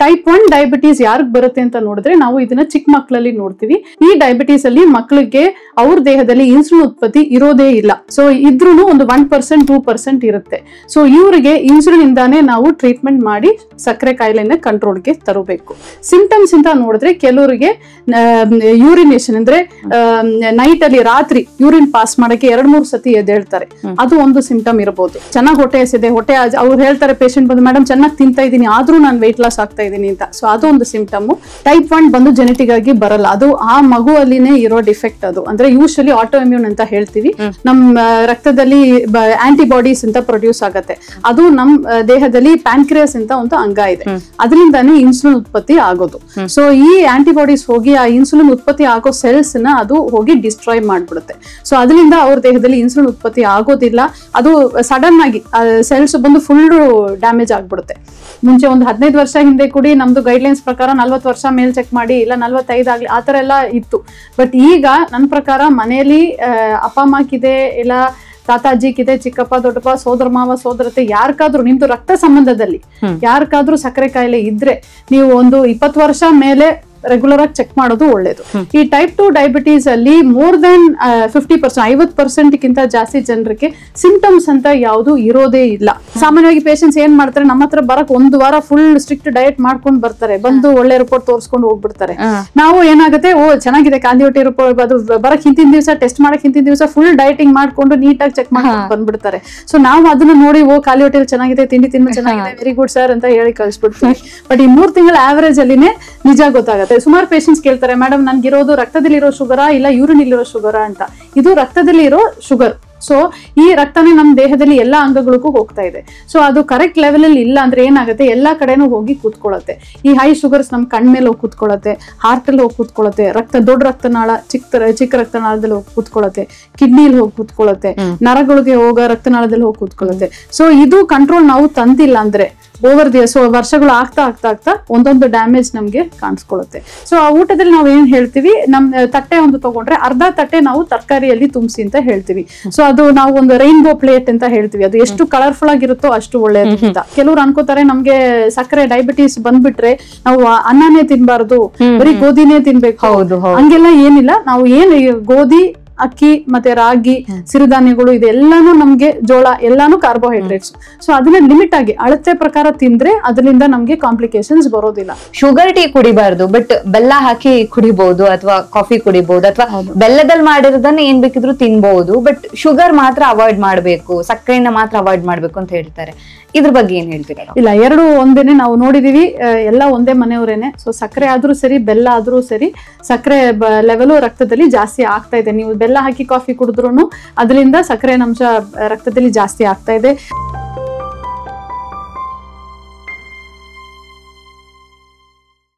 Type 1 diabetes ಯಾರಿಗೆ ಬರುತ್ತೆ ಅಂತ ನೋಡಿದ್ರೆ ನಾವು ಇದನ್ನ ಚಿಕ್ಕ ಮಕ್ಕಳಲ್ಲಿ ನೋಡ್ತೀವಿ. ಈ ಡಯಾಬಿಟೀಸ್ ಅಲ್ಲಿ ಮಕ್ಕಳಿಗೆ ಅವ್ರ ದೇಹದಲ್ಲಿ ಇನ್ಸುಲಿನ್ ಉತ್ಪತ್ತಿ ಇರೋದೇ ಇಲ್ಲ. ಸೊ ಇದ್ರೂ ಒಂದು 1% 2% ಇರುತ್ತೆ. ಸೊ ಇವರಿಗೆ ಇನ್ಸುಲಿನ್ ಇಂದಾನೆ ನಾವು ಟ್ರೀಟ್ಮೆಂಟ್ ಮಾಡಿ ಸಕ್ಕರೆ ಕಾಯಿಲೆನ ಕಂಟ್ರೋಲ್ಗೆ ತರಬೇಕು. ಸಿಂಟಮ್ಸ್ ಅಂತ ನೋಡಿದ್ರೆ ಕೆಲವರಿಗೆ ಯೂರಿನೇಷನ್ ಅಂದ್ರೆ ನೈಟ್ ಅಲ್ಲಿ ರಾತ್ರಿ ಯೂರಿನ್ ಪಾಸ್ ಮಾಡಕ್ಕೆ 2-3 ಸತಿ ಎದ್ದೇಳ್ತಾರೆ, ಅದು ಒಂದು ಸಿಂಟಮ್ ಇರಬಹುದು. ಚೆನ್ನಾಗಿ ಹೊಟ್ಟೆ ಹಸಿದೆ, ಹೊಟ್ಟೆ ಅವ್ರು ಹೇಳ್ತಾರೆ ಪೇಷಂಟ್ ಬಂದು ಮೇಡಮ್ ಚೆನ್ನಾಗಿ ತಿಂತಾ ಇದೀನಿ ಆದ್ರೂ ನಾನು ವೆಯ್ಟ್ ಲಾಸ್ ಆಗ್ತಾ ಇದೀನಿ ಅಂತ. ಸೊ ಅದು ಒಂದು ಸಿಂಟಮ್. ಟೈಪ್ 1 ಬಂದು ಜೆನೆಟಿಕ್ ಆಗಿ ಬರಲ್ಲ, ಅದು ಆ ಮಗುವಲ್ಲಿನೇ ಇರೋ ಡಿಫೆಕ್ಟ್. ಅದು ಅಂದ್ರೆ ಯೂಶಲಿ ಆಟೋ ಇಮ್ಯೂನ್ ಅಂತ ಹೇಳ್ತೀವಿ. ನಮ್ಮ ರಕ್ತದಲ್ಲಿ ಆಂಟಿಬಾಡೀಸ್ ಅಂತ ಪ್ರೊಡ್ಯೂಸ್ ಆಗತ್ತೆ. ಅದು ನಮ್ ದೇಹದಲ್ಲಿ ಪ್ಯಾನ್ಕ್ರಿಯಾಸ್ ಅಂತ ಒಂದು ಅಂಗ ಇದೆ, ಅದರಿಂದಾನೇ ಇನ್ಸುಲಿನ್ ಉತ್ಪತ್ತಿ ಆಗೋದು. ಸೊ ಈ ಆಂಟಿಬಾಡೀಸ್ ಹೋಗಿ ಆ ಇನ್ಸುಲಿನ್ ಉತ್ಪತ್ತಿ ಆಗೋ ಸೆಲ್ಸ್ ನ ಅದು ಹೋಗಿ ಡಿಸ್ಟ್ರಾಯ್ ಮಾಡ್ಬಿಡುತ್ತೆ. ಸೊ ಅದರಿಂದ ಅವ್ರ ದೇಹದಲ್ಲಿ ಇನ್ಸುಲಿನ್ ಉತ್ಪತ್ತಿ ಆಗೋದಿಲ್ಲ. ಅದು ಸಡನ್ ಆಗಿ ಸೆಲ್ಸ್ ಬಂದು ಫುಲ್ ಡ್ಯಾಮೇಜ್ ಆಗ್ಬಿಡುತ್ತೆ. ಮುಂಚೆ ಒಂದು 15 ವರ್ಷ ಹಿಂದೆ ಕೂಡಿ ನಮ್ದು ಗೈಡ್ಲೈನ್ಸ್ ಪ್ರಕಾರ 40 ವರ್ಷ ಮೇಲ್ ಚೆಕ್ ಮಾಡಿ, ಇಲ್ಲ 45 ಆಗ್ಲಿ ಆತರ ಎಲ್ಲ ಇತ್ತು. ಬಟ್ ಈಗ ನನ್ನ ಪ್ರಕಾರ ಮನೆಯಲ್ಲಿ ಅಪ್ಪ ಅಮ್ಮಕ್ಕಿದೆ, ಇಲ್ಲ ತಾತಾಜಿಗಿದೆ, ಚಿಕ್ಕಪ್ಪ ದೊಡ್ಡಪ್ಪ, ಸೋದರ ಮಾವ ಸೋದರತೆ ಯಾರಿಗಾದ್ರೂ ನಿಮ್ದು ರಕ್ತ ಸಂಬಂಧದಲ್ಲಿ ಯಾರಿಗಾದ್ರೂ ಸಕ್ರೆ ಕಾಯಿಲೆ ಇದ್ರೆ ನೀವು ಒಂದು 20 ವರ್ಷ ಮೇಲೆ ರೆಗ್ಯುಲರ್ ಆಗಿ ಚೆಕ್ ಮಾಡೋದು ಒಳ್ಳೇದು. ಈ ಟೈಪ್ 2 ಡಯಾಬಿಟೀಸ್ ಅಲ್ಲಿ ಮೋರ್ ದೆನ್ 50%, 50% ಗಿಂತ ಜಾಸ್ತಿ ಜನರಿಗೆ ಸಿಂಟಮ್ಸ್ ಅಂತ ಯಾವುದು ಇರೋದೇ ಇಲ್ಲ. ಸಾಮಾನ್ಯವಾಗಿ ಪೇಷಂಟ್ಸ್ ಏನ್ ಮಾಡ್ತಾರೆ, ನಮ್ಮ ಹತ್ರ ಬರಕ್ 1 ವಾರ ಫುಲ್ ಸ್ಟ್ರಿಕ್ಟ್ ಡಯಟ್ ಮಾಡ್ಕೊಂಡು ಬರ್ತಾರೆ, ಬಂದು ಒಳ್ಳೆ ರಿಪೋರ್ಟ್ ತೋರಿಸ್ಕೊಂಡು ಹೋಗ್ಬಿಡ್ತಾರೆ. ನಾವು ಏನಾಗುತ್ತೆ, ಓ ಚೆನ್ನಾಗಿದೆ ಖಾಲಿ ಹೊಟ್ಟೆ ರಿಪೋರ್ಟ್, ಅದು ಬರಕ್ ಹಿಂದಿನ ದಿವಸ ಟೆಸ್ಟ್ ಮಾಡಕ್ ಹಿಂದಿನ ದಿವಸ ಫುಲ್ ಡಯಟಿಂಗ್ ಮಾಡ್ಕೊಂಡು ನೀಟಾಗಿ ಚೆಕ್ ಮಾಡ್ಕೊಂಡು ಬಂದ್ಬಿಡ್ತಾರೆ. ಸೊ ನಾವು ಅದನ್ನ ನೋಡಿ ಓ ಖಾಲಿ ಹೊಟ್ಟೆಲಿ ಚೆನ್ನಾಗಿದೆ, ತಿಂಡಿ ತಿಂದು ಚೆನ್ನಾಗಿದೆ, ವೆರಿ ಗುಡ್ ಸರ್ ಅಂತ ಹೇಳಿ ಕಳ್ಸಿಬಿಡ್ತೀವಿ. ಬಟ್ ಈ 3 ತಿಂಗಳ ಆವರೇಜ್ ಅಲ್ಲಿನೇ ನಿಜ ಗೊತ್ತಾಗುತ್ತೆ. ಸುಮಾರು ಪೇಷಂಟ್ಸ್ ಕೇಳ್ತಾರೆ, ಮೇಡಮ್ ನನ್ಗಿರೋದು ರಕ್ತದಲ್ಲಿರೋ ಶುಗರಾ ಇಲ್ಲ ಯೂರಿನ್ ಇಲ್ಲಿರೋ ಶುಗರಾ ಅಂತ. ಇದು ರಕ್ತದಲ್ಲಿ ಇರೋ ಶುಗರ್. ಸೊ ಈ ರಕ್ತನೇ ನಮ್ಮ ದೇಹದಲ್ಲಿ ಎಲ್ಲಾ ಅಂಗಗಳಿಗೂ ಹೋಗ್ತಾ ಇದೆ. ಸೊ ಅದು ಕರೆಕ್ಟ್ ಲೆವೆಲ್ ಅಲ್ಲಿ ಇಲ್ಲ ಅಂದ್ರೆ ಏನಾಗುತ್ತೆ, ಎಲ್ಲಾ ಕಡೆನೂ ಹೋಗಿ ಕೂತ್ಕೊಳ್ಳುತ್ತೆ. ಈ ಹೈ ಶುಗರ್ಸ್ ನಮ್ ಕಣ್ಮೇಲೆ ಹೋಗಿ ಕೂತ್ಕೊಳ್ಳುತ್ತೆ, ಹಾರ್ಟ್ ಅಲ್ಲಿ ಹೋಗಿ ಕೂತ್ಕೊಳ್ಳುತ್ತೆ, ದೊಡ್ಡ ರಕ್ತನಾಳ ಚಿಕ್ಕ ರಕ್ತನಾಳದಲ್ಲಿ ಹೋಗಿ ಕೂತ್ಕೊಳ್ಳುತ್ತೆ, ಕಿಡ್ನಿಲಿ ಹೋಗಿ ಕೂತ್ಕೊಳ್ಳುತ್ತೆ, ನರಗಳಿಗೆ ಹೋಗೋ ರಕ್ತನಾಳದಲ್ಲಿ ಹೋಗಿ ಕೂತ್ಕೊಳ್ಳುತ್ತೆ. ಸೊ ಇದು ಕಂಟ್ರೋಲ್ ನಾವು ತಂದಿಲ್ಲ ಅಂದ್ರೆ ಓವರ್ ದಿ ವರ್ಷಗಳು ಆಗ್ತಾ ಒಂದೊಂದು ಡ್ಯಾಮೇಜ್ ನಮ್ಗೆ ಕಾಣಿಸ್ಕೊಳ್ಳುತ್ತೆ. ಸೊ ಆ ಊಟದಲ್ಲಿ ನಾವು ಏನ್ ಹೇಳ್ತೀವಿ, ನಮ್ ತಟ್ಟೆ ಒಂದು ತಗೊಂಡ್ರೆ ಅರ್ಧ ತಟ್ಟೆ ನಾವು ತರಕಾರಿಯಲ್ಲಿ ತುಂಬಿಸಿ ಅಂತ ಹೇಳ್ತೀವಿ. ಸೊ ಅದು ನಾವು ಒಂದು ರೈನ್ಬೋ ಪ್ಲೇಟ್ ಅಂತ ಹೇಳ್ತೀವಿ. ಅದು ಎಷ್ಟು ಕಲರ್ಫುಲ್ ಆಗಿರುತ್ತೋ ಅಷ್ಟು ಒಳ್ಳೆಯದು ಅಂತ. ಕೆಲವ್ರು ಅನ್ಕೋತಾರೆ ನಮ್ಗೆ ಸಕ್ಕರೆ ಡಯಾಬಿಟೀಸ್ ಬಂದ್ಬಿಟ್ರೆ ನಾವು ಅನ್ನನೇ ತಿನ್ಬಾರ್ದು, ಬರೀ ಗೋಧಿನೇ ತಿನ್ಬೇಕು. ಹಂಗೆಲ್ಲ ಏನಿಲ್ಲ. ನಾವು ಏನ್ ಗೋಧಿ, ಅಕ್ಕಿ ಮತ್ತೆ ರಾಗಿ, ಸಿರಿಧಾನ್ಯಗಳು ಇದೆಲ್ಲಾನು ನಮ್ಗೆ ಜೋಳ ಎಲ್ಲಾನು ಕಾರ್ಬೋಹೈಡ್ರೇಟ್ಸ್. ಸೊ ಅದನ್ನ ಲಿಮಿಟ್ ಆಗಿ ಅಳತೆ ಪ್ರಕಾರ ತಿಂದ್ರೆ ಅದರಿಂದ ನಮ್ಗೆ ಕಾಂಪ್ಲಿಕೇಶನ್ಸ್ ಬರೋದಿಲ್ಲ. ಶುಗರ್ ಟೀ ಕುಡಿಬಾರ್ದು, ಬಟ್ ಬೆಲ್ಲ ಹಾಕಿ ಕುಡಿಬಹುದು ಅಥವಾ ಕಾಫಿ ಕುಡಿಬಹುದು, ಅಥವಾ ಬೆಲ್ಲದಲ್ಲಿ ಮಾಡಿರೋದನ್ನ ಏನ್ ಬೇಕಿದ್ರು ತಿನ್ಬಹುದು, ಬಟ್ ಶುಗರ್ ಮಾತ್ರ ಅವಾಯ್ಡ್ ಮಾಡ್ಬೇಕು, ಸಕ್ಕರೆನ ಮಾತ್ರ ಅವಾಯ್ಡ್ ಮಾಡ್ಬೇಕು ಅಂತ ಹೇಳ್ತಾರೆ. ಇದ್ರ ಬಗ್ಗೆ ಏನ್ ಹೇಳ್ತೀರಾ? ಇಲ್ಲ, ಎರಡು ಒಂದೇನೆ. ನಾವು ನೋಡಿದೀವಿ ಎಲ್ಲ ಒಂದೇ ಮನೆಯವರೇನೆ. ಸೊ ಸಕ್ಕರೆ ಆದ್ರೂ ಸರಿ, ಬೆಲ್ಲ ಆದ್ರೂ ಸರಿ, ಸಕ್ಕರೆ ಲೆವೆಲ್ ರಕ್ತದಲ್ಲಿ ಜಾಸ್ತಿ ಆಗ್ತಾ ಇದೆ. ನೀವು ಬೆಲ್ಲ ಹಾಕಿ ಕಾಫಿ ಕುಡಿದ್ರು ಅದರಿಂದ ಸಕ್ಕರೆ ಅಂಶ ರಕ್ತದಲ್ಲಿ ಜಾಸ್ತಿ ಆಗ್ತಾ ಇದೆ.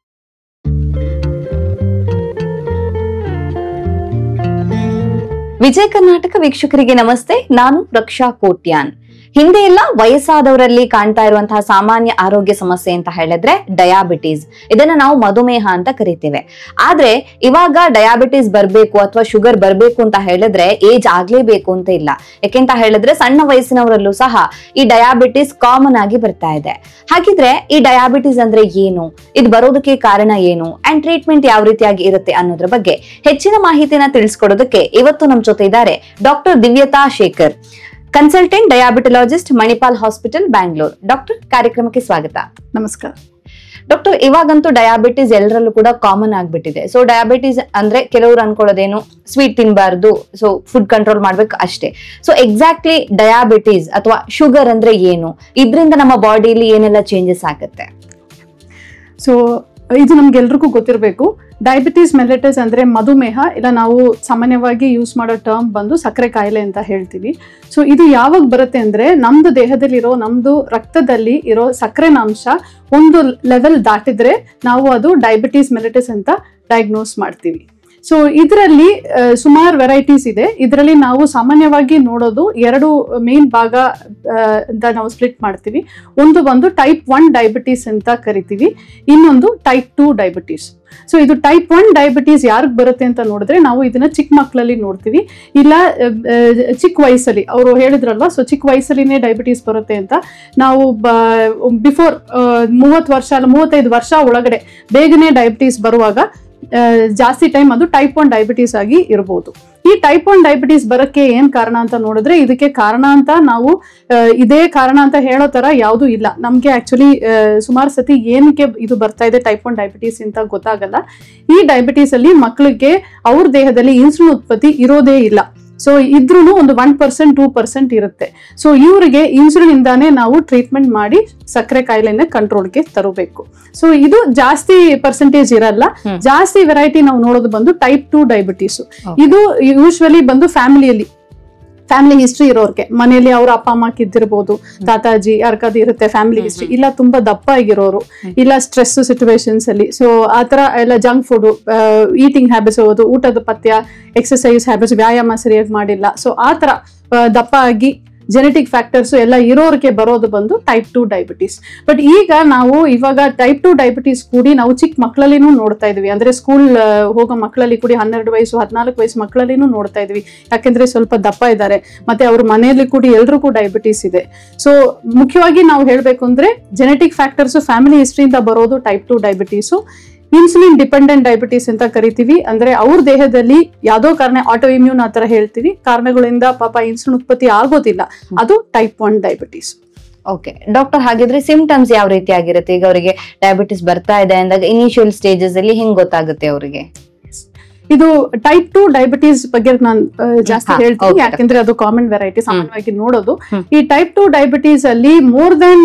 ವಿಜಯ ಕರ್ನಾಟಕ ವೀಕ್ಷಕರಿಗೆ ನಮಸ್ತೆ. ನಾನು ರಕ್ಷಾ ಕೋಟ್ಯಾನ್. ಹಿಂದೆ ಎಲ್ಲ ವಯಸ್ಸಾದವರಲ್ಲಿ ಕಾಣ್ತಾ ಇರುವಂತಹ ಸಾಮಾನ್ಯ ಆರೋಗ್ಯ ಸಮಸ್ಯೆ ಅಂತ ಹೇಳಿದ್ರೆ ಡಯಾಬಿಟೀಸ್. ಇದನ್ನ ನಾವು ಮಧುಮೇಹ ಅಂತ ಕರಿತೇವೆ. ಆದ್ರೆ ಇವಾಗ ಡಯಾಬಿಟೀಸ್ ಬರ್ಬೇಕು ಅಥವಾ ಶುಗರ್ ಬರ್ಬೇಕು ಅಂತ ಹೇಳಿದ್ರೆ ಏಜ್ ಆಗ್ಲೇಬೇಕು ಅಂತ ಇಲ್ಲ. ಯಾಕೆಂತ ಹೇಳಿದ್ರೆ ಸಣ್ಣ ವಯಸ್ಸಿನವರಲ್ಲೂ ಸಹ ಈ ಡಯಾಬಿಟೀಸ್ ಕಾಮನ್ ಆಗಿ ಬರ್ತಾ ಇದೆ. ಹಾಗಿದ್ರೆ ಈ ಡಯಾಬಿಟೀಸ್ ಅಂದ್ರೆ ಏನು, ಇದು ಬರೋದಕ್ಕೆ ಕಾರಣ ಏನು, ಅಂಡ್ ಟ್ರೀಟ್ಮೆಂಟ್ ಯಾವ ರೀತಿಯಾಗಿ ಇರುತ್ತೆ ಅನ್ನೋದ್ರ ಬಗ್ಗೆ ಹೆಚ್ಚಿನ ಮಾಹಿತಿನ ತಿಳಿಸ್ಕೊಡೋದಕ್ಕೆ ಇವತ್ತು ನಮ್ ಜೊತೆ ಇದ್ದಾರೆ doctor Divyatha Shekar, consultant diabetologist, Manipal hospital, Bangalore. Doctor, ಕಾರ್ಯಕ್ರಮಕ್ಕೆ ಸ್ವಾಗತ. ನಮಸ್ಕಾರ ಡಾಕ್ಟರ್. ಇವಾಗಂತೂ ಡಯಾಬಿಟೀಸ್ ಎಲ್ಲರಲ್ಲೂ ಕೂಡ ಕಾಮನ್ ಆಗ್ಬಿಟ್ಟಿದೆ. ಸೊ ಡಯಾಬಿಟೀಸ್ ಅಂದ್ರೆ ಕೆಲವರು ಅನ್ಕೊಳ್ಳೋದೇನು, ಸ್ವೀಟ್ ತಿನ್ಬಾರ್ದು, ಸೊ ಫುಡ್ ಕಂಟ್ರೋಲ್ ಮಾಡ್ಬೇಕು ಅಷ್ಟೇ. ಸೊ ಎಕ್ಸಾಕ್ಟ್ಲಿ ಡಯಾಬಿಟೀಸ್ ಅಥವಾ ಶುಗರ್ ಅಂದ್ರೆ ಏನು, ಇದರಿಂದ ನಮ್ಮ ಬಾಡಿಯಲ್ಲಿ ಏನೆಲ್ಲ ಚೇಂಜಸ್ ಆಗುತ್ತೆ? ಸೊ ಇದು ನಮ್ಗೆಲ್ರಿಗೂ ಗೊತ್ತಿರಬೇಕು. ಡಯಾಬಿಟೀಸ್ ಮೆಲಿಟಸ್ ಅಂದ್ರೆ ಮಧುಮೇಹ, ಇಲ್ಲ ನಾವು ಸಾಮಾನ್ಯವಾಗಿ ಯೂಸ್ ಮಾಡೋ ಟರ್ಮ್ ಬಂದು ಸಕ್ಕರೆ ಕಾಯಿಲೆ ಅಂತ ಹೇಳ್ತೀವಿ. ಸೊ ಇದು ಯಾವಾಗ ಬರುತ್ತೆ ಅಂದ್ರೆ ನಮ್ದು ದೇಹದಲ್ಲಿರೋ, ನಮ್ದು ರಕ್ತದಲ್ಲಿ ಇರೋ ಸಕ್ಕರೆನ ಅಂಶ ಒಂದು ಲೆವೆಲ್ ದಾಟಿದ್ರೆ ನಾವು ಅದು ಡಯಾಬಿಟೀಸ್ ಮೆಲಿಟಸ್ ಅಂತ ಡಯಾಗ್ನೋಸ್ ಮಾಡ್ತೀವಿ. ಸೊ ಇದರಲ್ಲಿ ಸುಮಾರು ವೆರೈಟೀಸ್ ಇದೆ. ಇದರಲ್ಲಿ ನಾವು ಸಾಮಾನ್ಯವಾಗಿ ನೋಡೋದು ಎರಡು ಮೇನ್ ಭಾಗ ಅಂತ ನಾವು ಸ್ಪ್ಲಿಟ್ ಮಾಡ್ತೀವಿ. ಒಂದು ಬಂದು ಟೈಪ್ 1 ಡಯಾಬಿಟೀಸ್ ಅಂತ ಕರಿತೀವಿ, ಇನ್ನೊಂದು ಟೈಪ್ 2 ಡಯಾಬಿಟೀಸ್. ಸೊ ಇದು ಟೈಪ್ 1 ಡಯಾಬಿಟೀಸ್ ಯಾರಿಗೆ ಬರುತ್ತೆ ಅಂತ ನೋಡಿದ್ರೆ ನಾವು ಇದನ್ನ ಚಿಕ್ಕ ಮಕ್ಕಳಲ್ಲಿ ನೋಡ್ತೀವಿ, ಇಲ್ಲ ಚಿಕ್ಕ ವಯಸ್ಸಲ್ಲಿ ಅವರು ಹೇಳಿದ್ರಲ್ವಾ, ಸೊ ಚಿಕ್ಕ ವಯಸ್ಸಲ್ಲಿನೇ ಡಯಾಬಿಟೀಸ್ ಬರುತ್ತೆ ಅಂತ. ನಾವು ಬಿಫೋರ್ 30 ವರ್ಷ ಅಲ್ಲ 35 ವರ್ಷ ಒಳಗಡೆ ಬೇಗನೆ ಡಯಾಬಿಟೀಸ್ ಬರುವಾಗ ಜಾಸ್ತಿ ಟೈಮ್ ಅದು ಟೈಪ್ 1 ಡಯಾಬಿಟೀಸ್ ಆಗಿ ಇರಬಹುದು. ಈ ಟೈಪ್ 1 ಡಯಾಬಿಟೀಸ್ ಬರಕ್ಕೆ ಏನ್ ಕಾರಣ ಅಂತ ನೋಡಿದ್ರೆ, ಇದಕ್ಕೆ ಕಾರಣ ಅಂತ ನಾವು ಇದೇ ಕಾರಣ ಅಂತ ಹೇಳೋ ತರ ಯಾವುದು ಇಲ್ಲ. ನಮ್ಗೆ ಆಕ್ಚುಲಿ ಸುಮಾರು ಸತಿ ಏನಕ್ಕೆ ಇದು ಬರ್ತಾ ಇದೆ ಟೈಪ್ 1 ಡಯಾಬಿಟೀಸ್ ಅಂತ ಗೊತ್ತಾಗಲ್ಲ. ಈ ಡಯಾಬಿಟೀಸ್ ಅಲ್ಲಿ ಮಕ್ಕಳಿಗೆ ಅವ್ರ ದೇಹದಲ್ಲಿ ಇನ್ಸುಲಿನ್ ಉತ್ಪತ್ತಿ ಇರೋದೇ ಇಲ್ಲ. ಸೊ ಇದ್ರೂ ಒಂದು 1% 2% ಇರುತ್ತೆ. ಸೊ ಇವರಿಗೆ ಇನ್ಸುಲಿನ್ ಇಂದಾನೆ ನಾವು ಟ್ರೀಟ್ಮೆಂಟ್ ಮಾಡಿ ಸಕ್ಕರೆ ಕಾಯಿಲೆನ ಕಂಟ್ರೋಲ್ಗೆ ತರಬೇಕು. ಸೊ ಇದು ಜಾಸ್ತಿ ಪರ್ಸೆಂಟೇಜ್ ಇರಲ್ಲ. ಜಾಸ್ತಿ ವೆರೈಟಿ ನಾವು ನೋಡೋದು ಬಂದು ಟೈಪ್ 2 ಡಯಾಬಿಟೀಸ್. ಇದು ಯೂಶುವಲಿ ಬಂದು ಫ್ಯಾಮಿಲಿ ಹಿಸ್ಟ್ರಿ ಇರೋರ್ಗೆ, ಮನೆಯಲ್ಲಿ ಅವ್ರ ಅಪ್ಪ ಅಮ್ಮ ಇದ್ದಿರ್ಬೋದು, ತಾತಾಜಿ ಯಾರ್ಕಾದ್ರು ಇರುತ್ತೆ ಫ್ಯಾಮಿಲಿ ಹಿಸ್ಟ್ರಿ, ಇಲ್ಲ ತುಂಬಾ ದಪ್ಪ ಆಗಿರೋರು, ಇಲ್ಲ ಸ್ಟ್ರೆಸ್ ಸಿಚುವೇಶನ್ಸ್ ಅಲ್ಲಿ, ಸೊ ಆತರ ಎಲ್ಲ ಜಂಕ್ ಫುಡ್, ಈಟಿಂಗ್ ಹ್ಯಾಬಿಟ್ಸ್, ಊಟದ ಪಥ್ಯ, ಎಕ್ಸರ್ಸೈಸ್ ಹ್ಯಾಬಿಟ್ಸ್, ವ್ಯಾಯಾಮ ಸರಿಯಾಗಿ ಮಾಡಿಲ್ಲ, ಸೊ ಆತರ ದಪ್ಪ ಆಗಿ ಜೆನೆಟಿಕ್ ಫ್ಯಾಕ್ಟರ್ಸ್ ಎಲ್ಲ ಇರೋರಿಗೆ ಬರೋದು ಬಂದು ಟೈಪ್ 2 ಡಯಾಬಿಟೀಸ್. ಬಟ್ ಇವಾಗ ಟೈಪ್ 2 ಡಯಾಬಿಟೀಸ್ ಕೂಡಿ ನಾವು ಚಿಕ್ಕ ಮಕ್ಕಳಲ್ಲಿನೂ ನೋಡ್ತಾ ಇದೀವಿ. ಅಂದ್ರೆ ಸ್ಕೂಲ್ ಹೋಗೋ ಮಕ್ಕಳಲ್ಲಿ ಕೂಡಿ 12 ವಯಸ್ಸು 14 ವಯಸ್ಸು ಮಕ್ಕಳಲ್ಲಿನೂ ನೋಡ್ತಾ ಇದೀವಿ. ಯಾಕೆಂದ್ರೆ ಸ್ವಲ್ಪ ದಪ್ಪ ಇದ್ದಾರೆ, ಮತ್ತೆ ಅವ್ರ ಮನೆಯಲ್ಲಿ ಕೂಡಿ ಎಲ್ರಿಗೂ ಡಯಾಬಿಟೀಸ್ ಇದೆ. ಸೊ ಮುಖ್ಯವಾಗಿ ನಾವು ಹೇಳ್ಬೇಕು ಅಂದ್ರೆ ಜೆನೆಟಿಕ್ ಫ್ಯಾಕ್ಟರ್ಸ್, ಫ್ಯಾಮಿಲಿ ಹಿಸ್ಟ್ರಿಯಿಂದ ಬರೋದು type 2 diabetes. Insulin dependent diabetes ಅಂತ ಕರಿತೀವಿ. ಅಂದ್ರೆ ಅವ್ರ ದೇಹದಲ್ಲಿ ಯಾವ್ದೋ ಕಾರಣ, ಆಟೋ ಇಮ್ಯೂನ್ ಆತರ ಹೇಳ್ತೀವಿ, ಕಾರಣಗಳಿಂದ ಪಾಪ ಇನ್ಸುಲಿನ್ ಉತ್ಪತ್ತಿ ಆಗೋದಿಲ್ಲ, ಅದು ಟೈಪ್ 1 ಡಯಾಬಿಟೀಸ್. ಓಕೆ ಡಾಕ್ಟರ್, ಹಾಗಿದ್ರೆ ಸಿಂಪ್ಟಮ್ಸ್ ಯಾವ ರೀತಿ ಆಗಿರುತ್ತೆ? ಈಗ ಅವರಿಗೆ ಡಯಾಬಿಟಿಸ್ ಬರ್ತಾ ಇದೆ ಅಂದಾಗ ಇನಿಷಿಯಲ್ ಸ್ಟೇಜಸ್ ಅಲ್ಲಿ ಹೆಂಗ್ ಗೊತ್ತಾಗುತ್ತೆ ಅವರಿಗೆ? ಇದು ಟೈಪ್ 2 ಡಯಾಬಿಟೀಸ್ ಬಗ್ಗೆ ನಾನು ಜಾಸ್ತಿ ಹೇಳ್ತೀನಿ, ಯಾಕೆಂದ್ರೆ ಅದು ಕಾಮನ್ ವೆರೈಟಿ ಸಾಮಾನ್ಯವಾಗಿ ನೋಡೋದು. ಈ ಟೈಪ್ 2 ಡಯಾಬಿಟೀಸ್ ಅಲ್ಲಿ ಮೋರ್ ದನ್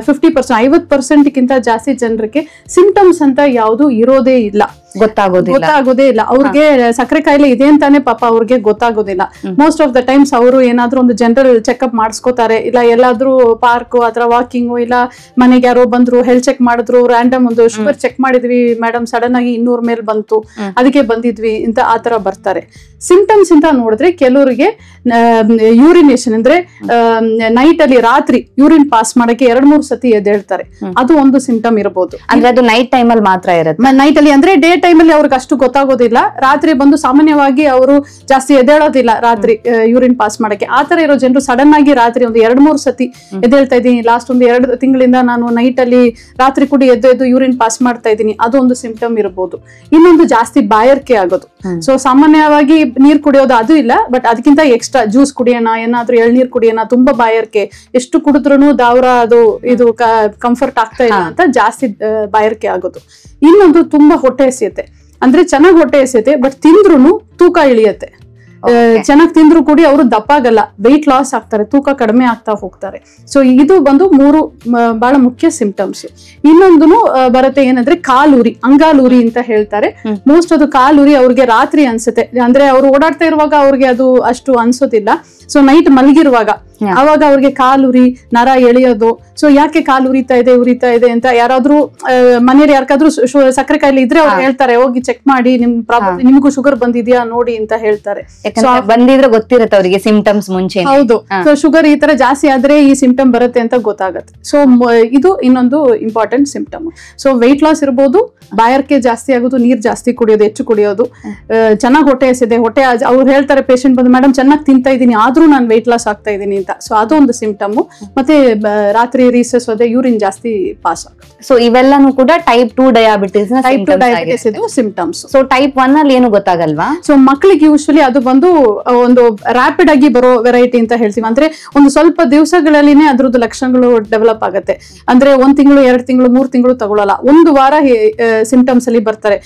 50%, 50% ಜಾಸ್ತಿ ಜನರಿಗೆ ಸಿಂಪ್ಟಮ್ಸ್ ಅಂತ ಯಾವುದು ಇರೋದೇ ಇಲ್ಲ, ಗೊತ್ತಾಗೋದೇ ಇಲ್ಲ. ಅವ್ರಿಗೆ ಸಕ್ಕರೆ ಕಾಯಿಲೆ ಇದೆ ಅಂತಾನೆ ಪಾಪ ಅವ್ರಿಗೆ ಗೊತ್ತಾಗೋದಿಲ್ಲ. ಮೋಸ್ಟ್ ಆಫ್ ದ ಟೈಮ್ಸ್ ಅವರು ಏನಾದ್ರೂ ಒಂದು ಜನರಲ್ ಚೆಕ್ಅಪ್ ಮಾಡಿಸ್ಕೋತಾರೆ, ಇಲ್ಲ ಎಲ್ಲಾದ್ರೂ ಪಾರ್ಕ್ ಅಥವಾ ವಾಕಿಂಗ್, ಇಲ್ಲ ಮನೆಗೆ ಯಾರೋ ಬಂದ್ರು ಹೆಲ್ತ್ ಚೆಕ್ ಮಾಡಿದ್ರು, ರ್ಯಾಂಡಮ್ ಒಂದು ಶುಗರ್ ಚೆಕ್ ಮಾಡಿದ್ವಿ ಮೇಡಮ್, ಸಡನ್ ಆಗಿ 200 ಮೇಲೆ ಬಂತು, ಅದಕ್ಕೆ ಬಂದಿದ್ವಿ ಅಂತ ಆತರ ಬರ್ತಾರೆ. ಸಿಂಪ್ಟಮ್ಸ್ ಅಂತ ನೋಡಿದ್ರೆ ಕೆಲವರಿಗೆ ಯೂರಿನೇಷನ್ ಅಂದ್ರೆ ನೈಟ್ ಅಲ್ಲಿ ರಾತ್ರಿ ಯೂರಿನ್ ಪಾಸ್ ಮಾಡಕ್ಕೆ 2-3 ಸತಿ ಎದ್ದೇಳ್ತಾರೆ, ಅದು ಒಂದು ಸಿಂಪ್ಟಮ್ ಇರಬಹುದು. ಅಂದ್ರೆ ಅದು ನೈಟ್ ಟೈಮ್ ಅಲ್ಲಿ ಮಾತ್ರ ಇರುತ್ತೆ. ನೈಟ್ ಅಲ್ಲಿ ಅಂದ್ರೆ ಡೇ ಟೈಮ್ ಅಲ್ಲಿ ಅವ್ರಿಗೆ ಅಷ್ಟು ಗೊತ್ತಾಗೋದಿಲ್ಲ. ರಾತ್ರಿ ಬಂದು ಸಾಮಾನ್ಯವಾಗಿ ಅವರು ಜಾಸ್ತಿ ಎದ್ದೇಳೋದಿಲ್ಲ ರಾತ್ರಿ ಯೂರಿನ್ ಪಾಸ್ ಮಾಡಕ್ಕೆ. ಆತರ ಇರೋ ಜನರು ಸಡನ್ ಆಗಿ ರಾತ್ರಿ ಒಂದು 2-3 ಸತಿ ಎದ್ದೇಳ್ತಾ ಇದ್ದೀನಿ, ಲಾಸ್ಟ್ ಒಂದು 2 ತಿಂಗಳಿಂದ ನಾನು ನೈಟ್ ಅಲ್ಲಿ ರಾತ್ರಿ ಕೂಡ ಎದ್ದು ಯೂರಿನ್ ಪಾಸ್ ಮಾಡ್ತಾ ಇದ್ದೀನಿ, ಅದು ಒಂದು ಸಿಂಪ್ಟಮ್ ಇರಬಹುದು. ಇನ್ನೊಂದು ಜಾಸ್ತಿ ಬಾಯಾರಿಕೆ ಆಗೋದು. ಸೊ ಸಾಮಾನ್ಯವಾಗಿ ನೀರ್ ಕುಡಿಯೋದು ಅದು ಇಲ್ಲ, ಬಟ್ ಅದಕ್ಕಿಂತ ಎಕ್ಸ್ಟ್ರಾ ಜ್ಯೂಸ್ ಕುಡಿಯೋಣ, ಏನಾದ್ರೂ ಎಳ್ನೀರ್ ಕುಡಿಯೋಣ, ತುಂಬಾ ಬಾಯಾರಿಕೆ, ಎಷ್ಟು ಕುಡಿದ್ರು ದಾವ್ರ ಅದು ಇದು ಕಂಫರ್ಟ್ ಆಗ್ತಾ ಇಲ್ಲ ಅಂತ ಜಾಸ್ತಿ ಬಾಯಾರಿಕೆ ಆಗೋದು. ಇನ್ನೊಂದು ತುಂಬಾ ಹೊಟ್ಟೆ ಎಸೆಯುತ್ತೆ, ಅಂದ್ರೆ ಚೆನ್ನಾಗಿ ಹೊಟ್ಟೆ ಎಸೆಯುತ್ತೆ, ಬಟ್ ತಿಂದ್ರುನು ತೂಕ ಇಳಿಯತ್ತೆ. ಚೆನ್ನಾಗಿ ತಿಂದ್ರು ಕೂಡ ಅವರು ದಪ್ಪ ಆಗಲ್ಲ, ವೆಯ್ಟ್ ಲಾಸ್ ಆಗ್ತಾರೆ, ತೂಕ ಕಡಿಮೆ ಆಗ್ತಾ ಹೋಗ್ತಾರೆ. ಸೊ ಇದು ಬಂದು 3 ಬಹಳ ಮುಖ್ಯ ಸಿಂಪ್ಟಮ್ಸ್. ಇನ್ನೊಂದು ಬರುತ್ತೆ ಏನಂದ್ರೆ ಕಾಲೂರಿ, ಅಂಗಾಲೂರಿ ಅಂತ ಹೇಳ್ತಾರೆ. ಮೋಸ್ಟ್ ಅದು ಕಾಲೂರಿ ಅವ್ರಿಗೆ ರಾತ್ರಿ ಅನ್ಸುತ್ತೆ, ಅಂದ್ರೆ ಅವ್ರು ಓಡಾಡ್ತಾ ಇರುವಾಗ ಅವ್ರಿಗೆ ಅದು ಅಷ್ಟು ಅನ್ಸೋದಿಲ್ಲ. ಸೊ ನೈಟ್ ಮಲಗಿರುವಾಗ ಅವಾಗ ಅವ್ರಿಗೆ ಕಾಲುರಿ, ನರ ಎಳೆಯೋದು. ಸೊ ಯಾಕೆ ಕಾಲು ಉರಿತಾ ಇದೆ ಅಂತ ಯಾರಾದ್ರೂ ಮನೆಯಲ್ಲಿ ಯಾರಿಗಾದ್ರೂ ಸಕ್ಕರೆ ಕಾಯಿಲೆ ಇದ್ರೆ ಅವ್ರು ಹೇಳ್ತಾರೆ, ಹೋಗಿ ಚೆಕ್ ಮಾಡಿ, ನಿಮ್ಗೂ ಶುಗರ್ ಬಂದಿದ್ಯಾ ನೋಡಿ ಅಂತ ಹೇಳ್ತಾರೆ. ಬಂದಿದ್ರೆ ಗೊತ್ತಿರುತ್ತೆ ಅವರಿಗೆ ಸಿಂಪ್ಟಮ್ಸ್ ಮುಂಚೆ. ಹೌದು, ಸೊ ಶುಗರ್ ಈ ತರ ಜಾಸ್ತಿ ಆದ್ರೆ ಈ ಸಿಂಪ್ಟಮ್ ಬರುತ್ತೆ ಅಂತ ಗೊತ್ತಾಗತ್ತೆ. ಸೊ ಇದು ಇನ್ನೊಂದು important symptom. So weight loss ಇರ್ಬೋದು, ಬಾಯಾರಿಕೆ ಜಾಸ್ತಿ ಆಗೋದು, ನೀರ್ ಜಾಸ್ತಿ ಕುಡಿಯೋದು, ಹೆಚ್ಚು ಕುಡಿಯೋದು, ಚೆನ್ನಾಗಿ ಹೊಟ್ಟೆ ಎಸೆದೆ, ಹೊಟ್ಟೆ ಅವ್ರು ಹೇಳ್ತಾರೆ ಪೇಷಂಟ್ ಬಂದು, ಮೇಡಮ್ ಚೆನ್ನಾಗಿ ತಿಂತಾ ಇದ್ದೀನಿ ಆದ್ರೂ ನಾನು ವೆಯ್ಟ್ ಲಾಸ್ ಆಗ್ತಾ ಇದ್ದೀನಿ ಅಂತ. ಸೊ ಅದು ಒಂದು ಸಿಂಪ್ಟಮ್. ಮತ್ತೆ ರಾತ್ರಿ ರೀಸಸ್ ಹೋದೆ, ಯೂರಿನ್ ಜಾಸ್ತಿ ಪಾಸ್ ಆಗುತ್ತೆ. ಸೊ ಇವೆಲ್ಲಾನು ಕೂಡ type 2 diabetes symptoms. So type 1 ಅಲ್ಲಿ ಏನು ಗೊತ್ತಾಗಲ್ವಾ? ಸೊ ಮಕ್ಕಳಿಗೆ ಯೂಶುವಲಿ ಅದು ಬಂದು ಒಂದು ರ್ಯಾಪಿಡ್ ಆಗಿ ಬರೋ ವೆರೈಟಿ ಅಂತ ಹೇಳ್ತೀವಿ. ಅಂದ್ರೆ ಒಂದು ಸ್ವಲ್ಪ ದಿವಸಗಳಲ್ಲಿನೇ ಅದ್ರದ್ದು ಲಕ್ಷಣಗಳು ಡೆವಲಪ್ ಆಗುತ್ತೆ. ಅಂದ್ರೆ 1 ತಿಂಗಳು 2 ತಿಂಗಳು 3 ತಿಂಗಳು ತಗೊಳ್ಳಲ್ಲ, 1 ವಾರ ಸಿಂಪ್ಟಮ್ಸ್ ಅಲ್ಲಿ ಬರ್ತಾರೆ.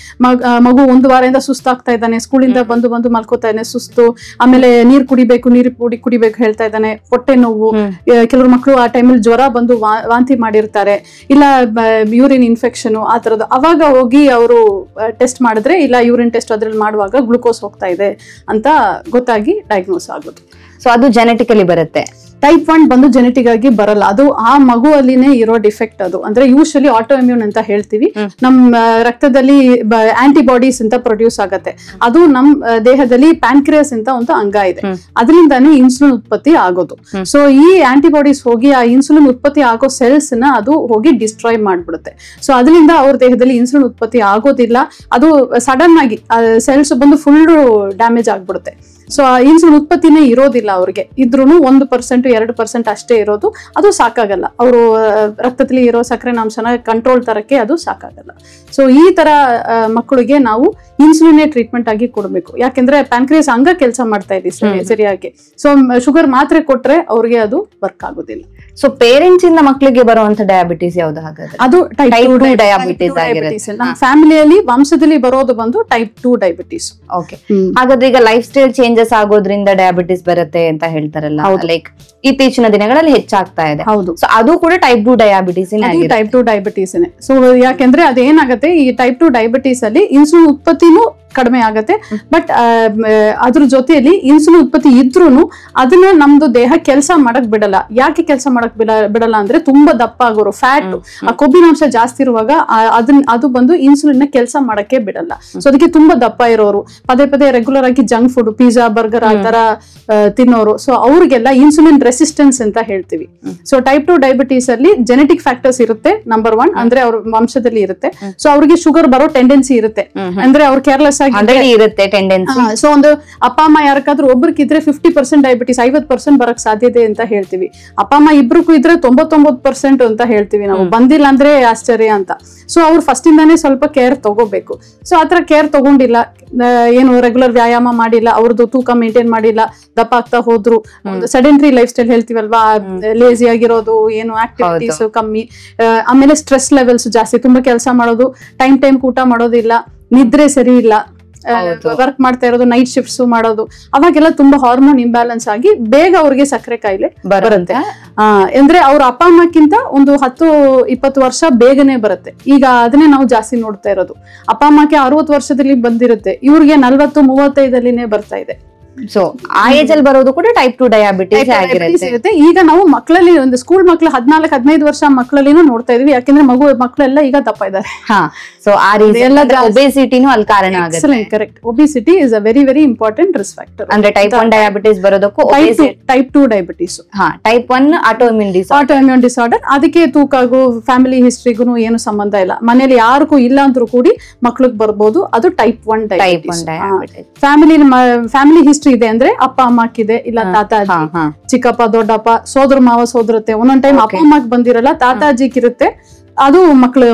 ಮಗು 1 ವಾರದಿಂದ ಸುಸ್ತಾಗ್ತಾ ಇದ್ದಾನೆ, ಸ್ಕೂಲಿಂದ ಬಂದು ಮಲ್ಕೋತಾ ಇದ್ದಾನೆ, ಸುಸ್ತು, ಆಮೇಲೆ ನೀರ್ ಕುಡಿಬೇಕು ಹೇಳ್ತಾ ಇದ್ದಾನೆ, ಹೊಟ್ಟೆ ನೋವು, ಕೆಲವರು ಮಕ್ಕಳು ಆ ಟೈಮಲ್ಲಿ ಜ್ವರ ಬಂದು ವಾಂತಿ ಮಾಡಿರ್ತಾರೆ, ಇಲ್ಲ ಯೂರಿನ್ ಇನ್ಫೆಕ್ಷನ್ ಆ ತರದ್ದು. ಅವಾಗ ಹೋಗಿ ಅವರು ಟೆಸ್ಟ್ ಮಾಡಿದ್ರೆ, ಇಲ್ಲ ಯೂರಿನ್ ಟೆಸ್ಟ್ ಅದ್ರಲ್ಲಿ ಮಾಡುವಾಗ ಗ್ಲೂಕೋಸ್ ಹೋಗ್ತಾ ಇದೆ ಅಂತ ಗೊತ್ತಾಗಿ ಡಯಾಗ್ನೋಸ್ ಆಗೋದು. ಸೊ ಅದು ಜೆನೆಟಿಕಲಿ ಬರುತ್ತೆ. ಟೈಪ್ 1 ಬಂದು ಜೆನೆಟಿಕ್ ಆಗಿ ಬರಲ್ಲ, ಅದು ಆ ಮಗುವಲ್ಲಿನೇ ಇರೋ ಡಿಫೆಕ್ಟ್. ಅದು ಅಂದ್ರೆ ಯೂಶಲಿ ಆಟೋ ಇಮ್ಯೂನ್ ಅಂತ ಹೇಳ್ತೀವಿ. ನಮ್ಮ ರಕ್ತದಲ್ಲಿ ಆಂಟಿಬಾಡೀಸ್ ಅಂತ ಪ್ರೊಡ್ಯೂಸ್ ಆಗತ್ತೆ. ಅದು ನಮ್ ದೇಹದಲ್ಲಿ ಪ್ಯಾನ್ಕ್ರಿಯಾಸ್ ಅಂತ ಒಂದು ಅಂಗ ಇದೆ, ಅದರಿಂದಾನೇ ಇನ್ಸುಲಿನ್ ಉತ್ಪತ್ತಿ ಆಗೋದು. ಸೊ ಈ ಆಂಟಿಬಾಡೀಸ್ ಹೋಗಿ ಆ ಇನ್ಸುಲಿನ್ ಉತ್ಪತ್ತಿ ಆಗೋ ಸೆಲ್ಸ್ ನ ಅದು ಹೋಗಿ ಡಿಸ್ಟ್ರಾಯ್ ಮಾಡ್ಬಿಡುತ್ತೆ. ಸೊ ಅದರಿಂದ ಅವ್ರ ದೇಹದಲ್ಲಿ ಇನ್ಸುಲಿನ್ ಉತ್ಪತ್ತಿ ಆಗೋದಿಲ್ಲ, ಅದು ಸಡನ್ ಆಗಿ ಸೆಲ್ಸ್ ಬಂದು ಫುಲ್ ಡ್ಯಾಮೇಜ್ ಆಗ್ಬಿಡುತ್ತೆ. ಸೊ ಆ ಇನ್ಸುಲಿನ್ ಉತ್ಪತ್ತಿನೇ ಇರೋದಿಲ್ಲ ಅವ್ರಿಗೆ, ಇದ್ರೂ 1% 2% ಅಷ್ಟೇ ಇರೋದು, ಅದು ಸಾಕಾಗಲ್ಲ. ಅವರು ರಕ್ತದಲ್ಲಿ ಇರೋ ಸಕ್ಕರೆನಾಂಶನ ಕಂಟ್ರೋಲ್ ತರಕ್ಕೆ ಅದು ಸಾಕಾಗಲ್ಲ. ಸೊ ಈ ತರ ಮಕ್ಕಳಿಗೆ ನಾವು ಇನ್ಸುಲಿನೇ ಟ್ರೀಟ್ಮೆಂಟ್ ಆಗಿ ಕೊಡಬೇಕು, ಯಾಕೆಂದ್ರೆ ಪ್ಯಾನ್ಕ್ರಿಯಾಸ್ ಅಂಗ ಕೆಲಸ ಮಾಡ್ತಾ ಇದೆ ಸರಿಯಾಗಿ. ಸೊ ಶುಗರ್ ಮಾತ್ರೆ ಕೊಟ್ರೆ ಅವ್ರಿಗೆ ಅದು ವರ್ಕ್ ಆಗೋದಿಲ್ಲ. ಸೊ ಪೇರೆಂಟ್ಸ್ ಇಂದ ಮಕ್ಕಳಿಗೆ ಬರುವಂತ ಡಯಾಬಿಟಿಸ್ ಯಾವ್ದು ಹಾಗಾದ್ರೆ? ಅದು ಟೈಪ್ 2 ಡಯಾಬಿಟಿಸ್ ಆಗಿರುತ್ತೆ. ನಮ್ಮ ಫ್ಯಾಮಿಲಿಯಲ್ಲಿ ವಂಶದಲ್ಲಿ ಬರೋದು ಬಂದು ಟೈಪ್ 2 ಡಯಾಬಿಟಿಸ್. ಓಕೆ, ಹಾಗಾದ್ರೆ ಈಗ ಲೈಫ್ ಸ್ಟೈಲ್ ಚೇಂಜಸ್ ಆಗೋದ್ರಿಂದ ಡಯಾಬಿಟಿಸ್ ಬರುತ್ತೆ ಅಂತ ಹೇಳ್ತಾರಲ್ಲ, ಲೈಕ್ ಇತ್ತೀಚಿನ ದಿನಗಳಲ್ಲಿ ಹೆಚ್ಚಾಗ್ತಾ ಇದೆ. ಹೌದು, ಸೊ ಅದು ಕೂಡ type 2 diabetes type 2 diabetes. So ಯಾಕೆಂದ್ರೆ ಅದೇನಾಗತ್ತೆ, ಈ ಟೈಪ್ 2 ಡಯಾಬಿಟಿಸ್ ಅಲ್ಲಿ ಇನ್ಸುಲಿನ್ ಉತ್ಪತ್ತಿನೂ ಕಡಿಮೆ ಆಗತ್ತೆ, ಬಟ್ ಅದ್ರ ಜೊತೆಯಲ್ಲಿ ಇನ್ಸುಲಿನ್ ಉತ್ಪತ್ತಿ ಇದ್ರೂನು ಅದನ್ನ ನಮ್ದು ದೇಹ ಕೆಲಸ ಮಾಡಕ್ ಬಿಡಲ್ಲ. ಯಾಕೆ ಕೆಲಸ ಮಾಡಕ್ ಬಿಡಲ್ಲ ಅಂದ್ರೆ ತುಂಬಾ ದಪ್ಪ ಆಗೋರು, ಫ್ಯಾಟ್, ಆ ಕೊಬ್ಬಿನಾಂಶ ಜಾಸ್ತಿ ಇರುವಾಗ ಅದು ಬಂದು ಇನ್ಸುಲಿನ್ ನ ಕೆಲಸ ಮಾಡಕ್ಕೆ ಬಿಡಲ್ಲ. ಸೊ ಅದಕ್ಕೆ ತುಂಬಾ ದಪ್ಪ ಇರೋರು, ಪದೇ ಪದೇ ರೆಗ್ಯುಲರ್ ಆಗಿ ಜಂಕ್ ಫುಡ್, ಪಿಜ್ಜಾ, ಬರ್ಗರ್ ಆ ತರ ತಿನ್ನೋರು, ಸೊ ಅವ್ರಿಗೆಲ್ಲ ಇನ್ಸುಲಿನ್ ರೆಸಿಸ್ಟೆನ್ಸ್ ಅಂತ ಹೇಳ್ತೀವಿ. ಸೊ ಟೈಪ್ 2 ಡಯಾಬಿಟಿಸ್ ಅಲ್ಲಿ ಜೆನೆಟಿಕ್ ಫ್ಯಾಕ್ಟರ್ಸ್ ಇರುತ್ತೆ, ನಂಬರ್ 1 ಅಂದ್ರೆ ಅವ್ರ ವಂಶದಲ್ಲಿ ಇರುತ್ತೆ. ಸೊ ಅವ್ರಿಗೆ ಶುಗರ್ ಬರೋ ಟೆಂಡೆನ್ಸಿ ಇರುತ್ತೆ, ಅಂದ್ರೆ ಅವ್ರು ಕೇರ್ಲೆಸ್ ಇರುತ್ತೆ ಟೆಂಡೆನ್ಸಿ. ಸೊ ಒಂದು ಅಪ್ಪ ಅಮ್ಮ ಯಾರಕ್ಕಾದ್ರೂ ಒಬ್ರಿಗಿದ್ರೆ 50% ಡಯಾಬಿಟಿಸ್, 50% ಬರಕ್ ಸಾಧ್ಯತೆ ಅಂತ ಹೇಳ್ತೀವಿ. ಅಪ್ಪ ಅಮ್ಮ ಇಬ್ರಿಗೂ ಇದ್ರೆ 99% ಅಂತ ಹೇಳ್ತೀವಿ ನಾವು, ಬಂದಿಲ್ಲ ಅಂದ್ರೆ ಆಶ್ಚರ್ಯ ಅಂತ. ಸೊ ಅವ್ರು ಫಸ್ಟ್ ಇಂದಾನೇ ಸ್ವಲ್ಪ ಕೇರ್ ತಗೋಬೇಕು. ಸೊ ಆತರ ಕೇರ್ ತಗೊಂಡಿಲ್ಲ, ಏನು ರೆಗ್ಯುಲರ್ ವ್ಯಾಯಾಮ ಮಾಡಿಲ್ಲ, ಅವ್ರದ್ದು ತೂಕ ಮೇಂಟೈನ್ ಮಾಡಿಲ್ಲ, ದಪ್ಪ ಆಗ್ತಾ ಹೋದ್ರು, ಸೆಡೆಂಟ್ರಿ ಲೈಫ್ ಸ್ಟೈಲ್ ಹೇಳ್ತೀವಲ್ವಾ, ಲೇಜಿ ಆಗಿರೋದು, ಏನು ಆಕ್ಟಿವಿಟೀಸ್ ಕಮ್ಮಿ, ಆಮೇಲೆ ಸ್ಟ್ರೆಸ್ ಲೆವೆಲ್ಸ್ ಜಾಸ್ತಿ, ತುಂಬಾ ಕೆಲಸ ಮಾಡೋದು, ಟೈಮ್ ಊಟ ಮಾಡೋದಿಲ್ಲ, ನಿದ್ರೆ ಸರಿ ಇಲ್ಲ, ವರ್ಕ್ ಮಾಡ್ತಾ ಇರೋದು, ನೈಟ್ ಶಿಫ್ಟ್ಸ್ ಮಾಡೋದು, ಅವಾಗೆಲ್ಲ ತುಂಬಾ ಹಾರ್ಮೋನ್ ಇಂಬ್ಯಾಲೆನ್ಸ್ ಆಗಿ ಬೇಗ ಅವ್ರಿಗೆ ಸಕ್ಕರೆ ಕಾಯಿಲೆ ಬರುತ್ತೆ. ಅಂದ್ರೆ ಅವ್ರ ಅಪ್ಪ ಅಮ್ಮಕ್ಕಿಂತ ಒಂದು 10-20 ವರ್ಷ ಬೇಗನೆ ಬರುತ್ತೆ. ಈಗ ಅದನ್ನೇ ನಾವು ಜಾಸ್ತಿ ನೋಡ್ತಾ ಇರೋದು. ಅಪ್ಪ ಅಮ್ಮಕ್ಕೆ 60 ವರ್ಷದಲ್ಲಿ ಬಂದಿರುತ್ತೆ, ಇವ್ರಿಗೆ 40-35 ಬರ್ತಾ ಇದೆ. ಸೊ ಆ ಏಜ್ ಅಲ್ಲಿ ಬರೋದು ಕೂಡ ಟೈಪ್ 2 ಡಯಾಬಿಟಿಸ್ ಆಗಿರುತ್ತೆ. ಈಗ ನಾವು ಮಕ್ಕಳಲ್ಲಿ ಒಂದು ಸ್ಕೂಲ್ ಮಕ್ಕಳು 14-15 ವರ್ಷ ಮಕ್ಕಳಲ್ಲಿನೂ ನೋಡ್ತಾ ಇದೀವಿ, ಯಾಕೆಂದ್ರೆ ಮಕ್ಕಳೆಲ್ಲ ಈಗ ದಪ್ಪ ಇದ್ದಾರೆ. ಸೊ ಆ ರೀತಿ ಒಬೆಸಿಟಿನೂ ಅಲ್ಲಿ ಕಾರಣ ಆಗುತ್ತೆ. Correct, obesity is a very very important risk factor. ಅಂದ್ರೆ ಟೈಪ್ 1 ಡಯಾಬಿಟಿಸ್ ಬರೋದಕ್ಕೂ type 2 diabetes, type 1 autoimmune disorder, ಅದಕ್ಕೆ ತೂಕಾಗೂ ಫ್ಯಾಮಿಲಿ ಹಿಸ್ಟ್ರಿಗೂ ಏನು ಸಂಬಂಧ ಇಲ್ಲ. ಮನೇಲಿ ಯಾರಿಗೂ ಇಲ್ಲ ಅಂದ್ರೂ ಕೂಡಿ ಮಕ್ಳಿಗೆ ಬರ್ಬೋದು, ಅದು ಟೈಪ್ 1 ಡಯಾಬಿಟಿಸ್. ಫ್ಯಾಮಿಲಿ ಹಿಸ್ಟ್ರಿ ಇದೆ ಅಂದ್ರೆ ಅಪ್ಪ ಅಮ್ಮಕ್ಕಿದೆ, ಇಲ್ಲ ತಾತ ಅಜ್ಜಿ, ಚಿಕ್ಕಪ್ಪ ದೊಡ್ಡಪ್ಪ, ಸೋದರ ಮಾವ ಸೋದರತೆ, ಒಂದೊಂದ್ ಟೈಮ್ ಅಪ್ಪ ಅಮ್ಮಕ್ ಬಂದಿರಲ್ಲ, ತಾತ ಅಜ್ಜಿಗಿರುತ್ತೆ, ಅದು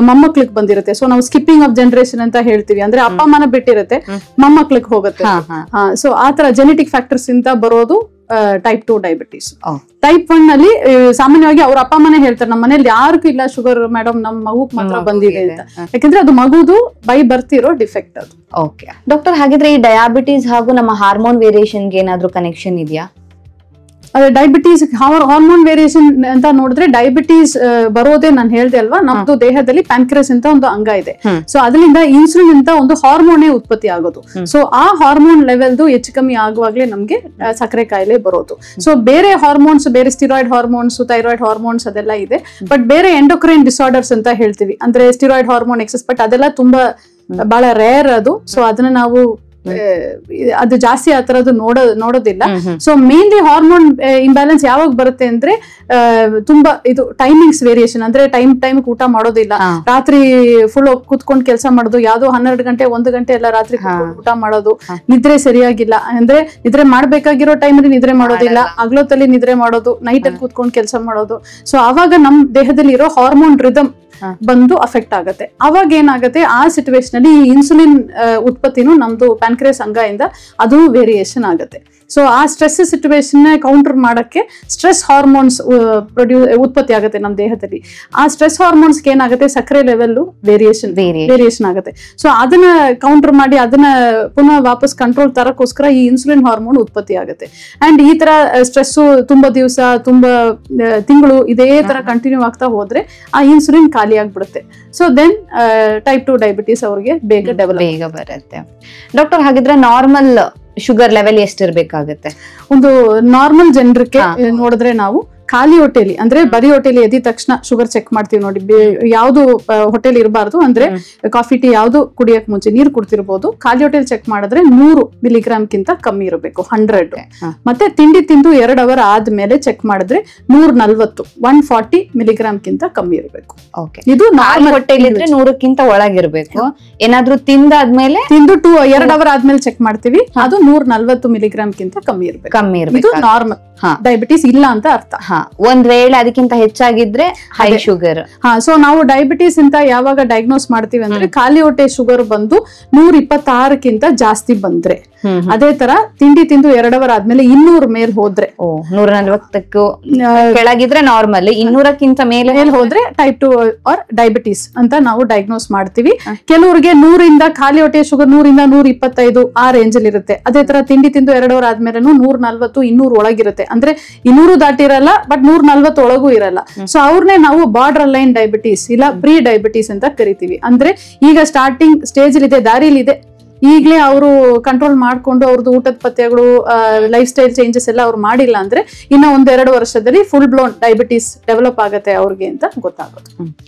ಮೊಮ್ಮಕ್ಳಿಗೆ ಬಂದಿರುತ್ತೆ. ಸೊ ನಾವು ಸ್ಕಿಪ್ಪಿಂಗ್ ಆಫ್ ಜನರೇಷನ್ ಅಂತ ಹೇಳ್ತೀವಿ, ಅಂದ್ರೆ ಅಪ್ಪ ಅಮ್ಮನ ಬಿಟ್ಟಿರುತ್ತೆ, ಮೊಮ್ಮಕ್ಳಿಗೆ ಹೋಗುತ್ತೆ. ಸೊ ಆತರ ಜೆನೆಟಿಕ್ ಫ್ಯಾಕ್ಟರ್ಸ್ ಇಂದ ಬರೋದು ಟೈಪ್ 2 ಡಯಾಬಿಟಿಸ್. ಟೈಪ್ 1 ನಲ್ಲಿ ಸಾಮಾನ್ಯವಾಗಿ ಅವ್ರ ಅಪ್ಪ ಅಮ್ಮನೇ ಹೇಳ್ತಾರೆ, ನಮ್ಮ ಮನೇಲಿ ಯಾರಿಗೂ ಇಲ್ಲ ಶುಗರ್ ಮೇಡಮ್, ನಮ್ಮ ಮಗುಕ್ ಮಾತ್ರ ಬಂದಿದೆ ಅಂತ. ಯಾಕಂದ್ರೆ ಅದು ಮಗುದು ಬೈ ಬರ್ತಿರೋ ಡಿಫೆಕ್ಟ್ ಅದು. ಓಕೆ ಡಾಕ್ಟರ್, ಹಾಗಿದ್ರೆ ಈ ಡಯಾಬಿಟಿಸ್ ಹಾಗೂ ನಮ್ಮ ಹಾರ್ಮೋನ್ ವೇರಿಯೇಷನ್ಗೆ ಏನಾದ್ರೂ ಕನೆಕ್ಷನ್ ಇದೆಯಾ? ಅದೇ ಡಯಾಬಿಟೀಸ್ ಹಾರ್ಮೋನ್ ವೇರಿಯೇಷನ್ ಅಂತ ನೋಡಿದ್ರೆ, ಡಯಾಬಿಟೀಸ್ ಬರೋದೇ ನಾನು ಹೇಳ್ದೆ ಅಲ್ವಾ, ನಮ್ದು ದೇಹದಲ್ಲಿ ಪ್ಯಾನ್ಕ್ರಿಯಾಸ್ ಅಂತ ಒಂದು ಅಂಗ ಇದೆ. ಸೊ ಅದರಿಂದ ಇನ್ಸುಲಿನ್ ಅಂತ ಒಂದು ಹಾರ್ಮೋನೇ ಉತ್ಪತ್ತಿ ಆಗೋದು. ಸೊ ಆ ಹಾರ್ಮೋನ್ ಲೆವೆಲ್ದು ಹೆಚ್ಚು ಕಮ್ಮಿ ಆಗುವಾಗ್ಲೇ ನಮ್ಗೆ ಸಕ್ಕರೆ ಕಾಯಿಲೆ ಬರೋದು. ಸೊ ಬೇರೆ ಹಾರ್ಮೋನ್ಸ್, ಬೇರೆ ಸ್ಟಿರಾಯ್ಡ್ ಹಾರ್ಮೋನ್ಸ್, ಥೈರಾಯ್ಡ್ ಹಾರ್ಮೋನ್ಸ್ ಅದೆಲ್ಲ ಇದೆ, ಬಟ್ ಬೇರೆ ಎಂಡೋಕ್ರೈನ್ ಡಿಸಾರ್ಡರ್ಸ್ ಅಂತ ಹೇಳ್ತೀವಿ, ಅಂದ್ರೆ ಸ್ಟಿರಾಯ್ಡ್ ಹಾರ್ಮೋನ್ ಎಕ್ಸಸ್, ಬಟ್ ಅದೆಲ್ಲ ತುಂಬಾ ಬಹಳ ರೇರ್ ಅದು. ಸೊ ಅದನ್ನ ನಾವು ಅದು ಜಾಸ್ತಿ ಆ ತರದ್ದು ನೋಡೋದಿಲ್ಲ. ಸೊ ಮೇನ್ಲಿ ಹಾರ್ಮೋನ್ ಇಂಬ್ಯಾಲೆನ್ಸ್ ಯಾವಾಗ ಬರುತ್ತೆ ಅಂದ್ರೆ ತುಂಬಾ ಇದು ಟೈಮಿಂಗ್ಸ್ ವೇರಿಯೇಷನ್, ಅಂದ್ರೆ ಟೈಮ್ ಊಟ ಮಾಡೋದಿಲ್ಲ, ರಾತ್ರಿ ಫುಲ್ ಕುತ್ಕೊಂಡು ಕೆಲಸ ಮಾಡೋದು, ಯಾವ್ದೋ 12 ಗಂಟೆ 1 ಗಂಟೆ ಎಲ್ಲ ರಾತ್ರಿ ಊಟ ಮಾಡೋದು, ನಿದ್ರೆ ಸರಿಯಾಗಿಲ್ಲ, ಅಂದ್ರೆ ನಿದ್ರೆ ಮಾಡ್ಬೇಕಾಗಿರೋ ಟೈಮಲ್ಲಿ ನಿದ್ರೆ ಮಾಡೋದಿಲ್ಲ, ಹಗಲೊತ್ತಲ್ಲಿ ನಿದ್ರೆ ಮಾಡೋದು, ನೈಟ್ ಅಲ್ಲಿ ಕೂತ್ಕೊಂಡು ಕೆಲಸ ಮಾಡೋದು. ಸೊ ಅವಾಗ ನಮ್ ದೇಹದಲ್ಲಿ ಇರೋ ಹಾರ್ಮೋನ್ ರಿದಮ್ ಬಂದು ಅಫೆಕ್ಟ್ ಆಗುತ್ತೆ. ಅವಾಗ ಏನಾಗುತ್ತೆ, ಆ ಸಿಚುವೇಶನ್ ಅಲ್ಲಿ ಈ ಇನ್ಸುಲಿನ್ ಉತ್ಪತ್ತಿನೂ ನಮ್ದು ಪ್ಯಾನ್ಕ್ರಿಯಾಸ್ ಅಂಗ ಇಂದ ಅದು ವೇರಿಯೇಷನ್ ಆಗುತ್ತೆ. ಸೊ ಆ ಸ್ಟ್ರೆಸ್ ಸಿಚುವೇಶನ್ ಕೌಂಟರ್ ಮಾಡಕ್ಕೆ ಸ್ಟ್ರೆಸ್ ಹಾರ್ಮೋನ್ಸ್ ಉತ್ಪತ್ತಿ ಆಗುತ್ತೆ ನಮ್ಮ ದೇಹದಲ್ಲಿ. ಆ ಸ್ಟ್ರೆಸ್ ಹಾರ್ಮೋನ್ಸ್ ಏನಾಗುತ್ತೆ, ಸಕ್ಕರೆ ಲೆವೆಲ್ ವೇರಿಯೇಷನ್ ಆಗುತ್ತೆ. ಸೊ ಅದನ್ನ ಕೌಂಟರ್ ಮಾಡಿ ಅದನ್ನ ಪುನಃ ವಾಪಸ್ ಕಂಟ್ರೋಲ್ ತರಕ್ಕೋಸ್ಕರ ಈ ಇನ್ಸುಲಿನ್ ಹಾರ್ಮೋನ್ ಉತ್ಪತ್ತಿ ಆಗುತ್ತೆ. ಅಂಡ್ ಈ ತರ ಸ್ಟ್ರೆಸ್ ತುಂಬಾ ದಿವಸ, ತುಂಬಾ ತಿಂಗಳು ಇದೇ ತರ ಕಂಟಿನ್ಯೂ ಆಗ್ತಾ ಹೋದ್ರೆ ಆ ಇನ್ಸುಲಿನ್ ಖಾಲಿ ಆಗ್ಬಿಡುತ್ತೆ. ಸೊ ದೆನ್ ಟೈಪ್ 2 ಡಯಾಬಿಟಿಸ್ ಅವ್ರಿಗೆ ಬೇಗ ಬರುತ್ತೆ. ಡಾಕ್ಟರ್, ಹಾಗಿದ್ರೆ ನಾರ್ಮಲ್ ಶುಗರ್ ಲೆವೆಲ್ ಎಷ್ಟಿರ್ಬೇಕಾಗತ್ತೆ? ಒಂದು ನಾರ್ಮಲ್ ಜನರಿಗೆ ನೋಡಿದ್ರೆ ನಾವು ಖಾಲಿ ಹೊಟ್ಟೆಲಿ ಅಂದ್ರೆ ಬರೀ ಹೊಟ್ಟೆಲಿ ಎದ್ದ ತಕ್ಷಣ ಶುಗರ್ ಚೆಕ್ ಮಾಡ್ತೀವಿ ನೋಡಿ. ಯಾವ್ದು ಹೊಟ್ಟೆಲಿ ಇರಬಾರ್ದು ಅಂದ್ರೆ ಕಾಫಿ ಟೀ ಯಾವ್ದು ಕುಡಿಯಕ್ ಮುಂಚೆ ನೀರು ಕುಡ್ತಿರ್ಬೋದು. ಖಾಲಿ ಹೊಟ್ಟೆಲಿ ಚೆಕ್ ಮಾಡಿದ್ರೆ 100 ಮಿಲಿಗ್ರಾಮ್ ಕಮ್ಮಿ ಇರಬೇಕು, 100. ಮತ್ತೆ ತಿಂಡಿ ತಿಂದು 2 ಅವರ್ ಆದ್ಮೇಲೆ ಚೆಕ್ ಮಾಡಿದ್ರೆ 140 ಮಿಲಿಗ್ರಾಮ್ ಕಮ್ಮಿ ಇರಬೇಕು. ಇದು ನಾರ್ಮಲ್ ಹೊಟ್ಟೆಲಿ ಇದ್ರೆ 100ಕ್ಕಿಂತ ಒಳಗಿರ್ಬೇಕು. ಏನಾದ್ರೂ ತಿಂದಾದ್ಮೇಲೆ ತಿಂದು 2 ಅವರ್ ಆದ್ಮೇಲೆ ಚೆಕ್ ಮಾಡ್ತೀವಿ, ಅದು 140 ಮಿಲಿಗ್ರಾಮ್ ಕಮ್ಮಿ ಇರಬೇಕು. ಇದು ನಾರ್ಮಲ್ ಡಯಾಬಿಟಿಸ್ ಇಲ್ಲ ಅಂತ ಅರ್ಥ. ಒಂದ್ ವೇಳೆ ಅದಕ್ಕಿಂತ ಹೆಚ್ಚಾಗಿದ್ರೆ ಹೈ ಶುಗರ್. ಸೊ ನಾವು ಡಯಾಬಿಟಿಸ್ ಅಂತ ಯಾವಾಗ ಡಯಾಗ್ನೋಸ್ ಮಾಡ್ತೀವಿ ಅಂದ್ರೆ ಖಾಲಿ ಹೊಟ್ಟೆ ಶುಗರ್ ಬಂದು 126ಕ್ಕಿಂತ ಜಾಸ್ತಿ ಬಂದ್ರೆ, ಅದೇ ತರ ತಿಂಡಿ ತಿಂದು 2 ಅವರ್ ಆದ್ಮೇಲೆ 200 ಮೇಲ್ ಹೋದ್ರೆ, 140 ಕೆಳಗಿದ್ರೆ ನಾರ್ಮಲ್, 200ಕ್ಕಿಂತ ಮೇಲೆ ಹೋದ್ರೆ ಟೈಪ್ 2 ಆರ್ ಡಯಾಬಿಟಿಸ್ ಅಂತ ನಾವು ಡಯಾಗ್ನೋಸ್ ಮಾಡ್ತೀವಿ. ಕೆಲವರಿಗೆ 100 ಖಾಲಿ ಹೊಟ್ಟೆ ಶುಗರ್ 100 125 ಆ ರೇಂಜ್ ಅಲ್ಲಿ ಇರುತ್ತೆ. ಅದೇ ತರ ತಿಂಡಿ ತಿಂದು 2 ಅವರ್ ಆದ್ಮೇಲೆ 140 200 ಒಳಗಿರುತ್ತೆ. ಅಂದ್ರೆ 200 ದಾಟಿರಲ್ಲ, ಬಟ್ 140 ಒಳಗೂ ಇರಲ್ಲ. ಸೊ ಅವ್ರನ್ನೇ ನಾವು ಬಾರ್ಡರ್ ಲೈನ್ ಡಯಾಬಿಟಿಸ್ ಇಲ್ಲ ಪ್ರೀ ಡಯಾಬಿಟಿಸ್ ಅಂತ ಕರಿತೀವಿ. ಅಂದ್ರೆ ಈಗ ಸ್ಟಾರ್ಟಿಂಗ್ ಸ್ಟೇಜ್ ಇದೆ, ದಾರಿಲಿದೆ, ಈಗಲೇ ಅವರು ಕಂಟ್ರೋಲ್ ಮಾಡ್ಕೊಂಡು ಅವ್ರದ್ದು ಊಟದ ಪಥ್ಯಗಳು, ಲೈಫ್ ಸ್ಟೈಲ್ ಚೇಂಜಸ್ ಎಲ್ಲ ಅವ್ರು ಮಾಡಿಲ್ಲ ಅಂದ್ರೆ ಇನ್ನ 1-2 ವರ್ಷದಲ್ಲಿ ಫುಲ್ ಬ್ಲೋನ್ ಡಯಾಬಿಟಿಸ್ ಡೆವಲಪ್ ಆಗುತ್ತೆ ಅವ್ರಿಗೆ ಅಂತ ಗೊತ್ತಾಗುತ್ತೆ.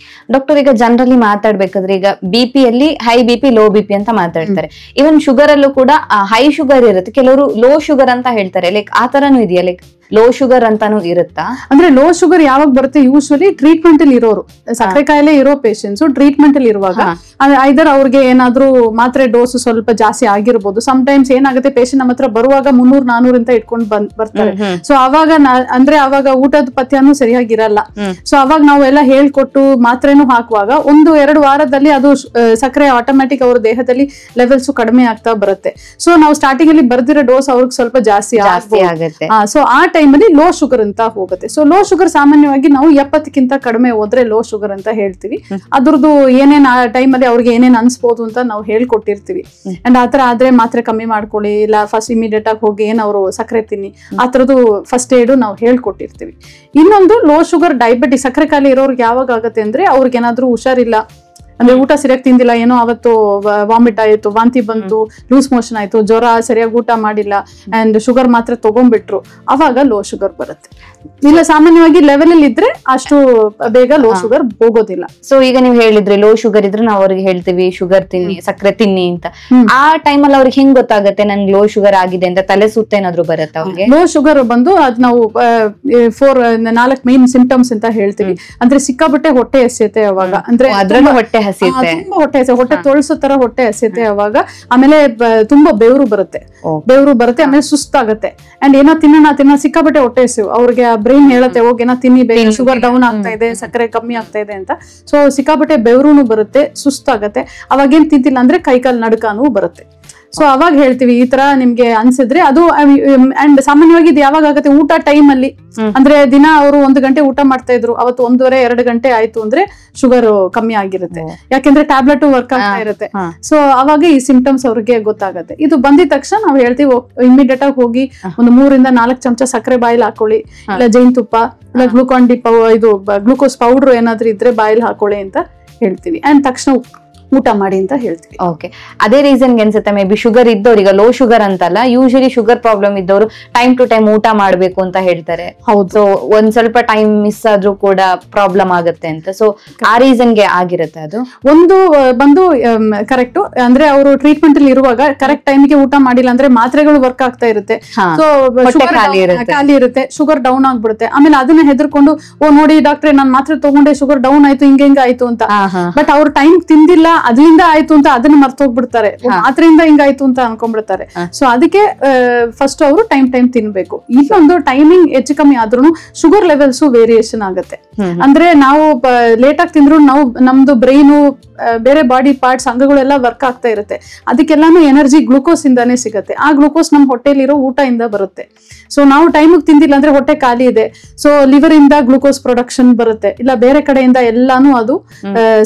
ಡಾಕ್ಟರ್, ಈಗ ಜನರಲಿ ಮಾತಾಡ್ಬೇಕಾದ್ರೆ ಈಗ BP ಯಲ್ಲಿ ಹೈ BP ಲೋ BP ಅಂತ ಮಾತಾಡ್ತಾರೆ. ಇವನ್ ಶುಗರ್ ಅಲ್ಲೂ ಕೂಡ ಹೈ ಶುಗರ್ ಇರುತ್ತೆ, ಕೆಲವರು ಲೋ ಶುಗರ್ ಅಂತ ಹೇಳ್ತಾರೆ. ಲೈಕ್ ಆ ತರನು ಇದೆಯಾ? ಲೈಕ್ ಲೋ ಶುಗರ್ ಅಂತಾನು ಇರುತ್ತಾ? ಅಂದ್ರೆ ಲೋ ಶುಗರ್ ಯಾವಾಗ ಬರುತ್ತೆ? ಯೂಶುವಲಿ ಟ್ರೀಟ್ಮೆಂಟ್ ಅಲ್ಲಿ ಇರೋರು, ಸಕ್ಕರೆ ಕಾಯಿಲೆ ಇರೋ ಪೇಷಂಟ್ಸ್ ಟ್ರೀಟ್ಮೆಂಟ್ ಅಲ್ಲಿ ಇರುವಾಗ ಐದರ್ ಅವ್ರಿಗೆ ಏನಾದ್ರೂ ಮಾತ್ರೆ ಡೋಸ್ ಸ್ವಲ್ಪ ಜಾಸ್ತಿ ಆಗಿರ್ಬೋದು. ಸಮ್ಟೈಮ್ಸ್ ಏನಾಗುತ್ತೆ, ಪೇಷಂಟ್ ನಮ್ಮ ಹತ್ರ ಬರುವಾಗ 300-400 ಅಂತ ಇಟ್ಕೊಂಡು ಬರ್ತಾರೆ. ಸೊ ಅವಾಗ ಅಂದ್ರೆ ಅವಾಗ ಊಟದ ಪಥ್ಯನೂ ಸರಿಯಾಗಿರಲ್ಲ. ಸೊ ಅವಾಗ ನಾವೆಲ್ಲ ಹೇಳ್ಕೊಟ್ಟು ಮಾತ್ರೆನೂ ಹಾಕುವಾಗ 1-2 ವಾರದಲ್ಲಿ ಅದು ಸಕ್ಕರೆ ಆಟೋಮ್ಯಾಟಿಕ್ ಅವ್ರ ದೇಹದಲ್ಲಿ ಲೆವೆಲ್ಸ್ ಕಡಿಮೆ ಆಗ್ತಾ ಬರುತ್ತೆ. ಸೊ ನಾವು ಸ್ಟಾರ್ಟಿಂಗ್ ಅಲ್ಲಿ ಬರ್ದಿರೋ ಡೋಸ್ ಅವ್ರಿಗೆ ಸ್ವಲ್ಪ ಜಾಸ್ತಿ ಆಗುತ್ತೆ. ಸೊ ಆ ಟೈಮಲ್ಲಿ ಲೋ ಶುಗರ್ ಅಂತ ಹೋಗುತ್ತೆ. ಸೊ ಲೋ ಶುಗರ್ ಸಾಮಾನ್ಯವಾಗಿ ನಾವು 70ಕ್ಕಿಂತ ಕಡಿಮೆ ಹೋದ್ರೆ ಲೋ ಶುಗರ್ ಅಂತ ಹೇಳ್ತೀವಿ. ಅದ್ರದ್ದು ಏನೇನ್ ಆ ಟೈಮಲ್ಲಿ ಅವ್ರಿಗೆ ಏನೇನ್ ಅನ್ಸ್ಬೋದು ಅಂತ ನಾವು ಹೇಳ್ಕೊಟ್ಟಿರ್ತೀವಿ. ಅಂಡ್ ಆತರ ಆದ್ರೆ ಮಾತ್ರೆ ಕಮ್ಮಿ ಮಾಡ್ಕೊಳ್ಳಿ, ಇಲ್ಲ ಫಸ್ಟ್ ಇಮಿಡಿಯೇಟ್ ಆಗಿ ಹೋಗಿ ಅವರು ಸಕ್ಕರೆ ತಿನ್ನಿ, ಆ ತರದ್ದು ಫಸ್ಟ್ ಏಡ್ ನಾವು ಹೇಳ್ಕೊಟ್ಟಿರ್ತೀವಿ. ಇನ್ನೊಂದು ಲೋ ಶುಗರ್ ಡಯಾಬಿಟಿಸ್ ಸಕ್ಕರೆ ಕಾಯಿಲೆ ಇರೋರ್ಗೆ ಯಾವಾಗ ಆಗುತ್ತೆ ಅಂದ್ರೆ ಅವ್ರಿಗೆ ಏನಾದ್ರೂ ಹುಷಾರಿಲ್ಲ ಅಂದ್ರೆ ಊಟ ಸರಿಯಾಗಿ ತಿಂದಿಲ್ಲ, ಏನೋ ಅವತ್ತು ವಾಮಿಟ್ ಆಯ್ತು, ವಾಂತಿ ಬಂತು, ಲೂಸ್ ಮೋಷನ್ ಆಯ್ತು, ಜ್ವರ, ಸರಿಯಾಗಿ ಊಟ ಮಾಡಿಲ್ಲ ಅಂಡ್ ಶುಗರ್ ಮಾತ್ರ ತಗೊಂಡ್ಬಿಟ್ರು, ಅವಾಗ ಲೋ ಶುಗರ್ ಬರುತ್ತೆ. ಇಲ್ಲ ಸಾಮಾನ್ಯವಾಗಿ ಲೆವೆಲ್ ಅಲ್ಲಿ ಇದ್ರೆ ಅಷ್ಟು ಬೇಗ ಲೋ ಶುಗರ್ ಹೋಗೋದಿಲ್ಲ. ಸೊ ಈಗ ನೀವು ಹೇಳಿದ್ರಿ ಲೋ ಶುಗರ್ ಇದ್ರೆ ನಾವು ಅವ್ರಿಗೆ ಹೇಳ್ತೀವಿ ಶುಗರ್ ತಿನ್ನಿ, ಸಕ್ಕರೆ ತಿನ್ನಿ ಅಂತ. ಆ ಟೈಮಲ್ಲಿ ಅವ್ರಿಗೆ ಹೆಂಗ್ ಗೊತ್ತಾಗುತ್ತೆ ನನ್ಗೆ ಲೋ ಶುಗರ್ ಆಗಿದೆ ಅಂತ? ತಲೆ ಸುತ್ತ ಏನಾದ್ರು ಬರುತ್ತೆ ಅವ್ರಿಗೆ? ಲೋ ಶುಗರ್ ಬಂದು ಅದ್ ನಾವು 4 ಮೈನ್ ಸಿಂಪ್ಟಮ್ಸ್ ಅಂತ ಹೇಳ್ತೀವಿ. ಅಂದ್ರೆ ಸಿಕ್ಕಾಪಟ್ಟೆ ಹೊಟ್ಟೆ ಎಸೆಯುತ್ತೆ ಅವಾಗ, ಅಂದ್ರೆ ಹೊಟ್ಟೆ ಹಸಿಯುತ್ತೆ, ತುಂಬಾ ಹೊಟ್ಟೆ ತೊಳ್ಸೋ ತರ ಹೊಟ್ಟೆ ಹಸಿಯುತ್ತೆ ಅವಾಗ. ಆಮೇಲೆ ತುಂಬಾ ಬೆವರು ಬರುತ್ತೆ, ಆಮೇಲೆ ಸುಸ್ತಾಗತ್ತೆ. ಅಂಡ್ ಏನೋ ತಿನ್ನೋಣ ಸಿಕ್ಕಾಪಟ್ಟೆ ಹೊಟ್ಟೆ ಹಸಿವು ಅವ್ರಿಗೆ ಬ್ರೈನ್ ಹೇಳುತ್ತೆ ಹೋಗಿ ಏನೋ ತಿನ್ನಿಬೇಕು, ಶುಗರ್ ಡೌನ್ ಆಗ್ತಾ ಇದೆ, ಸಕ್ಕರೆ ಕಮ್ಮಿ ಆಗ್ತಾ ಇದೆ ಅಂತ. ಸೊ ಸಿಕ್ಕಾಪಟ್ಟೆ ಬೆವರುನು ಬರುತ್ತೆ, ಸುಸ್ತಾಗತ್ತೆ. ಅವಾಗ ಏನ್ ತಿಂತಿಲ್ಲ ಅಂದ್ರೆ ಕೈಕಾಲ್ ನಡ್ಕಾನು ಬರುತ್ತೆ. ಸೊ ಅವಾಗ ಹೇಳ್ತೀವಿ ಈ ತರ ನಿಮ್ಗೆ ಅನ್ಸಿದ್ರೆ ಅದು. ಅಂಡ್ ಸಾಮಾನ್ಯವಾಗಿ ಇದು ಯಾವಾಗ ಆಗುತ್ತೆ? ಊಟ ಟೈಮ್ ಅಲ್ಲಿ. ಅಂದ್ರೆ ದಿನ ಅವರು 1 ಗಂಟೆ ಊಟ ಮಾಡ್ತಾ ಇದ್ರು, ಅವತ್ತು 1.5-2 ಗಂಟೆ ಆಯ್ತು ಅಂದ್ರೆ ಶುಗರ್ ಕಮ್ಮಿ ಆಗಿರುತ್ತೆ, ಯಾಕೆಂದ್ರೆ ಟ್ಯಾಬ್ಲೆಟ್ ವರ್ಕ್ ಆಗ್ತಾ ಇರುತ್ತೆ. ಸೊ ಅವಾಗ ಈ ಸಿಂಪ್ಟಮ್ಸ್ ಅವ್ರಿಗೆ ಗೊತ್ತಾಗತ್ತೆ. ಇದು ಬಂದಿದ ತಕ್ಷಣ ನಾವು ಹೇಳ್ತೀವಿ ಇಮಿಡಿಯೇಟ್ ಆಗಿ ಹೋಗಿ ಒಂದು 3-4 ಚಮಚ ಸಕ್ಕರೆ ಬಾಯಿಲ್ ಹಾಕೊಳ್ಳಿ, ಇಲ್ಲ ಜೇನುತುಪ್ಪ, ಇಲ್ಲ ಗ್ಲೂಕಾನ್ ಡಿ ಇದು ಗ್ಲೂಕೋಸ್ ಪೌಡರ್ ಏನಾದ್ರೂ ಇದ್ರೆ ಬಾಯಿಲ್ ಹಾಕೊಳ್ಳಿ ಅಂತ ಹೇಳ್ತೀವಿ. ಅಂಡ್ ತಕ್ಷಣ ಊಟ ಮಾಡಿ ಅಂತ ಹೇಳ್ತೀವಿ. ಓಕೆ, ಅದೇ ರೀಸನ್ ಅನ್ಸುತ್ತೆ ಮೇ ಬಿ ಶುಗರ್ ಇದ್ದವ್ರಿಗೆ ಲೋ ಶುಗರ್ ಅಂತಲ್ಲ, ಯೂಶಲಿ ಶುಗರ್ ಪ್ರಾಬ್ಲಮ್ ಇದ್ದವರು ಟೈಮ್ ಟು ಟೈಮ್ ಊಟ ಮಾಡ್ಬೇಕು ಅಂತ ಹೇಳ್ತಾರೆ. ಹೌದು, ಒಂದ್ ಸ್ವಲ್ಪ ಟೈಮ್ ಮಿಸ್ ಆದ್ರೂ ಕೂಡ ಪ್ರಾಬ್ಲಮ್ ಆಗುತ್ತೆ ಅಂತ. ಸೊ ಆ ರೀಸನ್ಗೆ ಆಗಿರುತ್ತೆ ಅದು. ಒಂದು ಬಂದು ಕರೆಕ್ಟ್ ಅಂದ್ರೆ ಅವರು ಟ್ರೀಟ್ಮೆಂಟ್ ಅಲ್ಲಿ ಇರುವಾಗ ಕರೆಕ್ಟ್ ಟೈಮ್ಗೆ ಊಟ ಮಾಡಿಲ್ಲ ಅಂದ್ರೆ ಮಾತ್ರೆಗಳು ವರ್ಕ್ ಆಗ್ತಾ ಇರುತ್ತೆ, ಸೊ ಖಾಲಿ ಇರುತ್ತೆ, ಶುಗರ್ ಡೌನ್ ಆಗ್ಬಿಡುತ್ತೆ. ಆಮೇಲೆ ಅದನ್ನ ಹೆದರ್ಕೊಂಡು ನೋಡಿ ಡಾಕ್ಟ್ರೆ ನಾನ್ ಮಾತ್ರೆ ತಗೊಂಡೆ ಶುಗರ್ ಡೌನ್ ಆಯ್ತು, ಹಿಂಗ ಆಯ್ತು ಅಂತ. ಬಟ್ ಅವ್ರು ಟೈಮ್ ತಿಂದಿಲ್ಲ, ಅದರಿಂದ ಆಯ್ತು ಅಂತ ಅದನ್ನ ಮರ್ತೋಗ್ಬಿಡ್ತಾರೆ, ಮಾತ್ರೆಯಿಂದ ಹಿಂಗಾಯ್ತು ಅಂತ ಅನ್ಕೊಂಡ್ಬಿಡ್ತಾರೆ. ಸೊ ಅದಕ್ಕೆ ಫಸ್ಟ್ ಅವರು ಟೈಮ್ ತಿನ್ಬೇಕು. ಇನ್ನೊಂದು ಟೈಮಿಂಗ್ ಹೆಚ್ಚು ಕಮ್ಮಿ ಆದ್ರೂ ಶುಗರ್ ಲೆವೆಲ್ಸ್ ವೇರಿಯೇಷನ್ ಆಗುತ್ತೆ. ಅಂದ್ರೆ ನಾವು ಲೇಟ್ ಆಗಿ ತಿಂದ್ರು ನಮ್ದು ಬ್ರೈನು ಬೇರೆ ಬಾಡಿ ಪಾರ್ಟ್ಸ್ ಅಂಗಗಳೆಲ್ಲ ವರ್ಕ್ ಆಗ್ತಾ ಇರುತ್ತೆ, ಅದಕ್ಕೆಲ್ಲಾನು ಎನರ್ಜಿ ಗ್ಲೂಕೋಸ್ ಇಂದಾನೇ ಸಿಗುತ್ತೆ. ಆ ಗ್ಲೂಕೋಸ್ ನಮ್ ಹೊಟ್ಟೆಲಿರೋ ಊಟ ಇಂದ ಬರುತ್ತೆ. ಸೊ ನಾವು ಟೈಮಿಗೆ ತಿಂದಿಲ್ಲ ಅಂದ್ರೆ ಹೊಟ್ಟೆ ಖಾಲಿ ಇದೆ, ಸೊ ಲಿವರ್ ಇಂದ ಗ್ಲೂಕೋಸ್ ಪ್ರೊಡಕ್ಷನ್ ಬರುತ್ತೆ, ಇಲ್ಲ ಬೇರೆ ಕಡೆಯಿಂದ ಎಲ್ಲಾನು ಅದು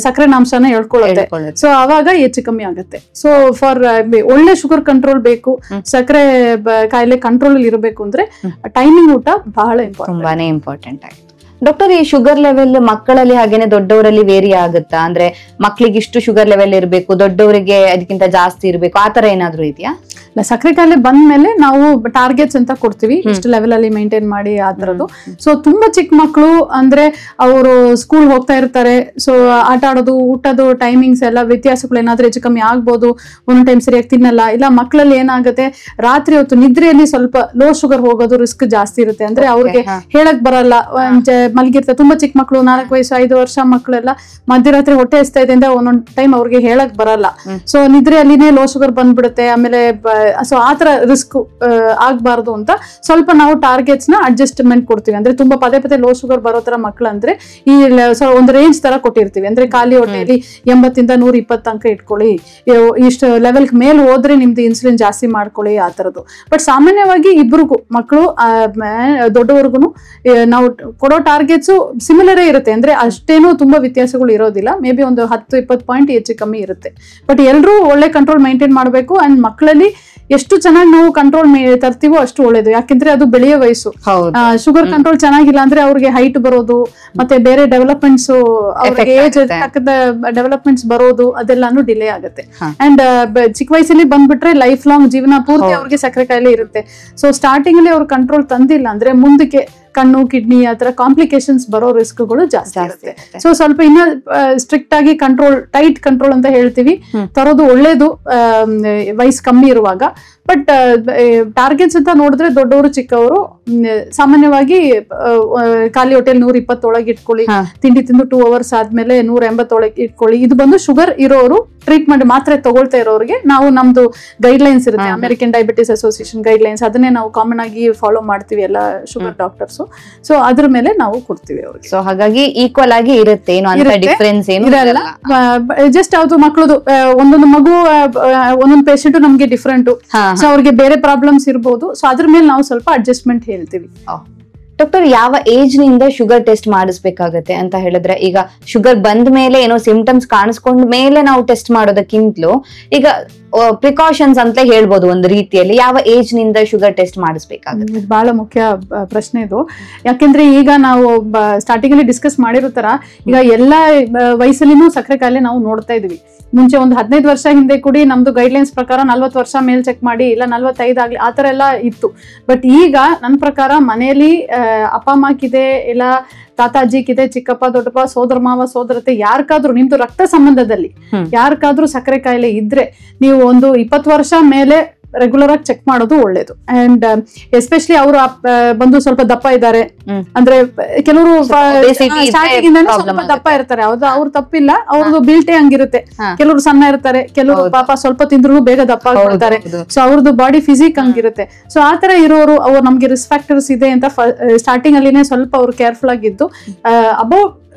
ಸಕ್ಕರೆ ನಾಂಶನ ಎಳ್ಕೊಳ್ಳುತ್ತೆ. ಸೊ ಅವಾಗ ಹೆಚ್ಚು ಕಮ್ಮಿ ಆಗುತ್ತೆ. ಸೊ ಫಾರ್ ಒಳ್ಳೆ ಶುಗರ್ ಕಂಟ್ರೋಲ್ ಬೇಕು, ಸಕ್ಕರೆ ಕಾಯಿಲೆ ಕಂಟ್ರೋಲ್ ಅಲ್ಲಿ ಇರಬೇಕು ಅಂದ್ರೆ ಟೈಮಿಂಗ್ ಊಟ ಬಹಳ ತುಂಬಾನೇ ಇಂಪಾರ್ಟೆಂಟ್ ಆಗಿದೆ. ಡಾಕ್ಟರ್, ಈ ಶುಗರ್ ಲೆವೆಲ್ ಮಕ್ಕಳಲ್ಲಿ ಹಾಗೇನೆ ದೊಡ್ಡವರಲ್ಲಿ ವೇರಿ ಆಗುತ್ತಾ? ಅಂದ್ರೆ ಮಕ್ಕಳಿಗೆ ಇಷ್ಟು ಶುಗರ್ ಲೆವೆಲ್ ಇರಬೇಕು, ದೊಡ್ಡವರಿಗೆ ಅದಕ್ಕಿಂತ ಜಾಸ್ತಿ ಇರಬೇಕು, ಆತರ ಏನಾದ್ರು ಇದೆಯಾ? ಸಕ್ಕರೆ ಕಾಯಿಲೆ ಬಂದ್ಮೇಲೆ ನಾವು ಟಾರ್ಗೆಟ್ಸ್ ಅಂತ ಕೊಡ್ತೀವಿ, ಇಷ್ಟು ಲೆವೆಲ್ ಅಲ್ಲಿ ಮೇಂಟೈನ್ ಮಾಡಿ ಆ ತರದ್ದು. ಸೊ ತುಂಬಾ ಚಿಕ್ಕ ಮಕ್ಕಳು ಅಂದ್ರೆ ಅವರು ಸ್ಕೂಲ್ ಹೋಗ್ತಾ ಇರ್ತಾರೆ, ಸೊ ಆಟ ಆಡೋದು, ಊಟದ ಟೈಮಿಂಗ್ಸ್ ಎಲ್ಲ ವ್ಯತ್ಯಾಸಗಳು ಏನಾದ್ರೂ ಹೆಚ್ಚು ಕಮ್ಮಿ ಆಗ್ಬೋದು. ಒಂದೊಂದ್ ಟೈಮ್ ಸರಿಯಾಗಿ ತಿನ್ನಲ್ಲ, ಇಲ್ಲ ಮಕ್ಕಳಲ್ಲಿ ಏನಾಗುತ್ತೆ ರಾತ್ರಿ ಹೊತ್ತು ನಿದ್ರೆಯಲ್ಲಿ ಸ್ವಲ್ಪ ಲೋ ಶುಗರ್ ಹೋಗೋದು ರಿಸ್ಕ್ ಜಾಸ್ತಿ ಇರುತ್ತೆ. ಅಂದ್ರೆ ಅವ್ರಿಗೆ ಹೇಳಕ್ ಬರಲ್ಲ, ಮಲಗಿರ್ತಾರೆ. ತುಂಬಾ ಚಿಕ್ಕ ಮಕ್ಕಳು 4 ವಯಸ್ಸು 5 ವರ್ಷ ಮಕ್ಕಳೆಲ್ಲ ಮಧ್ಯರಾತ್ರಿ ಹೊಟ್ಟೆ ಹಸ್ತಾ ಇದೆ ಅಂತ ಒಂದೊಂದ್ ಟೈಮ್ ಅವ್ರಿಗೆ ಹೇಳಕ್ ಬರಲ್ಲ. ಸೊ ನಿದ್ರೆಯಲ್ಲಿನೇ ಲೋ ಶುಗರ್ ಬಂದ್ಬಿಡುತ್ತೆ. ಆಮೇಲೆ ಸೊ ಆತರ ರಿಸ್ಕ್ ಆಗ್ಬಾರ್ದು ಅಂತ ಸ್ವಲ್ಪ ನಾವು ಟಾರ್ಗೆಟ್ಸ್ ನ ಅಡ್ಜಸ್ಟ್ಮೆಂಟ್ ಕೊಡ್ತೀವಿ. ಅಂದ್ರೆ ತುಂಬಾ ಪದೇ ಪದೇ ಲೋ ಶುಗರ್ ಬರೋ ತರ ಮಕ್ಕಳು ಅಂದ್ರೆ ಈ ಒಂದು ರೇಂಜ್ ತರ ಕೊಟ್ಟಿರ್ತೀವಿ. ಅಂದ್ರೆ ಖಾಲಿ ಹೊಟ್ಟೆಯಲ್ಲಿ 80 ಇಂದ 120 ತನಕ ಇಟ್ಕೊಳ್ಳಿ, ಇಷ್ಟು ಲೆವೆಲ್ ಮೇಲೆ ಹೋದ್ರೆ ನಿಮ್ದು ಇನ್ಸುಲಿನ್ ಜಾಸ್ತಿ ಮಾಡ್ಕೊಳ್ಳಿ ಆ ತರದ್ದು. ಬಟ್ ಸಾಮಾನ್ಯವಾಗಿ ಇಬ್ರಿಗೂ ಮಕ್ಕಳು ದೊಡ್ಡವರ್ಗು ನಾವು ಕೊಡೋ ಟಾರ್ಗೆಟ್ಸ್ ಸಿಮಿಲರೇ ಇರುತ್ತೆ. ಅಂದ್ರೆ ಅಷ್ಟೇನು ತುಂಬಾ ವ್ಯತ್ಯಾಸಗಳು ಇರೋದಿಲ್ಲ, ಮೇ ಬಿ ಒಂದು 10-20 ಪಾಯಿಂಟ್ ಹೆಚ್ಚು ಕಮ್ಮಿ ಇರುತ್ತೆ. ಬಟ್ ಎಲ್ಲರೂ ಒಳ್ಳೆ ಕಂಟ್ರೋಲ್ ಮೈಂಟೈನ್ ಮಾಡಬೇಕು. ಅಂಡ್ ಮಕ್ಕಳಲ್ಲಿ ಎಷ್ಟು ಚೆನ್ನಾಗಿ ನಾವು ಕಂಟ್ರೋಲ್ ತರ್ತೀವೋ ಅಷ್ಟು ಒಳ್ಳೇದು. ಯಾಕೆಂದ್ರೆ ಅದು ಬೆಳೆಯೋ ವಯಸ್ಸು. ಶುಗರ್ ಕಂಟ್ರೋಲ್ ಚೆನ್ನಾಗಿಲ್ಲ ಅಂದ್ರೆ ಅವ್ರಿಗೆ ಹೈಟ್ ಬರೋದು, ಮತ್ತೆ ಬೇರೆ ಡೆವಲಪ್ಮೆಂಟ್ಸ್, ಅವ್ರಿಗೆ ಏಜ್ ತಕ್ಕದ ಡೆವಲಪ್ಮೆಂಟ್ಸ್ ಬರೋದು ಅದೆಲ್ಲಾನು ಡಿಲೇ ಆಗುತ್ತೆ. ಅಂಡ್ ಚಿಕ್ಕ ವಯಸ್ಸಲ್ಲಿ ಬಂದ್ಬಿಟ್ರೆ ಲೈಫ್ ಲಾಂಗ್ ಜೀವನ ಪೂರ್ತಿ ಅವ್ರಿಗೆ ಸಕ್ಕರೆ ಕಾಯಿಲೆ ಇರುತ್ತೆ. ಸೊ ಸ್ಟಾರ್ಟಿಂಗ್ ಅಲ್ಲಿ ಅವ್ರು ಕಂಟ್ರೋಲ್ ತಂದಿಲ್ಲ ಅಂದ್ರೆ ಮುಂದಕ್ಕೆ ಕಣ್ಣು, ಕಿಡ್ನಿ ಆತರ ಕಾಂಪ್ಲಿಕೇಶನ್ಸ್ ಬರೋ ರಿಸ್ಕ್ಗಳು ಜಾಸ್ತಿ ಇರುತ್ತೆ. ಸೊ ಸ್ವಲ್ಪ ಇನ್ನ ಸ್ಟ್ರಿಕ್ಟ್ ಆಗಿ ಕಂಟ್ರೋಲ್, ಟೈಟ್ ಕಂಟ್ರೋಲ್ ಅಂತ ಹೇಳ್ತೀವಿ, ತರೋದು ಒಳ್ಳೇದು ವಯಸ್ಸು ಕಮ್ಮಿ ಇರುವಾಗ. ಬಟ್ ಟಾರ್ಗೆಟ್ಸ್ ಅಂತ ನೋಡಿದ್ರೆ ದೊಡ್ಡವರು ಚಿಕ್ಕವರು ಸಾಮಾನ್ಯವಾಗಿ ಖಾಲಿ ಹೊಟ್ಟೆಲ್ 120 ಒಳಗೆ ಇಟ್ಕೊಳ್ಳಿ, ತಿಂಡಿ ತಿಂದು 2 ಅವರ್ಸ್ ಆದ್ಮೇಲೆ 180 ಒಳಗೆ ಇಟ್ಕೊಳ್ಳಿ. ಇದು ಬಂದು ಶುಗರ್ ಇರೋರು, ಟ್ರೀಟ್ಮೆಂಟ್ ಮಾತ್ರೆ ತಗೊಳ್ತಾ ಇರೋರಿಗೆ ನಾವು ನಮ್ದು ಗೈಡ್ ಲೈನ್ಸ್ ಇರುತ್ತೆ, American diabetes association guide lines, ಅದನ್ನೇ ನಾವು ಕಾಮನ್ ಆಗಿ ಫಾಲೋ ಮಾಡ್ತೀವಿ ಎಲ್ಲ ಶುಗರ್ ಡಾಕ್ಟರ್ಸ್. ಸೊ ಅದ್ರ ಮೇಲೆ ನಾವು ಕೊಡ್ತೀವಿ ಅವ್ರಿಗೆ. ಸೊ ಹಾಗಾಗಿ ಈಕ್ವಲ್ ಆಗಿ ಇರುತ್ತೆ, ಏನು ಅಂತ ಡಿಫರೆನ್ಸ್ ಏನು ಇರಲ್ಲ. ಜಸ್ಟ್ ಅದು ಮಕ್ಕಳದು ಒಂದೊಂದು ಮಗು ಒಂದೊಂದು ಪೇಷಂಟ್ ನಮ್ಗೆ ಡಿಫ್ರೆಂಟ್, ಸೊ ಅವ್ರಿಗೆ ಬೇರೆ ಪ್ರಾಬ್ಲಮ್ಸ್ ಇರ್ಬೋದು. ಸೊ ಅದ್ರ ಮೇಲೆ ನಾವು ಸ್ವಲ್ಪ ಅಡ್ಜಸ್ಟ್ಮೆಂಟ್ ಹೇಳ್ತೀವಿ. ಡಾಕ್ಟರ್, ಯಾವ ಏಜ್ ನಿಂದ ಶುಗರ್ ಟೆಸ್ಟ್ ಮಾಡಿಸ್ಬೇಕಾಗತ್ತೆ ಅಂತ ಹೇಳಿದ್ರೆ, ಈಗ ಶುಗರ್ ಬಂದ ಮೇಲೆ ಏನೋ ಸಿಂಪ್ಟಮ್ಸ್ ಕಾಣಿಸ್ಕೊಂಡ ಮೇಲೆ ನಾವು ಟೆಸ್ಟ್ ಮಾಡೋದಕ್ಕಿಂತಲೂ ಈಗ ಪ್ರಿಕಾಷನ್ಸ್ ಅಂತ ಹೇಳ್ಬೋದು ಒಂದು ರೀತಿಯಲ್ಲಿ, ಯಾವ ಏಜ್ ನಿಂದ ಶುಗರ್ ಟೆಸ್ಟ್ ಮಾಡಿಸ್ಬೇಕಾಗುತ್ತೆ? ಬಹಳ ಮುಖ್ಯ ಪ್ರಶ್ನೆ ಇದು. ಯಾಕೆಂದ್ರೆ ಈಗ ನಾವು ಸ್ಟಾರ್ಟಿಂಗ್ ಅಲ್ಲಿ ಡಿಸ್ಕಸ್ ಮಾಡಿರೋ ತರ ಈಗ ಎಲ್ಲಾ ವಯಸ್ಸಲ್ಲಿನೂ ಸಕ್ಕರೆ ಕಾಯಿಲೆ ನಾವು ನೋಡ್ತಾ ಇದೀವಿ. ಮುಂಚೆ ಒಂದು 15 ವರ್ಷ ಹಿಂದೆ ಕೂಡಿ ನಮ್ದು ಗೈಡ್ಲೈನ್ಸ್ ಪ್ರಕಾರ 40 ವರ್ಷ ಮೇಲ್ ಚೆಕ್ ಮಾಡಿ, ಇಲ್ಲ 45 ಆಗ್ಲಿ ಆತರ ಎಲ್ಲ ಇತ್ತು. ಬಟ್ ಈಗ ನನ್ನ ಪ್ರಕಾರ ಮನೆಯಲ್ಲಿ ಅಪ್ಪ ಅಮ್ಮಕ್ಕಿದೆ, ಇಲ್ಲ ತಾತ ಅಜ್ಜಿಗಿದೆ, ಚಿಕ್ಕಪ್ಪ ದೊಡ್ಡಪ್ಪ, ಸೋದರ ಮಾವ ಸೋದರತೆ, ಯಾರ್ಕಾದ್ರೂ ನಿಮ್ದು ರಕ್ತ ಸಂಬಂಧದಲ್ಲಿ ಯಾರ್ಕಾದ್ರೂ ಸಕ್ಕರೆ ಕಾಯಿಲೆ ಇದ್ರೆ ನೀವು ಒಂದು 20 ವರ್ಷ ಮೇಲೆ ರೆಗ್ಯುಲರ್ ಆಗಿ ಚೆಕ್ ಮಾಡೋದು ಒಳ್ಳೇದು. ಅಂಡ್ ಎಸ್ಪೆಷಲಿ ಅವರು ಬಂದು ಸ್ವಲ್ಪ ದಪ್ಪ ಇದ್ದಾರೆ ಅಂದ್ರೆ, ಕೆಲವರು ಸ್ಟಾರ್ಟಿಂಗ್ ಇಂದಾನೆ ಸ್ವಲ್ಪ ದಪ್ಪ ಇರ್ತಾರೆ, ಅವ್ರು ತಪ್ಪಿಲ್ಲ, ಅವ್ರದ್ದು ಬಿಲ್ಟೆ ಹಂಗಿರುತ್ತೆ. ಕೆಲವರು ಸಣ್ಣ ಇರ್ತಾರೆ, ಕೆಲವರು ಪಾಪ ಸ್ವಲ್ಪ ತಿಂದ್ರು ಬೇಗ ದಪ್ಪ ಆಗ್ಬಿಡ್ತಾರೆ. ಸೊ ಅವ್ರದ್ದು ಬಾಡಿ ಫಿಸಿಕ್ ಹಂಗಿರುತ್ತೆ. ಸೊ ಆತರ ಇರೋರು ಅವ್ರು ನಮ್ಗೆ ರಿಸ್ಕ್ ಫ್ಯಾಕ್ಟರ್ಸ್ ಇದೆ ಅಂತ ಸ್ಟಾರ್ಟಿಂಗ್ ಅಲ್ಲಿನೇ ಸ್ವಲ್ಪ ಅವ್ರು ಕೇರ್ಫುಲ್ ಆಗಿದ್ದು ಅಬೌವ್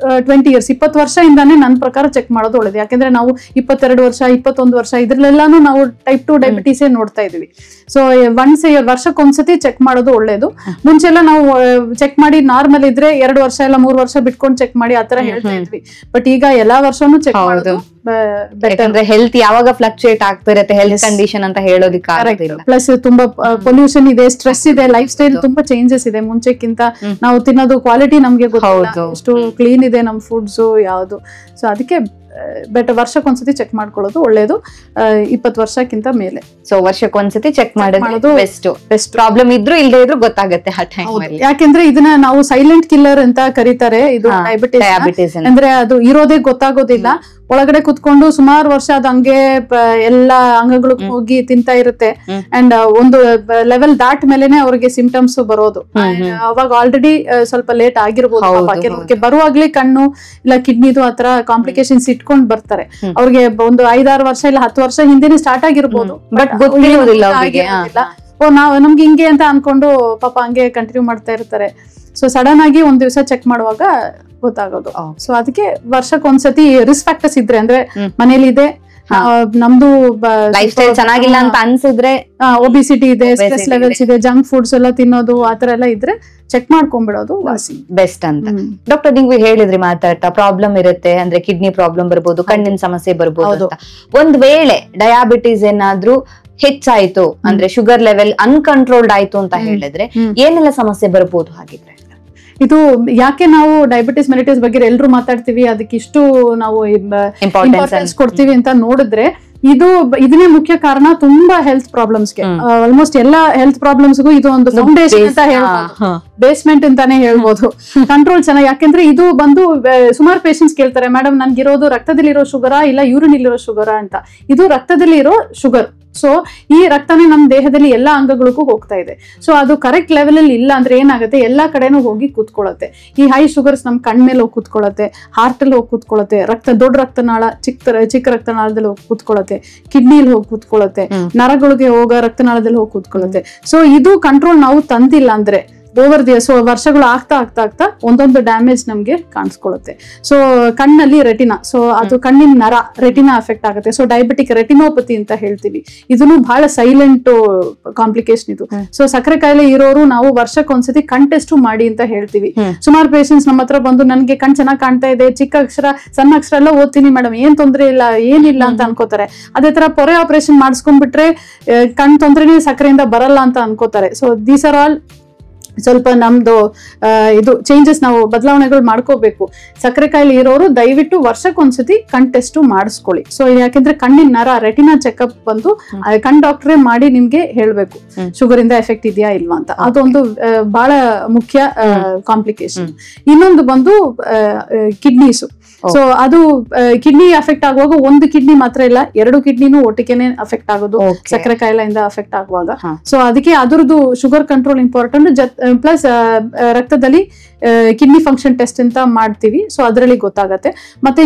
20 years 20 ವರ್ಷದಿಂದಾನೇ ನನ್ನ ಪ್ರಕಾರ ಚೆಕ್ ಮಾಡೋದು ಒಳ್ಳೇದು. ಯಾಕೆಂದ್ರೆ ನಾವು 22 ವರ್ಷ 21 ವರ್ಷ ಇದ್ರಲ್ಲೆಲ್ಲಾನು ನಾವು ಟೈಪ್ 2 ಡಯಾಬಿಟೀಸ್ ನೋಡ್ತಾ ಇದೀವಿ. ಸೊ ವರ್ಷಕ್ಕೊಂದ್ಸತಿ ಚೆಕ್ ಮಾಡೋದು ಒಳ್ಳೇದು. ಮುಂಚೆಲ್ಲ ನಾವು ಚೆಕ್ ಮಾಡಿ ನಾರ್ಮಲ್ ಇದ್ರೆ 2 ವರ್ಷ ಇಲ್ಲ 3 ವರ್ಷ ಬಿಟ್ಕೊಂಡು ಚೆಕ್ ಮಾಡಿ ಆತರ ಹೇಳ್ತಾ ಇದ್ವಿ. ಬಟ್ ಈಗ ಎಲ್ಲಾ ವರ್ಷನೂ ಚೆಕ್ ಮಾಡೋದು ಬೆಟರ್. ಹೆಲ್ತ್ ಯಾವಾಗ ಫ್ಲಕ್ಚುಯೇಟ್ ಆಗ್ತಾ ಇರುತ್ತೆ, ಹೆಲ್ತ್ ಕಂಡೀಷನ್ ಅಂತ ಹೇಳೋದಿಲ್ಲ. ಪ್ಲಸ್ ತುಂಬಾ ಪೊಲ್ಯೂಷನ್ ಇದೆ, ಸ್ಟ್ರೆಸ್ ಇದೆ, ಲೈಫ್ ಸ್ಟೈಲ್ ತುಂಬಾ ಚೇಂಜಸ್ ಇದೆ. ಮುಂಚೆಕ್ಕಿಂತ ನಾವು ತಿನ್ನೋದು ಕ್ವಾಲಿಟಿ ನಮ್ಗೆ ಗೊತ್ತಿಲ್ಲ, ಎಷ್ಟು ಕ್ಲೀನ್ ಇದೆ ನಮ್ ಫುಡ್ಸ್ ಯಾವ್ದು. ಸೊ ಅದಕ್ಕೆ ಬೆಟರ್ ವರ್ಷಕ್ಕೊಂದ್ಸತಿ ಚೆಕ್ ಮಾಡ್ಕೊಳ್ಳೋದು ಒಳ್ಳೇದು 20 ವರ್ಷಕ್ಕಿಂತ ಮೇಲೆ. ಸೊ ವರ್ಷಕ್ಕೊಂದ್ಸತಿ ಚೆಕ್ ಮಾಡೋದು ಬೆಸ್ಟ್. ಪ್ರಾಬ್ಲಮ್ ಇದ್ರು ಇಲ್ಲದೆ ಇದ್ರು ಗೊತ್ತಾಗುತ್ತೆ ಆ ಟೈಮ್ ಅಲ್ಲಿ. ಯಾಕೆಂದ್ರೆ ಇದನ್ನ ನಾವು ಸೈಲೆಂಟ್ ಕಿಲ್ಲರ್ ಅಂತ ಕರೀತಾರೆ. ಇದು ಡಯಾಬಿಟಿಸ್ ಅಂದ್ರೆ ಅದು ಇರೋದೇ ಗೊತ್ತಾಗೋದಿಲ್ಲ. ಒಳಗಡೆ ಕುತ್ಕೊಂಡು ಸುಮಾರು ವರ್ಷ ಅದು ಹಂಗೆ ಎಲ್ಲಾ ಅಂಗಗಳು ಹೋಗಿ ತಿಂತಾ ಇರುತ್ತೆ. ಅಂಡ್ ಒಂದು ಲೆವೆಲ್ ದಾಟ್ ಮೇಲೆನೆ ಅವ್ರಿಗೆ ಸಿಂಪ್ಟಮ್ಸ್ ಬರೋದು. ಅವಾಗ ಆಲ್ರೆಡಿ ಸ್ವಲ್ಪ ಲೇಟ್ ಆಗಿರ್ಬೋದು. ಕೆಲವ್ರಿಗೆ ಬರುವಾಗ್ಲೇ ಕಣ್ಣು ಇಲ್ಲ ಕಿಡ್ನಿದು ಆತರ ಕಾಂಪ್ಲಿಕೇಶನ್ಸ್ ಇಟ್ಕೊಂಡ್ ಬರ್ತಾರೆ. ಅವ್ರಿಗೆ ಒಂದು 5-6 ವರ್ಷ ಇಲ್ಲ 10 ವರ್ಷ ಹಿಂದೆನೆ ಸ್ಟಾರ್ಟ್ ಆಗಿರ್ಬೋದು. ಬಟ್ ಗೊತ್ತಿರೋದಿಲ್ಲ. ನಮ್ಗೆ ಹಿಂಗೆ ಅಂತ ಅನ್ಕೊಂಡು ಪಾಪ ಹಂಗೆ ಕಂಟಿನ್ಯೂ ಮಾಡ್ತಾ ಇರ್ತಾರೆ. ಸೊ ಸಡನ್ ಆಗಿ ಒಂದ್ ದಿವಸ ಚೆಕ್ ಮಾಡುವಾಗ ಗೊತ್ತಾಗೋದು. ಸೊ ಅದಕ್ಕೆ ವರ್ಷಕ್ಕೊಂದ್ಸತಿ ರಿಸ್ಕ್ ಫ್ಯಾಕ್ಟರ್ಸ್ ಇದ್ರೆ, ಅಂದ್ರೆ ಮನೇಲಿ ಇದೆ, ನಮ್ದು ಲೈಫ್ ಸ್ಟೈಲ್ ಚೆನ್ನಾಗಿಲ್ಲ ಅಂತ ಅನ್ಸಿದ್ರೆ, ಒಬಿಸಿಟಿ ಇದೆ, ಸ್ಟ್ರೆಸ್ ಲೆವೆಲ್ಸ್ ಇದೆ, ಜಂಕ್ ಫುಡ್ಸ್ ಎಲ್ಲ ತಿನ್ನೋದು ಆತರ ಎಲ್ಲ ಇದ್ರೆ ಚೆಕ್ ಮಾಡ್ಕೊಂಡ್ಬಿಡೋದು ವಾಸಿ ಬೆಸ್ಟ್ ಅಂತ. ಡಾಕ್ಟರ್, ನೀವು ಹೇಳಿದ್ರಿ ಮಾತಾಡ್ತಾ ಪ್ರಾಬ್ಲಮ್ ಇರುತ್ತೆ, ಅಂದ್ರೆ ಕಿಡ್ನಿ ಪ್ರಾಬ್ಲಮ್ ಬರ್ಬೋದು, ಕಣ್ಣಿನ ಸಮಸ್ಯೆ ಬರ್ಬೋದು ಅಂತ. ಒಂದ್ ವೇಳೆ ಡಯಾಬಿಟೀಸ್ ಏನಾದ್ರೂ ಹೆಚ್ಚಾಯ್ತು ಅಂದ್ರೆ, ಶುಗರ್ ಲೆವೆಲ್ ಅನ್ಕಂಟ್ರೋಲ್ಡ್ ಆಯ್ತು ಅಂತ ಹೇಳಿದ್ರೆ ಏನೆಲ್ಲ ಸಮಸ್ಯೆ ಬರ್ಬೋದು ಹಾಗಿದ್ರೆ? ಇದು ಯಾಕೆ ನಾವು ಡಯಾಬಿಟಿಸ್ ಮೆಲಿಟಸ್ ಬಗ್ಗೆ ಎಲ್ಲರೂ ಮಾತಾಡ್ತೀವಿ, ಅದಕ್ಕೆ ಇಷ್ಟು ನಾವು ಇಂಪಾರ್ಟೆನ್ಸ್ ಕೊಡ್ತೀವಿ ಅಂತ ನೋಡಿದ್ರೆ, ಇದನ್ನೇ ಮುಖ್ಯ ಕಾರಣ ತುಂಬಾ ಹೆಲ್ತ್ ಪ್ರಾಬ್ಲಮ್ಸ್ಗೆ. ಆಲ್ಮೋಸ್ಟ್ ಎಲ್ಲಾ ಹೆಲ್ತ್ ಪ್ರಾಬ್ಲಮ್ಸ್ಗೂ ಇದು ಒಂದು ಫೌಂಡೇಶನ್ ಅಂತ ಹೇಳ್ಬೋದು, ಬೇಸ್ಮೆಂಟ್ ಅಂತಾನೆ ಹೇಳ್ಬೋದು. ಕಂಟ್ರೋಲ್ ಚೆನ್ನಾಗಿ, ಯಾಕೆಂದ್ರೆ ಇದು ಬಂದು ಸುಮಾರು ಪೇಷಂಟ್ಸ್ ಕೇಳ್ತಾರೆ, ಮೇಡಮ್ ನನ್ಗಿರೋದು ರಕ್ತದಲ್ಲಿರೋ ಶುಗರಾ ಇಲ್ಲ ಯೂರಿನ್ ಇಲ್ಲಿರೋ ಶುಗರಾ ಅಂತ. ಇದು ರಕ್ತದಲ್ಲಿ ಇರೋ ಶುಗರ್. ಸೊ ಈ ರಕ್ತನೇ ನಮ್ಮ ದೇಹದಲ್ಲಿ ಎಲ್ಲಾ ಅಂಗಗಳಿಗೂ ಹೋಗ್ತಾ ಇದೆ. ಸೊ ಅದು ಕರೆಕ್ಟ್ ಲೆವೆಲ್ ಅಲ್ಲಿ ಇಲ್ಲ ಅಂದ್ರೆ ಏನಾಗುತ್ತೆ, ಎಲ್ಲಾ ಕಡೆನೂ ಹೋಗಿ ಕೂತ್ಕೊಳ್ಳುತ್ತೆ. ಈ ಹೈ ಶುಗರ್ಸ್ ನಮ್ ಕಣ್ ಮೇಲೆ ಹೋಗಿ ಕೂತ್ಕೊಳ್ಳುತ್ತೆ, ಹಾರ್ಟ್ ಅಲ್ಲಿ ಹೋಗಿ ಕೂತ್ಕೊಳ್ಳುತ್ತೆ, ದೊಡ್ಡ ರಕ್ತನಾಳ ಚಿಕ್ಕ ರಕ್ತನಾಳದಲ್ಲಿ ಹೋಗಿ ಕೂತ್ಕೊಳ್ಳುತ್ತೆ, ಕಿಡ್ನಿಲಿ ಹೋಗಿ ಕೂತ್ಕೊಳ್ಳುತ್ತೆ, ನರಗಳಿಗೆ ಹೋಗೋ ರಕ್ತನಾಳದಲ್ಲಿ ಹೋಗಿ ಕೂತ್ಕೊಳ್ಳುತ್ತೆ. ಸೊ ಇದು ಕಂಟ್ರೋಲ್ ನಾವು ತಂದಿಲ್ಲ ಅಂದ್ರೆ ಓವರ್ ದಿ ವರ್ಷಗಳು ಆಗ್ತಾ ಒಂದೊಂದು ಡ್ಯಾಮೇಜ್ ನಮ್ಗೆ ಕಾಣಿಸ್ಕೊಳ್ಳುತ್ತೆ. ಸೊ ಕಣ್ಣಲ್ಲಿ ರೆಟಿನಾ, ಸೊ ಅದು ಕಣ್ಣಿನ ನರ ರೆಟಿನಾ ಅಫೆಕ್ಟ್ ಆಗುತ್ತೆ. ಸೊ ಡಯಾಬಿಟಿಕ್ ರೆಟಿನೋಪತಿ ಅಂತ ಹೇಳ್ತೀವಿ. ಇದನ್ನು ಬಹಳ ಸೈಲೆಂಟ್ ಕಾಂಪ್ಲಿಕೇಶನ್ ಇದು. ಸೊ ಸಕ್ಕರೆ ಕಾಯಿಲೆ ಇರೋರು ನಾವು ವರ್ಷಕ್ಕೊಂದ್ಸತಿ ಕಣ್ ಟೆಸ್ಟ್ ಮಾಡಿ ಅಂತ ಹೇಳ್ತೀವಿ. ಸುಮಾರು ಪೇಷಂಟ್ಸ್ ನಮ್ಮ ಹತ್ರ ಬಂದು ನನ್ಗೆ ಕಣ್ ಚೆನ್ನಾಗಿ ಕಾಣ್ತಾ ಇದೆ, ಚಿಕ್ಕ ಅಕ್ಷರ ಸಣ್ಣ ಅಕ್ಷರ ಎಲ್ಲ ಓದ್ತೀನಿ ಮೇಡಮ್, ಏನ್ ತೊಂದ್ರೆ ಇಲ್ಲ ಏನಿಲ್ಲ ಅಂತ ಅನ್ಕೋತಾರೆ. ಅದೇ ತರ ಪೊರೆ ಆಪರೇಷನ್ ಮಾಡಿಸ್ಕೊಂಡ್ಬಿಟ್ರೆ ಕಣ್ ತೊಂದ್ರೆನೇ ಸಕ್ಕರೆಯಿಂದ ಬರಲ್ಲ ಅಂತ ಅನ್ಕೋತಾರೆ. ಸೊ ದೀಸ್ ಆರ್ ಆಲ್ ಸ್ವಲ್ಪ ನಮ್ದು ಇದು ಚೇಂಜಸ್, ನಾವು ಬದಲಾವಣೆಗಳು ಮಾಡ್ಕೋಬೇಕು. ಸಕ್ಕರೆ ಕಾಯಿಲೆ ಇರೋರು ದಯವಿಟ್ಟು ವರ್ಷಕ್ಕೊಂದ್ಸತಿ ಕಣ್ ಟೆಸ್ಟ್ ಮಾಡಿಸ್ಕೊಳ್ಳಿ. ಸೊ ಯಾಕೆಂದ್ರೆ ಕಣ್ಣಿನ ನರ ರೆಟಿನಾ ಚೆಕ್ಅಪ್ ಬಂದು ಕಣ್ ಡಾಕ್ಟ್ರೇ ಮಾಡಿ ನಿಮ್ಗೆ ಹೇಳ್ಬೇಕು ಶುಗರ್ ಇಂದ ಎಫೆಕ್ಟ್ ಇದೆಯಾ ಇಲ್ವಾ ಅಂತ. ಅದೊಂದು ಬಹಳ ಮುಖ್ಯ ಕಾಂಪ್ಲಿಕೇಶನ್. ಇನ್ನೊಂದು ಬಂದು ಕಿಡ್ನೀಸು. ಸೊ ಅದು ಕಿಡ್ನಿ ಅಫೆಕ್ಟ್ ಆಗುವಾಗ ಒಂದು ಕಿಡ್ನಿ ಮಾತ್ರ ಇಲ್ಲ, 2 ಕಿಡ್ನಿನೂ ಒಟ್ಟಿಗೆನೆ ಅಫೆಕ್ಟ್ ಆಗೋದು ಸಕ್ಕರೆ ಕಾಯಿಲೆಯಿಂದ ಅಫೆಕ್ಟ್ ಆಗುವಾಗ. ಸೊ ಅದಕ್ಕೆ ಅದ್ರದ್ದು ಶುಗರ್ ಕಂಟ್ರೋಲ್ ಇಂಪಾರ್ಟೆಂಟ್. ಪ್ಲಸ್ ರಕ್ತದಲ್ಲಿ ಕಿಡ್ನಿ ಫಂಕ್ಷನ್ ಟೆಸ್ಟ್ ಅಂತ ಮಾಡ್ತೀವಿ. ಸೊ ಅದರಲ್ಲಿ ಗೊತ್ತಾಗತ್ತೆ. ಮತ್ತೆ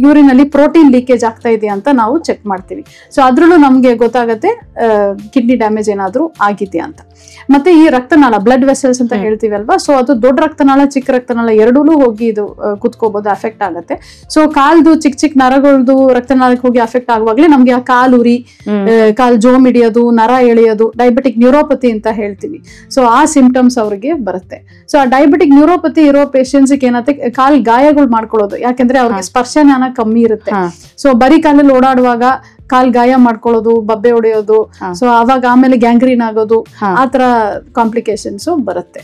ಯೂರಿನಲ್ಲಿ ಪ್ರೋಟೀನ್ ಲೀಕೇಜ್ ಆಗ್ತಾ ಇದೆಯಾ ಅಂತ ನಾವು ಚೆಕ್ ಮಾಡ್ತೀವಿ. ಸೊ ಅದ್ರಲ್ಲೂ ನಮ್ಗೆ ಗೊತ್ತಾಗತ್ತೆ ಕಿಡ್ನಿ ಡ್ಯಾಮೇಜ್ ಏನಾದ್ರೂ ಆಗಿದೆಯಾ ಅಂತ. ಮತ್ತೆ ಈ ರಕ್ತನಾಳ ಬ್ಲಡ್ ವೆಸಲ್ಸ್ ಅಂತ ಹೇಳ್ತೀವಿ ಅಲ್ವಾ, ಸೊ ಅದು ದೊಡ್ಡ ರಕ್ತನಾಳ ಚಿಕ್ಕ ರಕ್ತನಾಳ ಎರಡೂ ಹೋಗಿ ಇದು ಕುತ್ಕೋಬಹುದು, ಅಫೆಕ್ಟ್ ಆಗುತ್ತೆ. ಸೊ ಕಾಲ್ದು ಚಿಕ್ಕ ನರಗಳದು ರಕ್ತನಾಳಕ್ಕೆ ಹೋಗಿ ಅಫೆಕ್ಟ್ ಆಗುವಾಗ್ಲೇ ನಮ್ಗೆ ಆ ಕಾಲು ಉರಿ, ಕಾಲ್ ಜೋಮ್ ಹಿಡಿಯೋದು, ನರ ಎಳೆಯೋದು, ಡಯಾಬಿಟಿಕ್ ನ್ಯೂರೋಪತಿ ಅಂತ ಹೇಳ್ತೀವಿ. ಸೊ ಆ ಸಿಂಪ್ಟಮ್ಸ್ ಅವ್ರಿಗೆ ಬರುತ್ತೆ. ಸೊ ಆ ಡಯಾಬಿಟಿಕ್ ನ್ಯೂರೋಪತಿ ಇರೋ ಪೇಷಂಟ್ಸ್ ಏನತ್ತೆ, ಕಾಲ್ ಗಾಯಗಳು ಮಾಡ್ಕೊಳ್ಳೋದು, ಯಾಕೆಂದ್ರೆ ಅವ್ರಿಗೆ ಸ್ಪರ್ಶ ಜ್ಞಾನ ಕಮ್ಮಿ ಇರುತ್ತೆ. ಸೊ ಬರೀ ಕಾಲಲ್ಲಿ ಓಡಾಡುವಾಗ ಕಾಲ್ ಗಾಯ ಮಾಡ್ಕೊಳ್ಳೋದು, ಬಬ್ಬೆ ಹೊಡೆಯೋದು, ಸೊ ಅವಾಗ ಆಮೇಲೆ ಗ್ಯಾಂಗ್ರೀನ್ ಆಗೋದು, ಆತರ ಕಾಂಪ್ಲಿಕೇಶನ್ಸ್ ಬರುತ್ತೆ.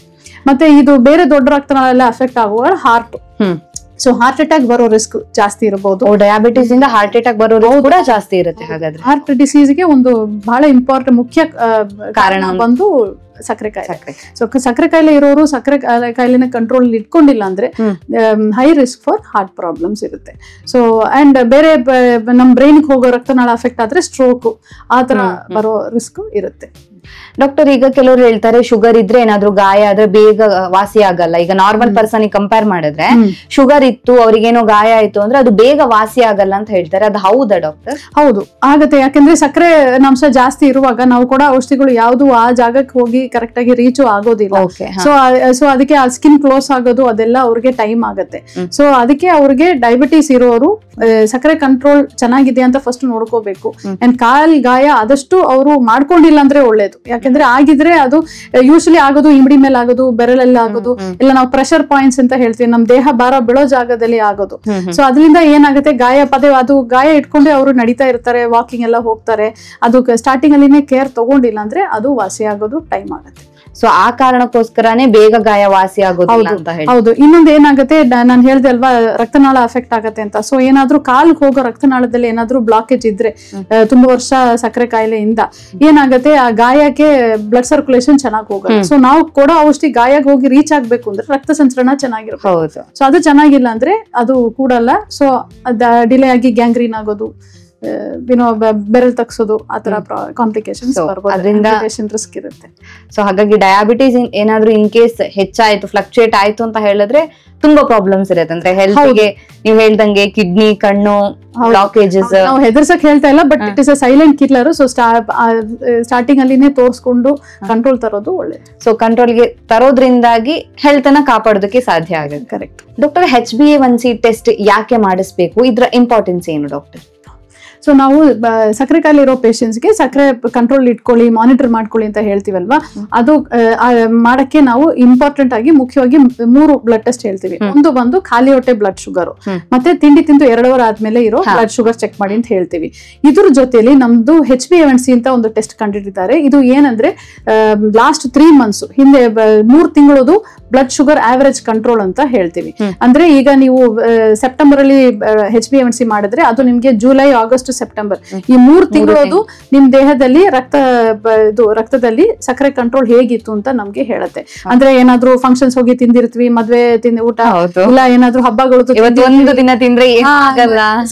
ಮತ್ತೆ ಇದು ಬೇರೆ ದೊಡ್ಡ ರಕ್ತನಾಳ ಅಫೆಕ್ಟ್ ಆಗುವಾಗ ಹಾರ್ಟ್, ಸೊ ಹಾರ್ಟ್ ಅಟ್ಯಾಕ್ ಬರೋ ರಿಸ್ಕ್ ಜಾಸ್ತಿ ಇರಬಹುದು. ಡಯಾಬಿಟಿಸ್ ಇಂದ ಹಾರ್ಟ್ ಅಟ್ಯಾಕ್ ಬರೋ ಕೂಡ ಜಾಸ್ತಿ ಇರುತ್ತೆ. ಹಾಗಾದ್ರೆ ಹಾರ್ಟ್ ಡಿಸೀಸ್ಗೆ ಒಂದು ಬಹಳ ಇಂಪಾರ್ಟೆಂಟ್ ಮುಖ್ಯ ಕಾರಣ ಬಂದು ಸಕ್ಕರೆ ಕಾಯಿಲೆ. ಸೊ ಸಕ್ಕರೆ ಕಾಯಿಲೆ ಇರೋರು ಸಕ್ಕರೆ ಕಾಯಿಲೆನ ಕಂಟ್ರೋಲ್ ಇಟ್ಕೊಂಡಿಲ್ಲ ಅಂದ್ರೆ high risk for heart problems ಇರುತ್ತೆ. ಸೊ ಅಂಡ್ ಬೇರೆ ನಮ್ ಬ್ರೈನ್ ಹೋಗೋ ರಕ್ತನಾಳ ಅಫೆಕ್ಟ್ ಆದ್ರೆ ಸ್ಟ್ರೋಕ್ ಆತರ ಬರೋ ರಿಸ್ಕ್ ಇರುತ್ತೆ. ಡಾಕ್ಟರ್, ಈಗ ಕೆಲವರು ಹೇಳ್ತಾರೆ ಶುಗರ್ ಇದ್ರೆ ಏನಾದ್ರು ಗಾಯ ಆದ್ರೆ ಬೇಗ ವಾಸಿ ಆಗಲ್ಲ. ಈಗ ನಾರ್ಮಲ್ ಪರ್ಸನ್ ಕಂಪೇರ್ ಮಾಡಿದ್ರೆ ಶುಗರ್ ಇತ್ತು ಅವ್ರಿಗೇನೋ ಗಾಯ ಆಯ್ತು ಅಂದ್ರೆ ಅದು ಬೇಗ ವಾಸಿ ಆಗಲ್ಲ ಅಂತ ಹೇಳ್ತಾರೆ. ಅದು ಹೌದಾ ಡಾಕ್ಟರ್? ಹೌದು, ಆಗತ್ತೆ. ಯಾಕಂದ್ರೆ ಸಕ್ಕರೆ ಅಂಶ ಜಾಸ್ತಿ ಇರುವಾಗ ನಾವು ಕೂಡ ಔಷಧಿಗಳು ಯಾವ್ದು ಆ ಜಾಗಕ್ಕೆ ಹೋಗಿ ಕರೆಕ್ಟ್ ಆಗಿ ರೀಚು ಆಗೋದಿಲ್ಲ. ಸೊ ಅದಕ್ಕೆ ಆ ಸ್ಕಿನ್ ಕ್ಲೋಸ್ ಆಗೋದು ಅದೆಲ್ಲ ಅವ್ರಿಗೆ ಟೈಮ್ ಆಗತ್ತೆ. ಸೊ ಅದಕ್ಕೆ ಅವ್ರಿಗೆ ಡಯಾಬಿಟಿಸ್ ಇರೋರು ಸಕ್ಕರೆ ಕಂಟ್ರೋಲ್ ಚೆನ್ನಾಗಿದೆ ಅಂತ ಫಸ್ಟ್ ನೋಡ್ಕೋಬೇಕು. ಅಂಡ್ ಕಾಲ್ ಗಾಯ ಆದಷ್ಟು ಅವರು ಮಾಡ್ಕೊಂಡಿಲ್ಲ ಅಂದ್ರೆ ಒಳ್ಳೇದು. ಯಾಕಂದ್ರೆ ಆಗಿದ್ರೆ ಅದು ಯೂಶಲಿ ಆಗೋದು ಇಮಿಡಿ ಮೇಲೆ ಆಗೋದು, ಬೆರಳಲ್ಲಿ ಆಗೋದು, ಇಲ್ಲ ನಾವು ಪ್ರೆಷರ್ ಪಾಯಿಂಟ್ಸ್ ಅಂತ ಹೇಳ್ತೀವಿ, ನಮ್ ದೇಹ ಭಾರ ಬೀಳೋ ಜಾಗದಲ್ಲಿ ಆಗೋದು. ಸೊ ಅದರಿಂದ ಏನಾಗುತ್ತೆ, ಅದು ಗಾಯ ಇಟ್ಕೊಂಡೆ ಅವರು ನಡೀತಾ ಇರ್ತಾರೆ, ವಾಕಿಂಗ್ ಎಲ್ಲ ಹೋಗ್ತಾರೆ. ಅದು ಸ್ಟಾರ್ಟಿಂಗ್ ಅಲ್ಲಿನೇ ಕೇರ್ ತಗೊಂಡಿಲ್ಲ ಅಂದ್ರೆ ಅದು ವಾಸಿ ಆಗೋದು ಟೈಮ್ ಆಗುತ್ತೆ. ಸೊ ಆ ಕಾರಣಕ್ಕೋಸ್ಕರನೇ ಬೇಗ ಗಾಯ ವಾಸಿ ಆಗೋದಿಲ್ಲ ಅಂತ ಹೇಳಿ. ಹೌದು. ಇನ್ನೊಂದು ಏನಾಗುತ್ತೆ, ನಾನು ಹೇಳ್ದೆ ಅಲ್ವಾ ರಕ್ತನಾಳ ಅಫೆಕ್ಟ್ ಆಗತ್ತೆ ಅಂತ. ಸೊ ಏನಾದ್ರೂ ಕಾಲ್ಗೆ ಹೋಗೋ ರಕ್ತನಾಳದಲ್ಲಿ ಏನಾದ್ರೂ ಬ್ಲಾಕೇಜ್ ಇದ್ರೆ ತುಂಬಾ ವರ್ಷ ಸಕ್ಕರೆ ಕಾಯಿಲೆಯಿಂದ ಏನಾಗುತ್ತೆ, ಆ ಗಾಯಕ್ಕೆ ಬ್ಲಡ್ ಸರ್ಕ್ಯುಲೇಷನ್ ಚೆನ್ನಾಗಿ ಹೋಗುತ್ತೆ. ಸೊ ನಾವು ಕೊಡೋ ಔಷಧಿ ಗಾಯಕ್ಕೆ ಹೋಗಿ ರೀಚ್ ಆಗ್ಬೇಕು ಅಂದ್ರೆ ರಕ್ತ ಸಂಚಲನ ಚೆನ್ನಾಗಿರುತ್ತೆ. ಸೊ ಅದು ಚೆನ್ನಾಗಿಲ್ಲ ಅಂದ್ರೆ ಅದು ಕೂಡಲ್ಲ. ಸೊ ಡಿಲೇ ಆಗಿ ಗ್ಯಾಂಗ್ರೀನ್ ಆಗೋದು, ಬೆರಳು ತಗ್ಸೋದು, ಆತರ ಕಾಂಪ್ಲಿಕೇಶನ್ಸ್ ಅದರಿಂದ ರಿಸ್ಕ್ ಇರುತ್ತೆ. ಸೊ ಹಾಗಾಗಿ ಡಯಾಬಿಟೀಸ್ ಏನಾದ್ರೂ ಇನ್ ಕೇಸ್ ಹೆಚ್ಚಾಯ್ತು, ಫ್ಲಕ್ಚುಯೇಟ್ ಆಯ್ತು ಅಂತ ಹೇಳಿದ್ರೆ ತುಂಬಾ ಪ್ರಾಬ್ಲಮ್ಸ್ ಇರುತ್ತೆ. ಅಂದ್ರೆ ಹೆಲ್ತ್ ಗೆ ನೀವ್ ಹೇಳ್ದಂಗೆ ಕಿಡ್ನಿ, ಕಣ್ಣು ಬ್ಲಾಕೇಜಸ್. ನಾವು ಹೆದರ್ಸಕ್ ಹೇಳ್ತಾ ಇಲ್ಲ, but it is a silent killer. So starting ಅಲ್ಲಿನೇ ತೋರಿಸ್ಕೊಂಡು ಕಂಟ್ರೋಲ್ ತರೋದು ಒಳ್ಳೇದು. ಸೊ ಕಂಟ್ರೋಲ್ಗೆ ತರೋದ್ರಿಂದಾಗಿ ಹೆಲ್ತ್ ಅನ್ನ ಕಾಪಾಡೋದಕ್ಕೆ ಸಾಧ್ಯ ಆಗುತ್ತೆ. ಕರೆಕ್ಟ್. ಡಾಕ್ಟರ್, HbA1c ಟೆಸ್ಟ್ ಯಾಕೆ ಮಾಡಿಸ್ಬೇಕು? ಇದರ ಇಂಪಾರ್ಟೆನ್ಸ್ ಏನು ಡಾಕ್ಟರ್? ಸೊ ನಾವು ಸಕ್ಕರೆ ಕಾಯಿಲೆ ಇರೋ ಪೇಷಂಟ್ಸ್ಗೆ ಸಕ್ಕರೆ ಕಂಟ್ರೋಲ್ ಇಟ್ಕೊಳ್ಳಿ, ಮಾನಿಟರ್ ಮಾಡ್ಕೊಳ್ಳಿ ಅಂತ ಹೇಳ್ತೀವಲ್ವಾ, ಅದು ಮಾಡಕ್ಕೆ ನಾವು ಇಂಪಾರ್ಟೆಂಟ್ ಆಗಿ ಮುಖ್ಯವಾಗಿ 3 ಬ್ಲಡ್ ಟೆಸ್ಟ್ ಹೇಳ್ತೀವಿ. ಒಂದು ಬಂದು ಖಾಲಿ ಹೊಟ್ಟೆ ಬ್ಲಡ್ ಶುಗರ್, ಮತ್ತೆ ತಿಂಡಿ ತಿಂದು 2 ಅವರ್ ಆದ್ಮೇಲೆ ಇರೋ ಬ್ಲಡ್ ಶುಗರ್ ಚೆಕ್ ಮಾಡಿ ಅಂತ ಹೇಳ್ತೀವಿ. ಇದ್ರ ಜೊತೆಲಿ ನಮ್ದು HbA1c ಅಂತ ಒಂದು ಟೆಸ್ಟ್ ಕಂಡಿಟ್ಟಿದ್ದಾರೆ. ಇದು ಏನಂದ್ರೆ ಲಾಸ್ಟ್ 3 months ಹಿಂದೆ 3 ತಿಂಗಳದು ಬ್ಲಡ್ ಶುಗರ್ ಆವರೇಜ್ ಕಂಟ್ರೋಲ್ ಅಂತ ಹೇಳ್ತೀವಿ. ಅಂದ್ರೆ ಈಗ ನೀವು ಸೆಪ್ಟೆಂಬರ್ ಅಲ್ಲಿ HbA1c ಮಾಡಿದ್ರೆ ಅದು ನಿಮ್ಗೆ ಜುಲೈ, ಆಗಸ್ಟ್, ಸೆಪ್ಟೆಂಬರ್, ಈ 3 ತಿಂಗಳು ಅದು ನಿಮ್ ದೇಹದಲ್ಲಿ ರಕ್ತದಲ್ಲಿ ಸಕ್ಕರೆ ಕಂಟ್ರೋಲ್ ಹೇಗಿತ್ತು ಅಂತ ನಮ್ಗೆ ಹೇಳುತ್ತೆ. ಅಂದ್ರೆ ಏನಾದ್ರು ಫಂಕ್ಷನ್ಸ್ ಹೋಗಿ ತಿಂದಿರ್ತೀವಿ, ಮದ್ವೆ ಊಟ ಇಲ್ಲ ಏನಾದ್ರು ಹಬ್ಬಗಳು ಒಂದು ದಿನ ತಿಂದ್ರೆ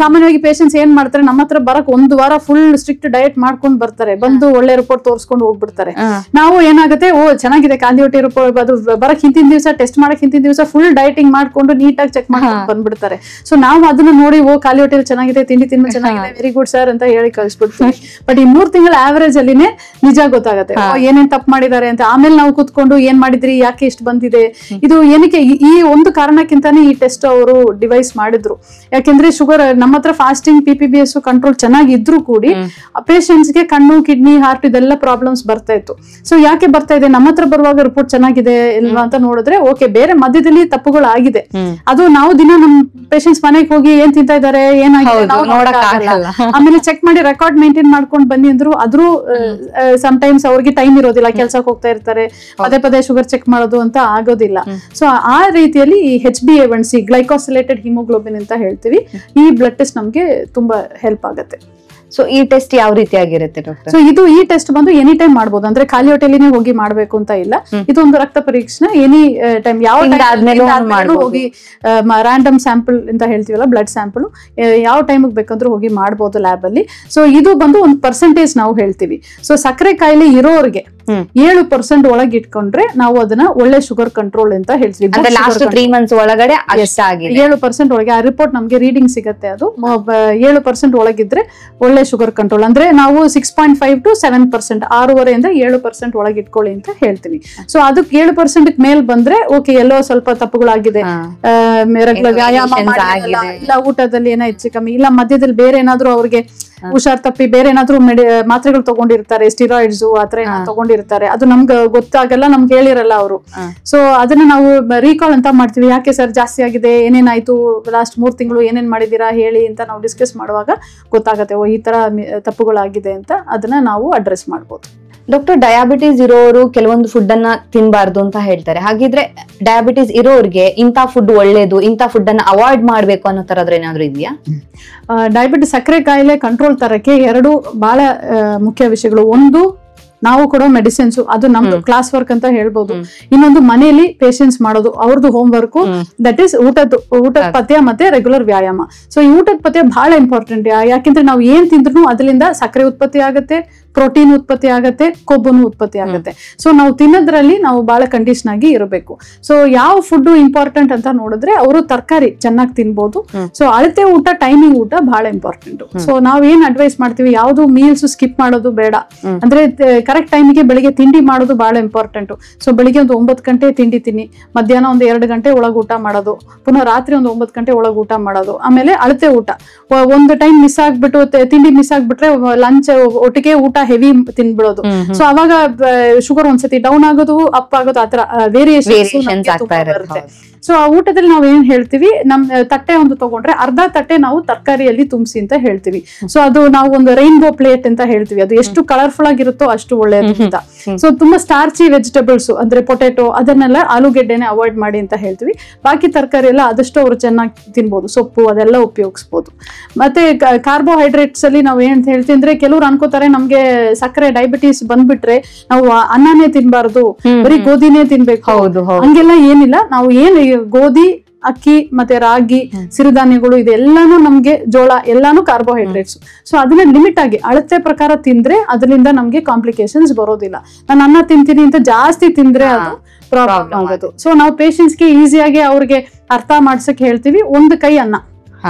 ಸಾಮಾನ್ಯವಾಗಿ ಪೇಷಂಟ್ಸ್ ಏನ್ ಮಾಡ್ತಾರೆ, ನಮ್ಮ ಹತ್ರ ಬರಕ್ 1 ವಾರ ಫುಲ್ ಸ್ಟ್ರಿಕ್ಟ್ ಡಯಟ್ ಮಾಡ್ಕೊಂಡು ಬರ್ತಾರೆ, ಬಂದು ಒಳ್ಳೆ ರಿಪೋರ್ಟ್ ತೋರ್ಸ್ಕೊಂಡು ಹೋಗ್ಬಿಡ್ತಾರೆ. ನಾವು ಏನಾಗುತ್ತೆ, ಚೆನ್ನಾಗಿದೆ ಖಾಲಿ ಹೊಟ್ಟೆ ರಿಪೋರ್ಟ್, ಅದು ಬರಕ್ ಹಿಂದಿನ ದಿವಸ ಟೆಸ್ಟ್ ಮಾಡಕ್ ಹಿಂದಿನ ದಿವಸ ಫುಲ್ ಡಯಟಿಂಗ್ ಮಾಡ್ಕೊಂಡು ನೀಟಾಗಿ ಚೆಕ್ ಮಾಡ್ಕೊಂಡು ಬಂದ್ಬಿಡ್ತಾರೆ. ಸೊ ನಾವು ಅದನ್ನ ನೋಡಿ ಖಾಲಿ ಹೊಟ್ಟೆ ಚೆನ್ನಾಗಿದೆ, ತಿಂಡಿ ತಿಂದು ಚೆನ್ನಾಗಿದೆ, ವೆರಿ ಗುಡ್ ಸರ್ ಅಂತ ಹೇಳಿ ಕಳ್ಸ್ಬಿಡ್ತೀವಿ. ಬಟ್ ಈ 3 ತಿಂಗಳ ಆವರೇಜ್ ಅಲ್ಲಿನೇ ನಿಜ ಗೊತ್ತಾಗುತ್ತೆ ಏನೇನ್ ತಪ್ಪು ಮಾಡಿದ್ದಾರೆ ಅಂತ. ಆಮೇಲೆ ನಾವು ಕೂತ್ಕೊಂಡು ಏನ್ ಮಾಡಿದ್ರಿ, ಯಾಕೆ ಇಷ್ಟು ಬಂದಿದೆ, ಇದು ಏನಕ್ಕೆ, ಈ ಒಂದು ಕಾರಣಕ್ಕಿಂತಾನೆ ಈ ಟೆಸ್ಟ್ ಅವರು ಡಿವೈಸ್ ಮಾಡಿದ್ರು. ಯಾಕೆಂದ್ರೆ ಶುಗರ್ ನಮ್ಮ ಹತ್ರ ಫಾಸ್ಟಿಂಗ್ PPBS ಕಂಟ್ರೋಲ್ ಚೆನ್ನಾಗಿದ್ರು ಕೂಡಿ ಪೇಷಂಟ್ಸ್ ಗೆ ಕಣ್ಣು, ಕಿಡ್ನಿ, ಹಾರ್ಟ್ ಇದೆಲ್ಲ ಪ್ರಾಬ್ಲಮ್ಸ್ ಬರ್ತಾ ಇತ್ತು. ಸೊ ಯಾಕೆ ಬರ್ತಾ ಇದೆ, ನಮ್ಮ ಹತ್ರ ಬರುವಾಗ ರಿಪೋರ್ಟ್ ಚೆನ್ನಾಗಿದೆ ಇಲ್ವಾ ಅಂತ ನೋಡಿದ್ರೆ ಓಕೆ, ಬೇರೆ ಮಧ್ಯದಲ್ಲಿ ತಪ್ಪುಗಳು ಆಗಿದೆ. ಅದು ನಾವು ದಿನ ನಮ್ ಪೇಷಂಟ್ಸ್ ಮನೆಗೆ ಹೋಗಿ ಏನ್ ತಿಂತಾ ಇದಾರೆ, ಏನಾಗಿದೆ ಆಮೇಲೆ ಚೆಕ್ ಮಾಡಿ ರೆಕಾರ್ಡ್ ಮೇಂಟೈನ್ ಮಾಡ್ಕೊಂಡು ಬನ್ನಿ ಅಂದ್ರು. ಆದ್ರೂ ಸಮ್ಟೈಮ್ಸ್ ಅವ್ರಿಗೆ ಟೈಮ್ ಇರೋದಿಲ್ಲ, ಕೆಲ್ಸಕ್ಕೆ ಹೋಗ್ತಾ ಇರ್ತಾರೆ, ಪದೇ ಶುಗರ್ ಚೆಕ್ ಮಾಡೋದು ಅಂತ ಆಗೋದಿಲ್ಲ. ಸೊ ಆ ರೀತಿಯಲ್ಲಿ ಈ HbA1c ಗ್ಲೈಕೋಸಿಲೇಟೆಡ್ ಹಿಮೋಗ್ಲೋಬಿನ್ ಅಂತ ಹೇಳ್ತೀವಿ, ಈ ಬ್ಲಡ್ ಟೆಸ್ಟ್ ನಮ್ಗೆ ತುಂಬಾ ಹೆಲ್ಪ್ ಆಗುತ್ತೆ. ಸೊ ಈ ಟೆಸ್ಟ್ ಯಾವ ರೀತಿಯಾಗಿರುತ್ತೆ ಡಾಕ್ಟರ್? ಸೊ ಈ ಟೆಸ್ಟ್ ಬಂದು ಎನಿ ಟೈಮ್ ಮಾಡ್ಬೋದು, ಅಂದ್ರೆ ಖಾಲಿ ಹೊಟ್ಟೆಲಿನೇ ಹೋಗಿ ಮಾಡ್ಬೇಕು ಅಂತ ಇಲ್ಲ. ಇದೊಂದು ರಕ್ತ ಪರೀಕ್ಷೆ ಎನಿ ಟೈಮ್, ಯಾವ ಹೋಗಿ ರ್ಯಾಂಡಮ್ ಸ್ಯಾಂಪಲ್ ಅಂತ ಹೇಳ್ತೀವಲ್ಲ, ಬ್ಲಡ್ ಸ್ಯಾಂಪಲ್ ಯಾವ ಟೈಮಿಗೆ ಬೇಕಂದ್ರೂ ಹೋಗಿ ಮಾಡ್ಬೋದು ಲ್ಯಾಬ್ ಅಲ್ಲಿ. ಸೊ ಇದು ಬಂದು ಒಂದು ಪರ್ಸೆಂಟೇಜ್ ನಾವು ಹೇಳ್ತೀವಿ. ಸೊ ಸಕ್ಕರೆ ಕಾಯಿಲೆ ಇರೋರಿಗೆ 7% ಒಳಗೆ ಇಟ್ಕೊಂಡ್ರೆ ನಾವು ಅದನ್ನ ಒಳ್ಳೆ ಶುಗರ್ ಕಂಟ್ರೋಲ್ ಅಂತ ಹೇಳ್ತೀವಿ. 3 months ಒಳಗಡೆ 7% ಒಳಗೆ ಆ ರಿಪೋರ್ಟ್ ನಮ್ಗೆ ರೀಡಿಂಗ್ ಸಿಗುತ್ತೆ. ಅದು 7% ಒಳಗಿದ್ರೆ ಒಳ್ಳೆ ಶುಗರ್ ಕಂಟ್ರೋಲ್. ಅಂದ್ರೆ ನಾವು 6.5 to 7%, 6.5 7% ಒಳಗೆ ಇಟ್ಕೊಳ್ಳಿ ಅಂತ ಹೇಳ್ತೀವಿ. ಸೊ ಅದಕ್ಕೆ 7% ಮೇಲ್ ಬಂದ್ರೆ ಓಕೆ, ಎಲ್ಲೋ ಸ್ವಲ್ಪ ತಪ್ಪುಗಳಾಗಿದೆ, ವ್ಯಾಯಾಮ ಇಲ್ಲ, ಊಟದಲ್ಲಿ ಏನೋ ಹೆಚ್ಚು ಕಮ್ಮಿ ಇಲ್ಲ, ಮಧ್ಯದಲ್ಲಿ ಬೇರೆ ಏನಾದ್ರು ಅವ್ರಿಗೆ ಹುಷಾರ್ ತಪ್ಪಿ ಬೇರೆ ಏನಾದ್ರು ಮಾತ್ರೆಗಳು ತಗೊಂಡಿರ್ತಾರೆ, ಸ್ಟಿರಾಯ್ಡ್ಸ್ ಆತರ ತಗೊಂಡಿರ್ತಾರೆ, ಅದು ನಮ್ಗೆ ಗೊತ್ತಾಗಲ್ಲ, ನಮ್ಗೆ ಹೇಳಿರಲ್ಲ ಅವರು. ಸೊ ಅದನ್ನ ನಾವು ರೀಕಾಲ್ ಅಂತ ಮಾಡ್ತೀವಿ. ಯಾಕೆ ಸರ್ ಜಾಸ್ತಿ ಆಗಿದೆ, ಏನೇನಾಯ್ತು, ಲಾಸ್ಟ್ 3 ತಿಂಗಳು ಏನೇನ್ ಮಾಡಿದೀರಾ ಹೇಳಿ ಅಂತ ನಾವು ಡಿಸ್ಕಸ್ ಮಾಡುವಾಗ ಗೊತ್ತಾಗತ್ತೆ, ಈ ತರ ತಪ್ಪುಗಳಾಗಿದೆ ಅಂತ. ಅದನ್ನ ನಾವು ಅಡ್ರೆಸ್ ಮಾಡ್ಬೋದು. ಡಾಕ್ಟರ್, ಡಯಾಬಿಟೀಸ್ ಇರೋರು ಕೆಲವೊಂದು ಫುಡ್ ಅನ್ನ ತಿನ್ಬಾರ್ದು ಅಂತ ಹೇಳ್ತಾರೆ. ಹಾಗಿದ್ರೆ ಡಯಾಬಿಟೀಸ್ ಇರೋರಿಗೆ ಇಂಥ ಫುಡ್ ಒಳ್ಳೇದು, ಇಂಥ ಫುಡ್ ಅನ್ನ ಅವಾಯ್ಡ್ ಮಾಡ್ಬೇಕು ಅನ್ನೋ ತರದ್ರ ಏನಾದ್ರು ಇದೆಯಾ? ಡಯಾಬಿಟಿಸ್ ಸಕ್ಕರೆ ಕಾಯಿಲೆ ಕಂಟ್ರೋಲ್ ತರಕ್ಕೆ 2 ಬಹಳ ಮುಖ್ಯ ವಿಷಯಗಳು. ಒಂದು, ನಾವು ಕೊಡೋ ಮೆಡಿಸಿನ್ಸ್, ಅದು ನಮ್ದು ಕ್ಲಾಸ್ ವರ್ಕ್ ಅಂತ ಹೇಳ್ಬೋದು. ಇನ್ನೊಂದು ಮನೆಯಲ್ಲಿ ಪೇಷಂಟ್ಸ್ ಮಾಡೋದು ಅವ್ರದ್ದು ಹೋಮ್ ವರ್ಕ್, ದಟ್ ಈಸ್ ಊಟದ ಪಥ್ಯ ಮತ್ತೆ ರೆಗ್ಯುಲರ್ ವ್ಯಾಯಾಮ. ಸೊ ಈ ಊಟದ ಪಥ್ಯ ಬಹಳ ಇಂಪಾರ್ಟೆಂಟ್. ಯಾಕೆಂದ್ರೆ ನಾವು ಏನ್ ತಿಂದ್ರು ಅದರಿಂದ ಸಕ್ಕರೆ ಉತ್ಪತ್ತಿ ಆಗುತ್ತೆ, ಪ್ರೋಟೀನ್ ಉತ್ಪತ್ತಿ ಆಗುತ್ತೆ, ಕೊಬ್ಬುನು ಉತ್ಪತ್ತಿ ಆಗುತ್ತೆ. ಸೊ ನಾವು ತಿನ್ನೋದ್ರಲ್ಲಿ ನಾವು ಬಹಳ ಕಂಡೀಷನ್ ಆಗಿ ಇರಬೇಕು. ಸೊ ಯಾವ ಫುಡ್ ಇಂಪಾರ್ಟೆಂಟ್ ಅಂತ ನೋಡಿದ್ರೆ ಅವರು ತರಕಾರಿ ಚೆನ್ನಾಗಿ ತಿನ್ಬೋದು. ಸೊ ಅಳತೆ ಊಟ, ಟೈಮಿಂಗ್ ಊಟ ಬಹಳ ಇಂಪಾರ್ಟೆಂಟ್. ಸೊ ನಾವ್ ಏನ್ ಅಡ್ವೈಸ್ ಮಾಡ್ತೀವಿ, ಯಾವ್ದು ಮೀಲ್ಸ್ ಸ್ಕಿಪ್ ಮಾಡೋದು ಬೇಡ. ಅಂದ್ರೆ ಕರೆಕ್ಟ್ ಟೈಮಿಗೆ ಬೆಳಿಗ್ಗೆ ತಿಂಡಿ ಮಾಡೋದು ಬಹಳ ಇಂಪಾರ್ಟೆಂಟ್. ಸೊ ಬೆಳಿಗ್ಗೆ ಒಂದು 9 ಗಂಟೆ ತಿಂಡಿ ತಿನ್ನಿ, ಮಧ್ಯಾಹ್ನ ಒಂದು 2 ಗಂಟೆ ಒಳಗೆ ಊಟ ಮಾಡೋದು, ಪುನಃ ರಾತ್ರಿ ಒಂದು 9 ಗಂಟೆ ಒಳಗೆ ಊಟ ಮಾಡೋದು. ಆಮೇಲೆ ಅಳತೆ ಊಟ, ಒಂದು ಟೈಮ್ ಮಿಸ್ ಆಗ್ಬಿಟ್ಟು ತಿಂಡಿ ಮಿಸ್ ಆಗ್ಬಿಟ್ರೆ ಲಂಚ್ ಒಟ್ಟಿಗೆ ಊಟ ಹೆವಿ ತಿನ್ಬಿಡೋದು. ಸೊ ಅವಾಗ ಶುಗರ್ ಒಂದ್ಸತಿ ಡೌನ್ ಆಗೋದು, ಅಪ್ ಆಗೋದು, ಆತರ ವೇರಿಯೇಷನ್ ಬರುತ್ತೆ. ಸೊ ಆ ಊಟದಲ್ಲಿ ನಾವ್ ಏನ್ ಹೇಳ್ತೀವಿ, ನಮ್ ತಟ್ಟೆ ಒಂದು ತಗೊಂಡ್ರೆ ಅರ್ಧ ತಟ್ಟೆ ನಾವು ತರಕಾರಿಯಲ್ಲಿ ತುಂಬಿಸಿ ಅಂತ ಹೇಳ್ತೀವಿ. ಸೊ ಅದು ನಾವು ಒಂದು ರೈನ್ಬೋ ಪ್ಲೇಟ್ ಅಂತ ಹೇಳ್ತೀವಿ. ಅದು ಎಷ್ಟು ಕಲರ್ಫುಲ್ ಆಗಿರುತ್ತೋ ಅಷ್ಟು ಒಳ್ಳೆಯದು ಅಂತ. ಸೊ ತುಂಬಾ ಸ್ಟಾರ್ಚಿ ವೆಜಿಟೇಬಲ್ಸ್ ಅಂದ್ರೆ ಪೊಟೆಟೊ ಅದನ್ನೆಲ್ಲ, ಆಲೂಗೆಡ್ಡೆನೆ ಅವಾಯ್ಡ್ ಮಾಡಿ ಅಂತ ಹೇಳ್ತೀವಿ. ಬಾಕಿ ತರಕಾರಿ ಎಲ್ಲ ಆದಷ್ಟು ಅವ್ರು ಚೆನ್ನಾಗಿ ತಿನ್ಬೋದು, ಸೊಪ್ಪು ಅದೆಲ್ಲ ಉಪಯೋಗಿಸ್ಬೋದು. ಮತ್ತೆ ಕಾರ್ಬೋಹೈಡ್ರೇಟ್ಸ್ ಅಲ್ಲಿ ನಾವ್ ಏನ್ ಹೇಳ್ತೀವಿ ಅಂದ್ರೆ, ಕೆಲವ್ರು ಅನ್ಕೋತಾರೆ ನಮ್ಗೆ ಸಕ್ಕರೆ ಡಯಾಬಿಟೀಸ್ ಬಂದ್ಬಿಟ್ರೆ ನಾವು ಅನ್ನನೇ ತಿನ್ಬಾರ್ದು, ಬರೀ ಗೋಧಿನೇ ತಿನ್ಬೇಕು. ಹಂಗೆಲ್ಲ ಏನಿಲ್ಲ. ನಾವು ಏನ್ ಗೋಧಿ, ಅಕ್ಕಿ ಮತ್ತೆ ರಾಗಿ, ಸಿರಿಧಾನ್ಯಗಳು ಇದೆಲ್ಲಾನು ನಮ್ಗೆ, ಜೋಳ ಎಲ್ಲಾನು ಕಾರ್ಬೋಹೈಡ್ರೇಟ್ಸ್. ಸೊ ಅದನ್ನ ಲಿಮಿಟ್ ಆಗಿ ಅಳತೆ ಪ್ರಕಾರ ತಿಂದ್ರೆ ಅದರಿಂದ ನಮ್ಗೆ ಕಾಂಪ್ಲಿಕೇಶನ್ಸ್ ಬರೋದಿಲ್ಲ. ನಾನು ಅನ್ನ ತಿಂತೀನಿ ಅಂತ ಜಾಸ್ತಿ ತಿಂದ್ರೆ ಅದು ಪ್ರಾಬ್ಲಮ್ ಆಗೋದು. ಸೊ ನಾವು ಪೇಷಂಟ್ಸ್ಗೆ ಈಸಿಯಾಗಿ ಅವ್ರಿಗೆ ಅರ್ಥ ಮಾಡ್ಸಕ್ ಹೇಳ್ತೀವಿ, 1 ಕೈ ಅನ್ನ,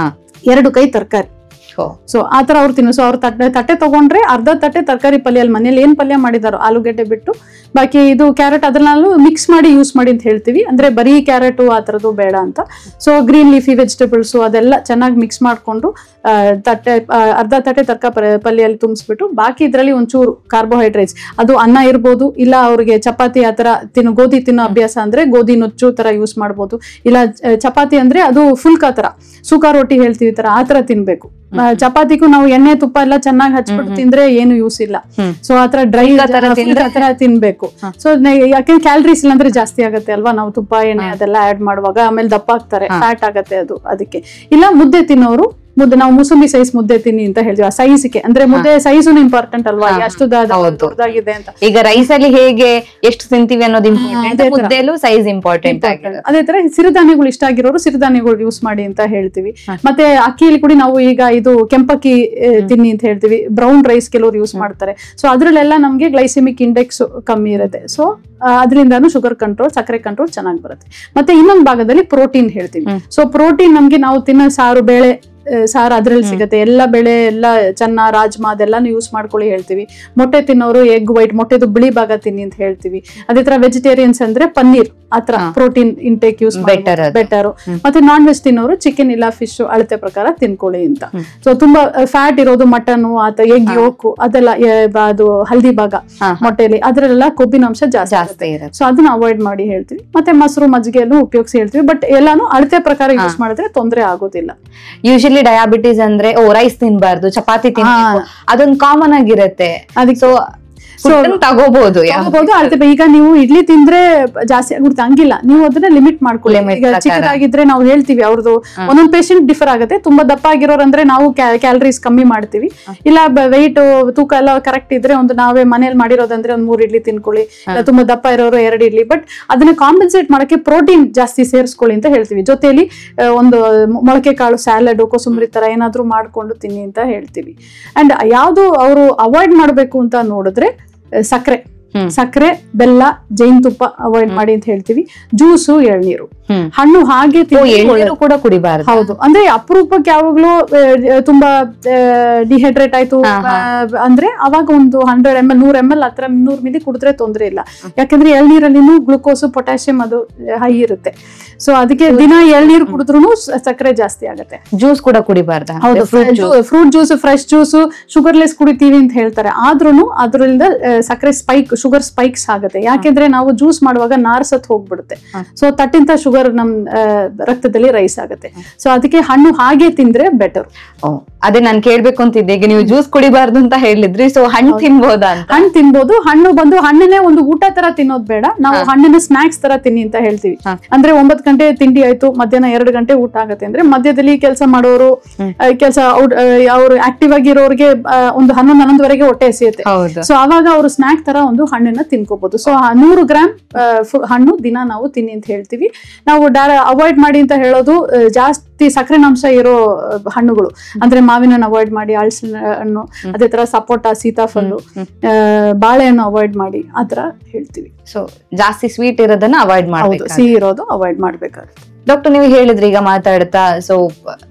2 ಕೈ ತರಕಾರಿ. ಸೊ ಆತರ ಅವ್ರು ತಿನ್ನು. ಸೊ ಅವ್ರ ತಟ್ಟೆ ತಗೊಂಡ್ರೆ ಅರ್ಧ ತಟ್ಟೆ ತರಕಾರಿ ಪಲ್ಯ, ಅಲ್ಲಿ ಮನೇಲಿ ಏನ್ ಪಲ್ಯ ಮಾಡಿದಾರೋ ಆಲೂಗೆಡ್ಡೆ ಬಿಟ್ಟು ಬಾಕಿ ಇದು ಕ್ಯಾರೆಟ್ ಅದನ್ನೆಲ್ಲ ಮಿಕ್ಸ್ ಮಾಡಿ ಯೂಸ್ ಮಾಡಿ ಅಂತ ಹೇಳ್ತೀವಿ. ಅಂದ್ರೆ ಬರೀ ಕ್ಯಾರೆಟ್ ಆ ತರದ್ದು ಬೇಡ ಅಂತ. ಸೊ ಗ್ರೀನ್ ಲೀಫಿ ವೆಜಿಟೇಬಲ್ಸ್ ಅದೆಲ್ಲ ಚೆನ್ನಾಗಿ ಮಿಕ್ಸ್ ಮಾಡ್ಕೊಂಡು ಅರ್ಧ ತಟ್ಟೆ ತರಕಾರಿ ಪಲ್ಯಲ್ಲಿ ತುಂಬಿಸ್ಬಿಟ್ಟು, ಬಾಕಿ ಇದ್ರಲ್ಲಿ ಒಂಚೂರು ಕಾರ್ಬೋಹೈಡ್ರೇಟ್ಸ್, ಅದು ಅನ್ನ ಇರ್ಬೋದು, ಇಲ್ಲ ಅವ್ರಿಗೆ ಚಪಾತಿ ಆತರ ಗೋಧಿ ತಿನ್ನೋ ಅಭ್ಯಾಸ ಅಂದ್ರೆ ಗೋಧಿ ನುಚ್ಚು ತರ ಯೂಸ್ ಮಾಡ್ಬೋದು. ಇಲ್ಲ ಚಪಾತಿ ಅಂದ್ರೆ ಅದು ಫುಲ್ಕಾ ತರ, ಸುಖಾ ರೋಟಿ ಹೇಳ್ತೀವಿ ತರ, ಆ ತರ ತಿನ್ಬೇಕು. ಚಪಾತಿಗೂ ನಾವು ಎಣ್ಣೆ ತುಪ್ಪ ಎಲ್ಲ ಚೆನ್ನಾಗಿ ಹಚ್ಬಿಟ್ಟು ತಿಂದ್ರೆ ಏನು ಯೂಸ್ ಇಲ್ಲ. ಸೊ ಆತರ ಡ್ರೈ ತರ ತಿನ್ಬೇಕು. ಸೊ ಯಾಕೆಂದ್ರೆ ಕ್ಯಾಲರೀಸ್ ಇಲ್ಲ ಅಂದ್ರೆ ಜಾಸ್ತಿ ಆಗತ್ತೆ ಅಲ್ವಾ, ನಾವು ತುಪ್ಪ ಎಣ್ಣೆ ಅದೆಲ್ಲ ಆಡ್ ಮಾಡುವಾಗ. ಆಮೇಲೆ ದಪ್ಪ ಆಗ್ತಾರೆ, ಫ್ಯಾಟ್ ಆಗತ್ತೆ ಅದು. ಅದಕ್ಕೆ ಇಲ್ಲ ಮುದ್ದೆ ತಿನ್ನೋರು ಮುದ್ದೆ ನಾವು ಮುಸುಂಬಿ ಸೈಜ್ ಮುದ್ದೆ ತಿನ್ನಿ ಅಂತ ಹೇಳ್ತೀವಿ. ಆ ಸೈಜ್ಗೆ ಅಂದ್ರೆ ಮುದ್ದೆ ಸೈಜು ಇಂಪಾರ್ಟೆಂಟ್ ಅಲ್ವಾ, ಎಷ್ಟು ದೊಡ್ಡದಾಗಿದೆ ಅಂತ. ಈಗ ರೈಸ್ ಅಲ್ಲಿ ಹೇಗೆ ಎಷ್ಟು ತಿಂತೀವಿ ಅನ್ನೋದು ಇಂಪಾರ್ಟೆಂಟ್, ಮುದ್ದೆಲೂ ಸೈಜ್ ಇಂಪಾರ್ಟೆಂಟ್. ಅದೇ ತರ ಸಿರಿಧಾನ್ಯಗಳು ಇಷ್ಟ ಆಗಿರೋರು ಸಿರಿಧಾನ್ಯಗಳು ಯೂಸ್ ಮಾಡಿ ಅಂತ ಹೇಳ್ತೀವಿ. ಮತ್ತೆ ಅಕ್ಕಿಯಲ್ಲಿ ಕೂಡ ನಾವು ಈಗ ಇದು ಕೆಂಪಕ್ಕಿ ತಿನ್ನಿ ಅಂತ ಹೇಳ್ತೀವಿ. ಬ್ರೌನ್ ರೈಸ್ ಕೆಲವರು ಯೂಸ್ ಮಾಡ್ತಾರೆ. ಸೊ ಅದ್ರಲ್ಲೆಲ್ಲ ನಮ್ಗೆ ಗ್ಲೈಸೆಮಿಕ್ ಇಂಡೆಕ್ಸ್ ಕಮ್ಮಿ ಇರುತ್ತೆ. ಸೊ ಅದರಿಂದಾನು ಶುಗರ್ ಕಂಟ್ರೋಲ್, ಸಕ್ಕರೆ ಕಂಟ್ರೋಲ್ ಚೆನ್ನಾಗಿ ಬರುತ್ತೆ. ಮತ್ತೆ ಇನ್ನೊಂದು ಭಾಗದಲ್ಲಿ ಪ್ರೋಟೀನ್ ಹೇಳ್ತೀವಿ. ಸೊ ಪ್ರೋಟೀನ್ ನಮ್ಗೆ ನಾವು ತಿನ್ನೋ ಸಾರು, ಬೇಳೆ ಸಾರು ಅದ್ರಲ್ಲಿ ಸಿಗುತ್ತೆ. ಎಲ್ಲ ಬೆಳೆ, ಎಲ್ಲ ಚೆನ್ನ, ರಾಜ್ಮಾ ಅದೆಲ್ಲಾನು ಯೂಸ್ ಮಾಡ್ಕೊಳ್ಳಿ ಹೇಳ್ತೀವಿ. ಮೊಟ್ಟೆ ತಿನ್ನೋರು ಎಗ್ ವೈಟ್, ಮೊಟ್ಟೆದು ಬಿಳಿ ಭಾಗ ತಿನ್ನಿ ಅಂತ ಹೇಳ್ತೀವಿ. ಅದೇ ತರ ವೆಜಿಟೇರಿಯನ್ಸ್ ಅಂದ್ರೆ ಪನ್ನೀರ್, ಆತರ ಪ್ರೋಟೀನ್ ಇಂಟೇಕ್ ಯೂಸ್ ಬೆಟರ್. ಮತ್ತೆ ನಾನ್ ವೆಜ್ ತಿನ್ನೋರು ಚಿಕನ್ ಇಲ್ಲ ಫಿಶ್ ಅಳತೆ ಪ್ರಕಾರ ತಿನ್ಕೊಳ್ಳಿ ಅಂತ. ಸೊ ತುಂಬಾ ಫ್ಯಾಟ್ ಇರೋದು ಮಟನ್, ಎಗ್ ಯೋಕು ಅದೆಲ್ಲ, ಅದು ಹಲ್ದಿ ಭಾಗ ಮೊಟ್ಟೆಲಿ ಅದ್ರಲ್ಲೆಲ್ಲ ಕೊಬ್ಬಿನ ಅಂಶ ಜಾಸ್ತಿ ಇರುತ್ತೆ. ಸೊ ಅದನ್ನ ಅವಾಯ್ಡ್ ಮಾಡಿ ಹೇಳ್ತೀವಿ. ಮತ್ತೆ ಮೊಸರು, ಮಜ್ಜಿಗೆಯನ್ನು ಉಪಯೋಗಿಸಿ ಹೇಳ್ತೀವಿ. ಬಟ್ ಎಲ್ಲಾನು ಅಳತೆ ಪ್ರಕಾರ ಯೂಸ್ ಮಾಡಿದ್ರೆ ತೊಂದರೆ ಆಗೋದಿಲ್ಲ. ಯೂಶಲಿ ಡಯಾಬಿಟೀಸ್ ಅಂದ್ರೆ ರೈಸ್ ತಿನ್ಬಾರ್ದು, ಚಪಾತಿ ತಿನ್ಬೇಕು, ಅದೊಂದು ಕಾಮನ್ ಆಗಿರುತ್ತೆ. ಅದಕ್ಕೆ ತಗೋಬಹುದು. ಈಗ ನೀವು ಇಡ್ಲಿ ತಿಂದ್ರೆ ಜಾಸ್ತಿ ಆಗ್ಬಿಡುತ್ತೆ, ಹಂಗಿಲ್ಲ. ನೀವು ಅದನ್ನ ಲಿಮಿಟ್ ಮಾಡ್ಕೊಳ್ಳಿ. ಈಗ ಚಿಕ್ಕದಾಗಿದ್ರೆ ನಾವು ಹೇಳ್ತೀವಿ, ಅವ್ರದ್ದು ಒಂದೊಂದ್ ಪೇಷಂಟ್ ಡಿಫರ್ ಆಗುತ್ತೆ. ತುಂಬಾ ದಪ್ಪ ಆಗಿರೋರು ಅಂದ್ರೆ ನಾವು ಕ್ಯಾಲರೀಸ್ ಕಮ್ಮಿ ಮಾಡ್ತೀವಿ. ಇಲ್ಲ ವೆಯ್ಟ್ ತೂಕ ಎಲ್ಲ ಕರೆಕ್ಟ್ ಇದ್ರೆ ಒಂದು ನಾವೇ ಮನೇಲಿ ಮಾಡಿರೋದಂದ್ರೆ ಒಂದ್ 3 ಇಡ್ಲಿ ತಿನ್ಕೊಳ್ಳಿ. ತುಂಬಾ ದಪ್ಪ ಇರೋರು 2 ಇಡ್ಲಿ. ಬಟ್ ಅದನ್ನ ಕಾಂಪನ್ಸೇಟ್ ಮಾಡಕ್ಕೆ ಪ್ರೋಟೀನ್ ಜಾಸ್ತಿ ಸೇರಿಸ್ಕೊಳ್ಳಿ ಅಂತ ಹೇಳ್ತೀವಿ. ಜೊತೆಲಿ ಒಂದು ಮೊಳಕೆ ಕಾಳು ಸ್ಯಾಲಡ್, ಕೋಸಂಬರಿ ತರ ಏನಾದ್ರು ಮಾಡ್ಕೊಂಡು ತಿನ್ನಿ ಅಂತ ಹೇಳ್ತೀವಿ. ಅಂಡ್ ಯಾವ್ದು ಅವರು ಅವಾಯ್ಡ್ ಮಾಡ್ಬೇಕು ಅಂತ ನೋಡಿದ್ರೆ ಸಕ್ಕರೆ, ಬೆಲ್ಲ, ಜೇನುತುಪ್ಪ ಅವಾಯ್ಡ್ ಮಾಡಿ ಅಂತ ಹೇಳ್ತೀವಿ. ಜ್ಯೂಸು, ಎಳ್ನೀರು, ಹಣ್ಣು ಹಾಗೆ ಕೂಡ ಕುಡಿಬಾರ್ದು. ಹೌದು, ಅಂದ್ರೆ ಅಪರೂಪಕ್ಕೆ ಯಾವಾಗ್ಲೂ ತುಂಬಾ ಡಿಹೈಡ್ರೇಟ್ ಆಯ್ತು ಅಂದ್ರೆ ಅವಾಗ ಒಂದು 100 ml 100 ml ಹತ್ರ 100 ಮಿಲಿ ಕುಡಿದ್ರೆ ತೊಂದ್ರೆ ಇಲ್ಲ. ಯಾಕಂದ್ರೆ ಎಳ್ನೀರಲ್ಲಿನೂ ಗ್ಲುಕೋಸು, ಪೊಟ್ಯಾಸಿಯಂ ಅದು ಹೈ ಇರುತ್ತೆ. ಸೊ ಅದಕ್ಕೆ ದಿನ ಎಳ್ನೀರು ಕುಡಿದ್ರು ಸಕ್ಕರೆ ಜಾಸ್ತಿ ಆಗುತ್ತೆ. ಜ್ಯೂಸ್ ಕೂಡ ಕುಡಿಬಾರ್ದು. ಹೌದು, fruit juice, fresh juice sugarless ಕುಡಿತೀವಿ ಅಂತ ಹೇಳ್ತಾರೆ. ಆದ್ರೂ ಅದರಿಂದ ಸಕ್ಕರೆ ಶುಗರ್ ಸ್ಪೈಕ್ಸ್ ಆಗುತ್ತೆ. ಯಾಕೆಂದ್ರೆ ನಾವು ಜ್ಯೂಸ್ ಮಾಡುವಾಗ ನಾರ್ಸತ್ ಹೋಗ್ಬಿಡುತ್ತೆ. ಸೊ ತಟ್ಟಿಂತ ಶುಗರ್ ನಮ್ ರಕ್ತದಲ್ಲಿ ರೈಸ್ ಆಗುತ್ತೆ. ಸೊ ಅದಕ್ಕೆ ಹಣ್ಣು ಹಾಗೆ ತಿಂದ್ರೆ ಬೆಟರ್. ಅದೇ ನಾನ್ ಕೇಳ್ಬೇಕು ಅಂತಿದ್ದೆ, ಈಗ ನೀವು ಜ್ಯೂಸ್ ಕುಡಿಬಾರ್ದು ಅಂತ ಹೇಳಿದ್ರಿ. ಸೊ ಹಣ್ಣು ತಿನ್ಬೋದಾ? ಹಣ್ಣು ತಿನ್ಬೋದು. ಹಣ್ಣು ಬಂದು ಹಣ್ಣನ್ನೇ ಒಂದು ಊಟ ತರ ತಿನ್ನೋದು ಬೇಡ. ನಾವು ಹಣ್ಣಿನ ಸ್ನಾಕ್ಸ್ ತರ ತಿನ್ನಿ ಅಂತ ಹೇಳ್ತೀವಿ. ಅಂದ್ರೆ 9 ಗಂಟೆ ತಿಂಡಿ ಆಯ್ತು, ಮಧ್ಯಾಹ್ನ 2 ಗಂಟೆ ಊಟ ಆಗುತ್ತೆ ಅಂದ್ರೆ ಮಧ್ಯದಲ್ಲಿ ಕೆಲಸ ಮಾಡೋರು, ಅವ್ರು ಆಕ್ಟಿವ್ ಆಗಿರೋರಿಗೆ ಒಂದು 11-11ವರೆಗೆ ಹೊಟ್ಟೆ ಎಸೆಯುತ್ತೆ. ಸೊ ಅವಾಗ ಅವರು ಸ್ನಾಕ್ ತರ ಒಂದು ಹಣ್ಣನ್ನ ತಿನ್ಕೋಬಹುದು. ಸೊ 100 ಗ್ರಾಮ್ ಹಣ್ಣು ದಿನ ನಾವು ತಿನ್ನಿ ಅಂತ ಹೇಳ್ತೀವಿ. ನಾವು ಅವಾಯ್ಡ್ ಮಾಡಿ ಅಂತ ಹೇಳೋದು ಜಾಸ್ತಿ ಸಕ್ಕರೆನಾಂಶ ಇರೋ ಹಣ್ಣುಗಳು ಅಂದ್ರೆ ಮಾವಿನ ಹಣ್ಣು ಅವಾಯ್ಡ್ ಮಾಡಿ, ಹಲಸಿನ ಹಣ್ಣು, ಅದೇ ತರ ಸಪೋಟ, ಸೀತಾಫಲ್ಲು, ಬಾಳೆಹಣ್ಣು ಅವಾಯ್ಡ್ ಮಾಡಿ ಆತರ ಹೇಳ್ತೀವಿ. ಸೊ ಜಾಸ್ತಿ ಸ್ವೀಟ್ ಇರೋದನ್ನ ಅವಾಯ್ಡ್ ಮಾಡಬೇಕು, ಸಿಹಿ ಇರೋದು ಅವಾಯ್ಡ್ ಮಾಡ್ಬೇಕಾಗುತ್ತೆ. ಡಾಕ್ಟರ್, ನೀವು ಹೇಳಿದ್ರಿ ಈಗ ಮಾತಾಡ್ತಾ, ಸೊ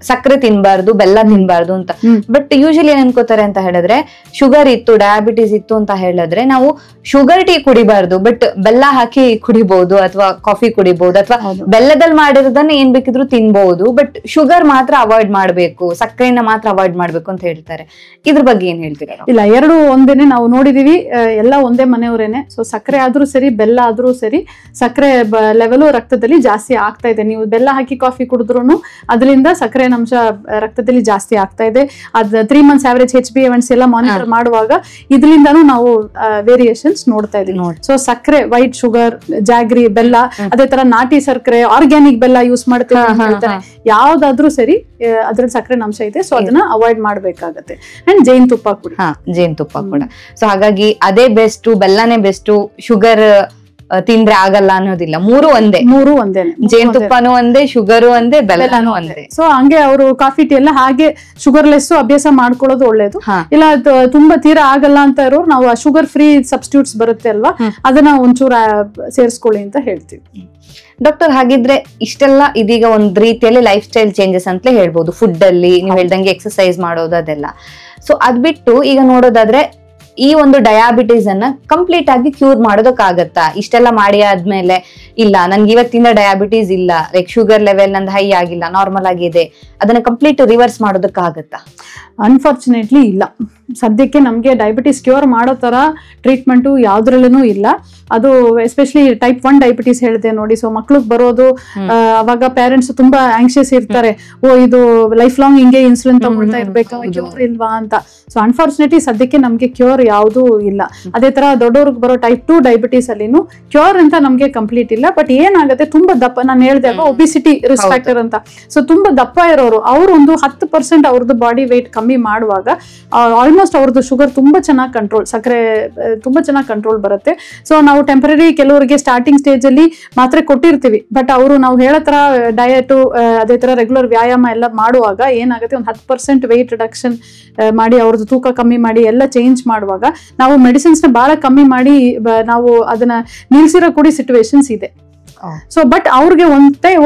ಸಕ್ಕರೆ ತಿನ್ಬಾರ್ದು, ಬೆಲ್ಲ ತಿನ್ಬಾರ್ದು ಅಂತ. ಬಟ್ ಯೂಶಲಿ ಏನ್ ಅನ್ಕೋತಾರೆ ಅಂತ ಹೇಳಿದ್ರೆ, ಶುಗರ್ ಇತ್ತು, ಡಯಾಬಿಟಿಸ್ ಇತ್ತು ಅಂತ ಹೇಳಿದ್ರೆ ನಾವು ಶುಗರ್ ಟೀ ಕುಡಿಬಾರ್ದು, ಬಟ್ ಬೆಲ್ಲ ಹಾಕಿ ಕುಡಿಬಹುದು, ಅಥವಾ ಕಾಫಿ ಕುಡಿಬಹುದು, ಅಥವಾ ಬೆಲ್ಲದಲ್ಲಿ ಮಾಡಿರೋದನ್ನ ಏನ್ ಬೇಕಿದ್ರು ತಿನ್ಬಹುದು, ಬಟ್ ಶುಗರ್ ಮಾತ್ರ ಅವಾಯ್ಡ್ ಮಾಡ್ಬೇಕು, ಸಕ್ಕರೆನ ಮಾತ್ರ ಅವಾಯ್ಡ್ ಮಾಡ್ಬೇಕು ಅಂತ ಹೇಳ್ತಾರೆ. ಇದ್ರ ಬಗ್ಗೆ ಏನ್ ಹೇಳ್ತೀರಾ? ಇಲ್ಲ, ಎರಡು ಒಂದೇನೆ. ನಾವು ನೋಡಿದೀವಿ, ಎಲ್ಲ ಒಂದೇ ಮನೆಯವರೇನೆ. ಸೊ ಸಕ್ಕರೆ ಆದ್ರೂ ಸರಿ, ಬೆಲ್ಲ ಆದ್ರೂ ಸರಿ, ಸಕ್ಕರೆ ಲೆವೆಲ್ ರಕ್ತದಲ್ಲಿ ಜಾಸ್ತಿ ಆಗ್ತಾ ಇದೆ. ನೀವು ಬೆಲ್ಲ ಹಾಕಿ ಕಾಫಿ ಕುಡಿದ್ರು ಅದರಿಂದ ಸಕ್ಕರೆ ಅಂಶ ರಕ್ತದಲ್ಲಿ ಜಾಸ್ತಿ ಆಗ್ತಾ ಇದೆ. ಅದ್ 3 months ಆವರೇಜ್ HbA1c ಎಲ್ಲ ಮಾನಿಟರ್ ಮಾಡುವಾಗ ಇದರಿಂದಾನು ನಾವು ವೇರಿಯೇಷನ್ಸ್ ನೋಡ್ತಾ ಇದೀವಿ. ಸೊ ಸಕ್ಕರೆ, ವೈಟ್ ಶುಗರ್, ಜಾಗ್ರಿ, ಬೆಲ್ಲ, ಅದೇ ತರ ನಾಟಿ ಸಕ್ಕರೆ, ಆರ್ಗ್ಯಾನಿಕ್ ಬೆಲ್ಲ ಯೂಸ್ ಮಾಡ್ತೀವಿ ಅಂತ ಹೇಳ್ತಾರೆ. ಯಾವ್ದಾದ್ರೂ ಸರಿ ಅದ್ರಲ್ಲಿ ಸಕ್ಕರೆ ಅಂಶ ಇದೆ. ಸೊ ಅದನ್ನ ಅವಾಯ್ಡ್ ಮಾಡ್ಬೇಕಾಗತ್ತೆ. ಅಂಡ್ ಜೇನುತುಪ್ಪ ಕೂಡ, ಜೇನುತುಪ್ಪ ಕೂಡ. ಸೊ ಹಾಗಾಗಿ ಅದೇ ಬೆಸ್ಟ್, ಬೆಲ್ಲನೇ ಬೆಸ್ಟ್, ಶುಗರ್ ತಿಂದ್ರೆ ಆಗಲ್ಲ ಅನ್ನೋದಿಲ್ಲ. ಮೂರು ಒಂದೇ, ಜೇನುತುಪ್ಪನೂ ಒಂದೇ, ಶುಗರು ಒಂದೇ, ಬೆಲ್ಲನೂ ಒಂದೇ. ಸೊ ಹಂಗೆ ಅವರು ಕಾಫಿ ಟೀ ಎಲ್ಲ ಹಾಗೆ ಶುಗರ್ಲೆಸ್ ಅಭ್ಯಾಸ ಮಾಡ್ಕೊಳ್ಳೋದು ಒಳ್ಳೇದು. ಇಲ್ಲ ತುಂಬಾ ತೀರಾ ಆಗಲ್ಲ ಅಂತ ಇರೋರು ನಾವು ಶುಗರ್ ಫ್ರೀ ಸಬ್ಸ್ಟಿಟ್ಯೂಟ್ಸ್ ಬರುತ್ತೆ ಅಲ್ವಾ, ಅದನ್ನ ಒಂಚೂರ ಸೇರಿಸ್ಕೊಳ್ಳಿ ಅಂತ ಹೇಳ್ತೀವಿ. ಡಾಕ್ಟರ್, ಹಾಗಿದ್ರೆ ಇಷ್ಟೆಲ್ಲ ಇದೀಗ ಒಂದ್ ರೀತಿಯಲ್ಲಿ ಲೈಫ್ ಸ್ಟೈಲ್ ಚೇಂಜಸ್ ಅಂತಲೇ ಹೇಳ್ಬೋದು. ಫುಡ್ ಅಲ್ಲಿ ನೀವು ಹೇಳ್ದಂಗೆ ಎಕ್ಸರ್ಸೈಸ್ ಮಾಡೋದು ಅದೆಲ್ಲ. ಸೊ ಅದ್ ಬಿಟ್ಟು ಈಗ ನೋಡೋದಾದ್ರೆ ಈ ಒಂದು ಡಯಾಬಿಟೀಸ್ ಅನ್ನ ಕಂಪ್ಲೀಟ್ ಆಗಿ ಕ್ಯೂರ್ ಮಾಡೋದಕ್ಕಾಗತ್ತಾ? ಇಷ್ಟೆಲ್ಲ ಮಾಡಿ ಆದ್ಮೇಲೆ ಇಲ್ಲ ನನ್ಗೆ ಇವತ್ತಿಂದ ಡಯಾಬಿಟೀಸ್ ಇಲ್ಲ, ಲೈಕ್ ಶುಗರ್ ಲೆವೆಲ್ ನಂದು ಹೈ ಆಗಿಲ್ಲ, ನಾರ್ಮಲ್ ಆಗಿದೆ, ಅದನ್ನ ಕಂಪ್ಲೀಟ್ ರಿವರ್ಸ್ ಮಾಡೋದಕ್ಕಾಗತ್ತಾ? ಅನ್ಫಾರ್ಚುನೇಟ್ಲಿ ಇಲ್ಲ. ಸದ್ಯಕ್ಕೆ ನಮಗೆ ಡಯಾಬಿಟಿಸ್ ಕ್ಯೂರ್ ಮಾಡೋ ತರ ಟ್ರೀಟ್ಮೆಂಟು ಯಾವ್ದ್ರಲ್ಲೂ ಇಲ್ಲ. ಅದು ಎಸ್ಪೆಷಲಿ ಟೈಪ್ 1 ಡಯಾಬಿಟಿಸ್ ಹೇಳಿದೆ ನೋಡಿ. ಸೊ ಮಕ್ಳಿಗೆ ಬರೋದು ಅವಾಗ ಪೇರೆಂಟ್ಸ್ ತುಂಬಾ ಆಂಕ್ಷಿಯಸ್ ಇರ್ತಾರೆ, ಇದು ಲೈಫ್ ಲಾಂಗ್ ಹಿಂಗೆ ಇನ್ಸುಲಿನ್ ತಗೊಳ್ತಾ ಇರ್ಬೇಕಾ, ಕ್ಯೂರ್ ಇಲ್ವಾ ಅಂತ. ಸೊ ಅನ್ಫಾರ್ಚುನೇಟ್ಲಿ ಸದ್ಯಕ್ಕೆ ನಮ್ಗೆ ಕ್ಯೂರ್ ಯಾವ್ದು ಇಲ್ಲ. ಅದೇ ತರ ದೊಡ್ಡವ್ರಿಗೆ ಬರೋ ಟೈಪ್ 2 ಡಯಾಬಿಟಿಸ್ ಅಲ್ಲಿನೂ ಕ್ಯೂರ್ ಅಂತ ನಮ್ಗೆ ಕಂಪ್ಲೀಟ್ ಇಲ್ಲ. ಬಟ್ ಏನಾಗುತ್ತೆ, ತುಂಬಾ ದಪ್ಪ, ನಾನು ಹೇಳ್ದಾಗ ಒಬಿಸಿಟಿ ರಿಸ್ಕ್ ಫ್ಯಾಕ್ಟರ್ ಅಂತ. ಸೊ ತುಂಬಾ ದಪ್ಪ ಇರೋರು ಅವ್ರು ಒಂದು 10% ಅವ್ರದ್ದು ಬಾಡಿ ವೇಟ್ ಕಮ್ಮಿ ಮಾಡುವಾಗ ಆಲ್ಮೋಸ್ಟ್ ಅವ್ರದ್ದು ಶುಗರ್ ತುಂಬಾ ಚೆನ್ನಾಗಿ ಕಂಟ್ರೋಲ್, ಸಕ್ಕರೆ ತುಂಬಾ ಚೆನ್ನಾಗಿ ಕಂಟ್ರೋಲ್ ಬರುತ್ತೆ. ಸೊ ನಾವು ಟೆಂಪರರಿ ಕೆಲವರಿಗೆ ಸ್ಟಾರ್ಟಿಂಗ್ ಸ್ಟೇಜ್ ಅಲ್ಲಿ ಮಾತ್ರೆ ಕೊಟ್ಟಿರ್ತೀವಿ, ಬಟ್ ಅವರು ನಾವು ಹೇಳೋ ತರ ಡಯಟ್ ಅದೇ ತರ ರೆಗ್ಯುಲರ್ ವ್ಯಾಯಾಮ ಎಲ್ಲ ಮಾಡುವಾಗ ಏನಾಗುತ್ತೆ, ಒಂದು 10% ವೆಯ್ಟ್ ರಿಡಕ್ಷನ್ ಮಾಡಿ ಅವ್ರದ್ದು ತೂಕ ಕಮ್ಮಿ ಮಾಡಿ ಎಲ್ಲ ಚೇಂಜ್ ಮಾಡುವಾಗ ನಾವು ಮೆಡಿಸಿನ್ಸ್ ನ ಬಹಳ ಕಮ್ಮಿ ಮಾಡಿ ನಾವು ಅದನ್ನ ನಿಲ್ಸಿರೋ ಕೂಡ ಸಿಚುವೇಶನ್ಸ್ ಇದೆ. ಸೊ ಬಟ್ ಅವ್ರಿಗೆ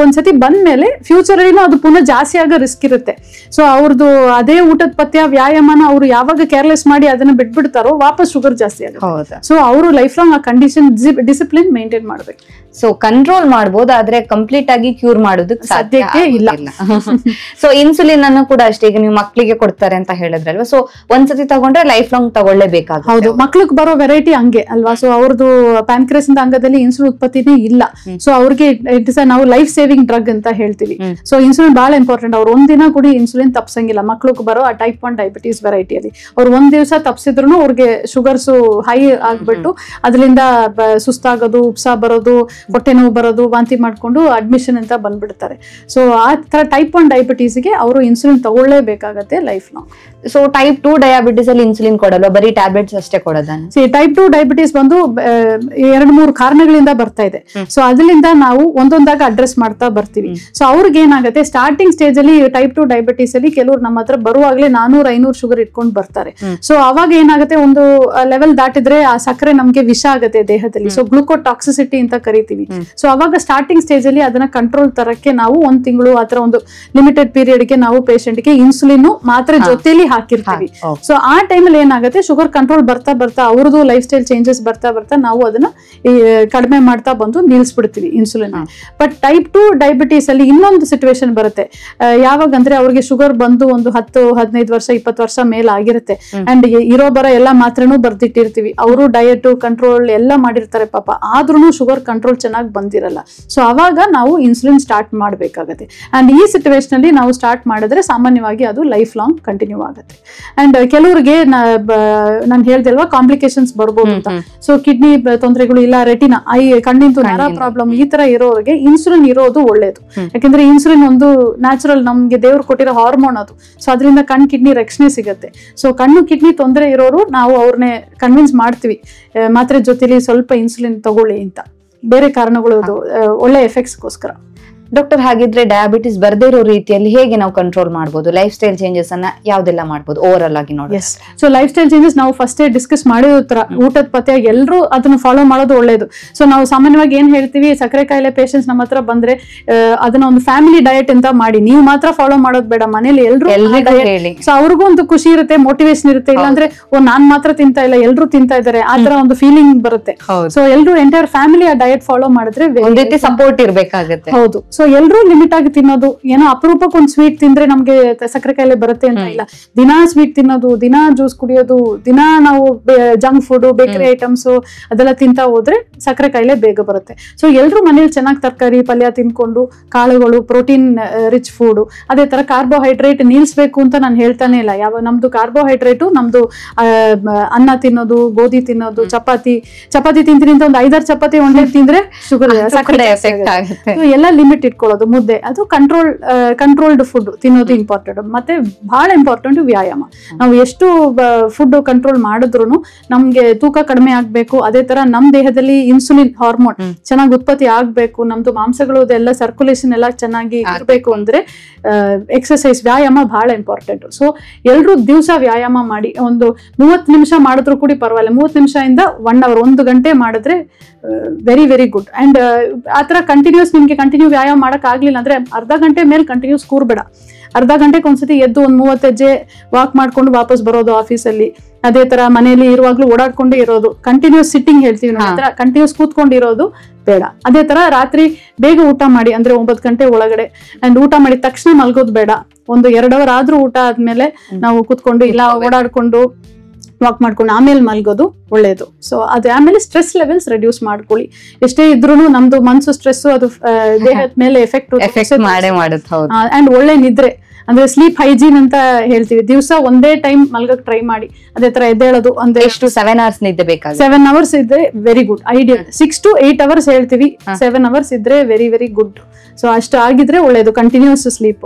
ಒಂದ್ಸತಿ ಬಂದ್ಮೇಲೆ ಫ್ಯೂಚರ್ ಅಲ್ಲಿ ಅದು ಪುನಃ ಜಾಸ್ತಿ ಆಗೋ ರಿಸ್ಕ್ ಇರುತ್ತೆ. ಸೊ ಅವ್ರದ್ದು ಅದೇ ಊಟದ ಪಥ್ಯ ವ್ಯಾಯಾಮನ ಅವ್ರು ಯಾವಾಗ ಕೇರ್ಲೆಸ್ ಮಾಡಿ ಅದನ್ನ ಬಿಟ್ಬಿಡ್ತಾರೋ ವಾಪಸ್ ಶುಗರ್ ಜಾಸ್ತಿ ಆಗುತ್ತೆ. ಸೊ ಅವರು ಲೈಫ್ ಲಾಂಗ್ ಆ ಕಂಡೀಷನ್ ಡಿಸಿಪ್ಲಿನ್ ಮೇಂಟೈನ್ ಮಾಡ್ಬೇಕು. ಸೊ ಕಂಟ್ರೋಲ್ ಮಾಡಬಹುದು, ಆದ್ರೆ ಕಂಪ್ಲೀಟ್ ಆಗಿ ಕ್ಯೂರ್ ಮಾಡೋದಕ್ಕೆ ಸಾಧ್ಯಕ್ಕೆ ಇಲ್ಲ. ಸೊ ಇನ್ಸುಲಿನ್ ಅನ್ನು ಕೂಡ ಅಷ್ಟೇ, ಈಗ ನೀವು ಮಕ್ಕಳಿಗೆ ಕೊಡ್ತಾರೆ ಅಂತ ಹೇಳಿದ್ರಲ್ವಾ, ಸೊ ಒಂದ್ಸತಿ ತಗೊಂಡ್ರೆ ಲೈಫ್ ಲಾಂಗ್ ತಗೊಳ್ಳೇಬೇಕಾಗುತ್ತೆ. ಹೌದು, ಮಕ್ಳಿಗೆ ಬರೋ ವೆರೈಟಿ ಹಂಗೆ ಅಲ್ವಾ. ಸೊ ಅವ್ರದ್ದು ಪ್ಯಾನ್ಕ್ರಿಯಾಸ್ ಅಂಗದಲ್ಲಿ ಇನ್ಸುಲಿನ್ ಉತ್ಪತ್ತಿನೇ ಇಲ್ಲ. ಸೊ ಅವ್ರಿಗೆ ಇಟ್ ಇಸ್ ನಾವು ಲೈಫ್ ಸೇವಿಂಗ್ ಡ್ರಗ್ ಅಂತ ಹೇಳ್ತೀವಿ. ಸೊ ಇನ್ಸುಲಿನ್ ಬಹಳ ಇಂಪಾರ್ಟೆಂಟ್. ಅವ್ರು ಒಂದಿನ ಕೂಡ ಇನ್ಸುಲಿನ್ ತಪ್ಸಂಗಿಲ್ಲ. ಮಕ್ಳಿಗೆ ಬರೋ ಆ ಟೈಪ್ 1 ಡಯಾಬಿಟಿಸ್ ವೆರೈಟಿಯಲ್ಲಿ ಅವ್ರು ಒಂದ್ ದಿವಸ ತಪ್ಸಿದ್ರು ಅವ್ರಿಗೆ ಶುಗರ್ಸ್ ಹೈ ಆಗ್ಬಿಟ್ಟು ಅದರಿಂದ ಸುಸ್ತಾಗೋದು, ಉಪ್ಸ ಬರೋದು, ಹೊಟ್ಟೆ ನೋವು ಬರೋದು, ವಾಂತಿ ಮಾಡ್ಕೊಂಡು ಅಡ್ಮಿಷನ್ ಅಂತ ಬಂದ್ಬಿಡ್ತಾರೆ. ಸೊ ಆ ತರ ಟೈಪ್ 1 ಡಯಾಬಿಟೀಸ್ಗೆ ಅವರು ಇನ್ಸುಲಿನ್ ತಗೊಳ್ಳೇಬೇಕಾಗತ್ತೆ lifelong. So type 2 diabetes ಅಲ್ಲಿ ಇನ್ಸುಲಿನ್ ಕೊಡಲ್ವಾ, ಬರೀ ಟ್ಯಾಬ್ಲೆಟ್ಸ್ ಅಷ್ಟೇ ಕೊಡೋದನ್ನ? ಟೈಪ್ 2 ಡಯಾಬಿಟಿಸ್ ಬಂದು 2-3 ಕಾರಣಗಳಿಂದ ಬರ್ತಾ ಇದೆ. ಸೊ ಅದರಿಂದ ನಾವು ಒಂದೊಂದಾಗ ಅಡ್ರೆಸ್ ಮಾಡ್ತಾ ಬರ್ತೀವಿ. ಸೊ ಅವ್ರಿಗೆ ಏನಾಗುತ್ತೆ, ಸ್ಟಾರ್ಟಿಂಗ್ ಸ್ಟೇಜ್ ಅಲ್ಲಿ ಟೈಪ್ 2 ಡಯಾಬಿಟಿಸ್ ಅಲ್ಲಿ ಕೆಲವರು ನಮ್ಮ ಹತ್ರ ಬರುವಾಗಲೇ 400-500 ಶುಗರ್ ಇಟ್ಕೊಂಡು ಬರ್ತಾರೆ. ಸೊ ಅವಾಗ ಏನಾಗುತ್ತೆ, ಒಂದು ಲೆವೆಲ್ ದಾಟಿದ್ರೆ ಆ ಸಕ್ಕರೆ ನಮ್ಗೆ ವಿಷ ಆಗುತ್ತೆ ದೇಹದಲ್ಲಿ. ಸೊ ಗ್ಲೂಕೋಟಾಕ್ಸಿಸಿಟಿ ಅಂತ ಕರಿತೀವಿ. ಸೊ ಅವಾಗ ಸ್ಟಾರ್ಟಿಂಗ್ ಸ್ಟೇಜ್ ಅಲ್ಲಿ ಅದನ್ನ ಕಂಟ್ರೋಲ್ ತರಕ್ಕೆ ನಾವು 1 ತಿಂಗಳು ಆತರ ಒಂದು ಲಿಮಿಟೆಡ್ ಪೀರಿಯಡ್ ಗೆ ನಾವು ಪೇಷಂಟ್ ಗೆ ಇನ್ಸುಲಿನ್ ಮಾತ್ರೆ ಜೊತೆಲಿ ಹಾಕಿರ್ತೀವಿ. ಸೊ ಆ ಟೈಮಲ್ಲಿ ಏನಾಗುತ್ತೆ, ಶುಗರ್ ಕಂಟ್ರೋಲ್ ಬರ್ತಾ ಬರ್ತಾ ಅವ್ರದ್ದು ಲೈಫ್ ಸ್ಟೈಲ್ ಚೇಂಜಸ್ ಬರ್ತಾ ಬರ್ತಾ ನಾವು ಅದನ್ನ ಕಡಿಮೆ ಮಾಡ್ತಾ ಬಂದು ನಿಲ್ಸ್ಬಿಡ್ತೀವಿ ಇನ್ಸುಲಿನ್. ಬಟ್ ಟೈಪ್ 2 ಡಯಾಬಿಟಿಸ್ ಅಲ್ಲಿ ಇನ್ನೊಂದು ಸಿಚುವೇಶನ್ ಬರುತ್ತೆ. ಯಾವಾಗ ಅಂದ್ರೆ ಅವ್ರಿಗೆ ಶುಗರ್ ಬಂದು ಒಂದು 10-15 ವರ್ಷ 20 ವರ್ಷ ಮೇಲೆ ಆಗಿರುತ್ತೆ. ಅಂಡ್ ಇರೋ ಬರೋ ಎಲ್ಲಾ ಮಾತ್ರೆನೂ ಬರ್ದಿಟ್ಟಿರ್ತೀವಿ. ಅವರು ಡಯಟ್ ಕಂಟ್ರೋಲ್ ಎಲ್ಲ ಮಾಡಿರ್ತಾರೆ ಪಾಪ, ಆದ್ರೂ ಶುಗರ್ ಕಂಟ್ರೋಲ್ ಚೆನ್ನಾಗಿ ಬಂದಿರಲ್ಲ. ಸೊ ಅವಾಗ ನಾವು ಇನ್ಸುಲಿನ್ ಸ್ಟಾರ್ಟ್ ಮಾಡ್ಬೇಕಾಗತ್ತೆ. ಅಂಡ್ ಈ ಸಿಚುವೇಶನ್ ಅಲ್ಲಿ ನಾವು ಸ್ಟಾರ್ಟ್ ಮಾಡಿದ್ರೆ ಸಾಮಾನ್ಯವಾಗಿ ಅದು ಲೈಫ್ ಲಾಂಗ್ ಕಂಟಿನ್ಯೂ ಆಗುತ್ತೆ. ಅಂಡ್ ಕೆಲವರಿಗೆ ನಾನು ಹೇಳ್ದೆ ಅಲ್ವಾ ಕಾಂಪ್ಲಿಕೇಶನ್ಸ್ ಬರ್ಬೋದು ಅಂತ. ಸೊ ಕಿಡ್ನಿ ತೊಂದರೆಗಳು ಇಲ್ಲ, ರೆಟಿನಾ, ಕಣ್ಣಿಂದು ನರ ಪ್ರಾಬ್ಲಮ್, ಈ ತರ ಇರೋರಿಗೆ ಇನ್ಸುಲಿನ್ ಇರೋದು ಒಳ್ಳೇದು. ಯಾಕಂದ್ರೆ ಇನ್ಸುಲಿನ್ ಒಂದು ನ್ಯಾಚುರಲ್ ನಮ್ಗೆ ದೇವ್ರು ಕೊಟ್ಟಿರೋ ಹಾರ್ಮೋನ್ ಅದು. ಸೊ ಅದರಿಂದ ಕಣ್ ಕಿಡ್ನಿ ರಕ್ಷಣೆ ಸಿಗುತ್ತೆ. ಸೊ ಕಣ್ಣು ಕಿಡ್ನಿ ತೊಂದರೆ ಇರೋರು ನಾವು ಅವ್ರನ್ನೇ ಕನ್ವಿನ್ಸ್ ಮಾಡ್ತೀವಿ ಮಾತ್ರೆ ಜೊತೆಲಿ ಸ್ವಲ್ಪ ಇನ್ಸುಲಿನ್ ತಗೊಳ್ಳಿ ಅಂತ, ಬೇರೆ ಕಾರಣಗಳು ಒಳ್ಳೆ ಎಫೆಕ್ಟ್ಸ್ಗೋಸ್ಕರ. ಡಾಕ್ಟರ್, ಹಾಗಿದ್ರೆ ಡಯಾಬಿಟಿಸ್ ಬರ್ದೇ ಇರೋ ರೀತಿಯಲ್ಲಿ ಹೇಗೆ ನಾವು ಕಂಟ್ರೋಲ್ ಮಾಡಬಹುದು? ಲೈಫ್ ಸ್ಟೈಲ್ ಚೇಂಜಸ್ ಅನ್ನ ಯಾವ್ದೆಲ್ಲ ಮಾಡಬಹುದು ಓವರ್ ಆಲ್ ಆಗಿ ನೋಡಿ? ಸೊ ಲೈಫ್ ಸ್ಟೈಲ್ ಚೇಂಜಸ್ ನಾವು ಫಸ್ಟ್ ಡಿಸ್ಕಸ್ ಮಾಡಿರೋ ತರ ಊಟದ ಪಥ್ಯ ಎಲ್ಲರೂ ಅದನ್ನ ಫಾಲೋ ಮಾಡೋದು ಒಳ್ಳೇದು. ಸೊ ನಾವು ಸಾಮಾನ್ಯವಾಗಿ ಏನ್ ಹೇಳ್ತೀವಿ, ಸಕ್ಕರೆ ಕಾಯಿಲೆ ಪೇಷಂಟ್ಸ್ ನಮ್ಮ ಹತ್ರ ಬಂದ್ರೆ ಅದನ್ನ ಒಂದು ಫ್ಯಾಮಿಲಿ ಡಯಟ್ ಅಂತ ಮಾಡಿ, ನೀವು ಮಾತ್ರ ಫಾಲೋ ಮಾಡೋದು ಬೇಡ, ಮನೇಲಿ ಎಲ್ರು ಹೇಳಿ. ಸೊ ಅವ್ರಿಗೂ ಒಂದು ಖುಷಿ ಇರುತ್ತೆ, ಮೋಟಿವೇಶನ್ ಇರುತ್ತೆ. ಇಲ್ಲಾಂದ್ರೆ ನಾನ್ ಮಾತ್ರ ತಿಂತಾ ಇಲ್ಲ, ಎಲ್ರು ತಿಂತಾ ಇದಾರೆ, ಆ ತರ ಒಂದು ಫೀಲಿಂಗ್ ಬರುತ್ತೆ. ಸೊ ಎಲ್ರು ಎಂಟೈರ್ ಫ್ಯಾಮಿಲಿ ಆ ಡಯಟ್ ಫಾಲೋ ಮಾಡಿದ್ರೆ ಒಂದ್ ರೀತಿ ಸಪೋರ್ಟ್ ಇರ್ಬೇಕಾಗುತ್ತೆ. ಹೌದು. ಸೊ ಎಲ್ರೂ ಲಿಮಿಟ್ ಆಗಿ ತಿನ್ನೋದು, ಏನೋ ಅಪರೂಪಕ್ಕೆ ಒಂದು ಸ್ವೀಟ್ ತಿಂದ್ರೆ ನಮ್ಗೆ ಸಕ್ಕರೆ ಕಾಯಿಲೆ ಬರುತ್ತೆ ಅಂತ ಇಲ್ಲ. ದಿನಾ ಸ್ವೀಟ್ ತಿನ್ನೋದು, ದಿನಾ ಜ್ಯೂಸ್ ಕುಡಿಯೋದು, ದಿನಾ ನಾವು ಜಂಕ್ ಫುಡ್, ಬೇಕರಿ ಐಟಮ್ಸ್ ಅದೆಲ್ಲ ತಿಂತಾ ಹೋದ್ರೆ ಸಕ್ಕರೆ ಕಾಯಿಲೆ ಬೇಗ ಬರುತ್ತೆ. ಸೊ ಎಲ್ರೂ ಮನೇಲಿ ಚೆನ್ನಾಗಿ ತರಕಾರಿ ಪಲ್ಯ ತಿನ್ಕೊಂಡು, ಕಾಳುಗಳು, ಪ್ರೋಟೀನ್ ರಿಚ್ ಫುಡ್, ಅದೇ ತರ ಕಾರ್ಬೋಹೈಡ್ರೇಟ್ ನಿಲ್ಸ್ಬೇಕು ಅಂತ ನಾನು ಹೇಳ್ತಾನೆ ಇಲ್ಲ. ಯಾವ ನಮ್ದು ಕಾರ್ಬೋಹೈಡ್ರೇಟು ನಮ್ದು ಅನ್ನ ತಿನ್ನೋದು, ಗೋಧಿ ತಿನ್ನೋದು, ಚಪಾತಿ ತಿಂತೀನಿ ಅಂತ ಒಂದು 5-6 ಚಪಾತಿ ಒಂದೇ ತಿಂದ್ರೆ ಶುಗರ್ ಸಕ್ಕರೆ ಎಲ್ಲ ಲಿಮಿಟ್ ಇಟ್ಕೊಳ್ಳೋದು. ಮುದ್ದೆ ಅದು ಕಂಟ್ರೋಲ್ಡ್ ಫುಡ್ ತಿನ್ನೋದು ಇಂಪಾರ್ಟೆಂಟ್. ಮತ್ತೆ ಬಹಳ ಇಂಪಾರ್ಟೆಂಟ್ ವ್ಯಾಯಾಮ. ನಾವು ಎಷ್ಟು ಫುಡ್ ಕಂಟ್ರೋಲ್ ಮಾಡಿದ್ರು ನಮ್ಗೆ ತೂಕ ಕಡಿಮೆ ಆಗ್ಬೇಕು. ಅದೇ ತರ ನಮ್ ದೇಹದಲ್ಲಿ ಇನ್ಸುಲಿನ್ ಹಾರ್ಮೋನ್ ಚೆನ್ನಾಗಿ ಉತ್ಪತ್ತಿ ಆಗ್ಬೇಕು, ನಮ್ದು ಮಾಂಸಗಳು ಎಲ್ಲ ಸರ್ಕ್ಯುಲೇಷನ್ ಎಲ್ಲ ಚೆನ್ನಾಗಿ ಇರ್ಬೇಕು ಅಂದ್ರೆ ಎಕ್ಸರ್ಸೈಸ್, ವ್ಯಾಯಾಮ ಬಹಳ ಇಂಪಾರ್ಟೆಂಟ್. ಸೊ ಎಲ್ರು ದಿವಸ ವ್ಯಾಯಾಮ ಮಾಡಿ, ಒಂದು 30 ನಿಮಿಷ ಮಾಡಿದ್ರು ಕೂಡ ಪರವಾಗಿಲ್ಲ. 30 ನಿಮಿಷದಿಂದ 1 ಅವರ್, 1 ಗಂಟೆ ಮಾಡಿದ್ರೆ ವೆರಿ ವೆರಿ ಗುಡ್. ಅಂಡ್ ಆತರ ಕಂಟಿನ್ಯೂಸ್ ನಿಮ್ಗೆ ಕಂಟಿನ್ಯೂ ವ್ಯಾಯಾಮ ಮಾಡಕ್ ಆಗ್ಲಿಲ್ಲ ಅಂದ್ರೆ ಅರ್ಧ ಗಂಟೆ ಮೇಲೆ ಕಂಟಿನ್ಯೂಸ್ ಕೂರ್ಬೇಡ. ಅರ್ಧ ಗಂಟೆಗೆ ಒಂದ್ಸತಿ ಎದ್ದು ಒಂದು 30 ಹೆಜ್ಜೆ ವಾಕ್ ಮಾಡ್ಕೊಂಡು ವಾಪಸ್ ಬರೋದು ಆಫೀಸಲ್ಲಿ. ಅದೇ ತರ ಮನೆಯಲ್ಲಿ ಇರುವಾಗ್ಲೂ ಓಡಾಡ್ಕೊಂಡೇ ಇರೋದು. ಕಂಟಿನ್ಯೂಸ್ ಸಿಟ್ಟಿಂಗ್ ಹೇಳ್ತೀವಿ ನಾವು, ಕಂಟಿನ್ಯೂಸ್ ಕೂತ್ಕೊಂಡಿರೋದು ಬೇಡ. ಅದೇ ತರ ರಾತ್ರಿ ಬೇಗ ಊಟ ಮಾಡಿ, ಅಂದ್ರೆ 9 ಗಂಟೆ ಒಳಗಡೆ. ಅಂಡ್ ಊಟ ಮಾಡಿದ ತಕ್ಷಣ ಮಲ್ಗೋದು ಬೇಡ. ಒಂದು 2 ಅವರ್ ಆದ್ರೂ ಊಟ ಆದ್ಮೇಲೆ ನಾವು ಕೂತ್ಕೊಂಡು ಇಲ್ಲ ಓಡಾಡ್ಕೊಂಡು ವಾಕ್ ಮಾಡ್ಕೊಂಡು ಆಮೇಲೆ ಮಲ್ಗೋದು ಒಳ್ಳೇದು. ಸೊ ಅದು ಆಮೇಲೆ ಸ್ಟ್ರೆಸ್ ಲೆವೆಲ್ಸ್ ರೆಡ್ಯೂಸ್ ಮಾಡ್ಕೊಳ್ಳಿ. ಎಷ್ಟೇ ಇದ್ರೂ ನಮ್ದು ಮನ್ಸು ಸ್ಟ್ರೆಸ್ ಅದು ದೇಹದ ಮೇಲೆ ಎಫೆಕ್ಟ್ ಮಾಡೇ ಮಾಡುತ್ತೆ. ಅಂಡ್ ಒಳ್ಳೆ ನಿದ್ರೆ ಅಂದ್ರೆ ಸ್ಲೀಪ್ ಹೈಜೀನ್ ಅಂತ ಹೇಳ್ತೀವಿ. ದಿವಸ ಒಂದೇ ಟೈಮ್ ಮಲ್ಗಕ್ ಟ್ರೈ ಮಾಡಿ. ಅದೇ ತರ ಎದ್ದೇಳೋದು ಅಂದ್ರೆ ಎಷ್ಟು 7 hours ನಿದ್ದೆ ಬೇಕಾಗುತ್ತೆ. 7 hours ಇದ್ರೆ very good. Ideal 6 to 8 hours ಹೇಳ್ತೀವಿ. 7 hours ಇದ್ರೆ ವೆರಿ ವೆರಿ ಗುಡ್. ಸೊ ಅಷ್ಟು ಆಗಿದ್ರೆ ಒಳ್ಳೇದು. ಕಂಟಿನ್ಯೂಸ್ ಸ್ಲೀಪ್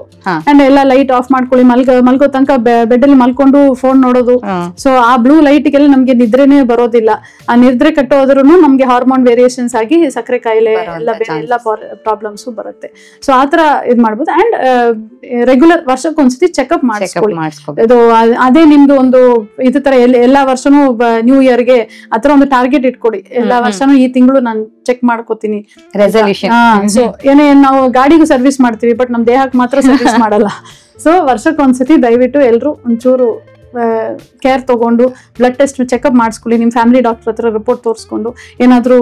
ಅಂಡ್ ಎಲ್ಲ ಲೈಟ್ ಆಫ್ ಮಾಡ್ಕೊಳ್ಳಿ. ಮಲ್ಗೋ ತನಕ ಬೆಡ್ ಅಲ್ಲಿ ಮಲ್ಕೊಂಡು ಫೋನ್ ನೋಡೋದು. ಸೊ ಆ ಬ್ಲೂ ಲೈಟ್ಗೆಲ್ಲ ನಮ್ಗೆ ನಿದ್ರೆನೆ ಬರೋದಿಲ್ಲ. ಆ ನಿದ್ರೆ ಕಟ್ಟೋದ್ರೂ ನಮ್ಗೆ ಹಾರ್ಮೋನ್ ವೇರಿಯೇಷನ್ಸ್ ಆಗಿ ಸಕ್ಕರೆ ಕಾಯಿಲೆ ಎಲ್ಲ ಪ್ರಾಬ್ಲಮ್ಸ್ ಬರುತ್ತೆ. ಸೊ ಆತರ ಇದ್ ಮಾಡ್ಬೋದು. ಅಂಡ್ ರೆಗ್ಯುಲರ್ ವರ್ಷಕ್ಕೊಂದ್ಸತಿ ಚೆಕ್ಅಪ್ ಮಾಡಿಸ್ಕೊಳ್ಳಿ. ಇದು ಅದೇ ನಿಮ್ದು ಒಂದು ಇದೇ ತರ ಎಲ್ಲಾ ವರ್ಷನೂ ನ್ಯೂ ಇಯರ್ ಗೆ ಆತರ ಒಂದು ಟಾರ್ಗೆಟ್ ಇಟ್ಕೊಡಿ. ಎಲ್ಲಾ ವರ್ಷನೂ ಈ ತಿಂಗಳು ನಾನು ಚೆಕ್ ಮಾಡ್ಕೋತೀನಿ ರೆಸಲ್ಯೂಷನ್. ಸೊ ಏನೇ ನಾವು ಗಾಡಿಗೂ ಸರ್ವಿಸ್ ಮಾಡ್ತೀವಿ, ಬಟ್ ನಮ್ ದೇಹಕ್ಕೆ ಮಾತ್ರ ಸರ್ವಿಸ್ ಮಾಡಲ್ಲ. ಸೊ ವರ್ಷಕ್ಕೊಂದ್ಸತಿ ದಯವಿಟ್ಟು ಎಲ್ರು ಒಂಚೂರು ಕೇರ್ ತಗೊಂಡು ಬ್ಲಡ್ ಟೆಸ್ಟ್ ಚೆಕ್ಅಪ್ ಮಾಡಿಸ್ಕೊಳ್ಳಿ. ನಿಮ್ ಫ್ಯಾಮಿಲಿ ಡಾಕ್ಟರ್ ಹತ್ರ ರಿಪೋರ್ಟ್ ತೋರಿಸ್ಕೊಂಡು ಏನಾದ್ರೂ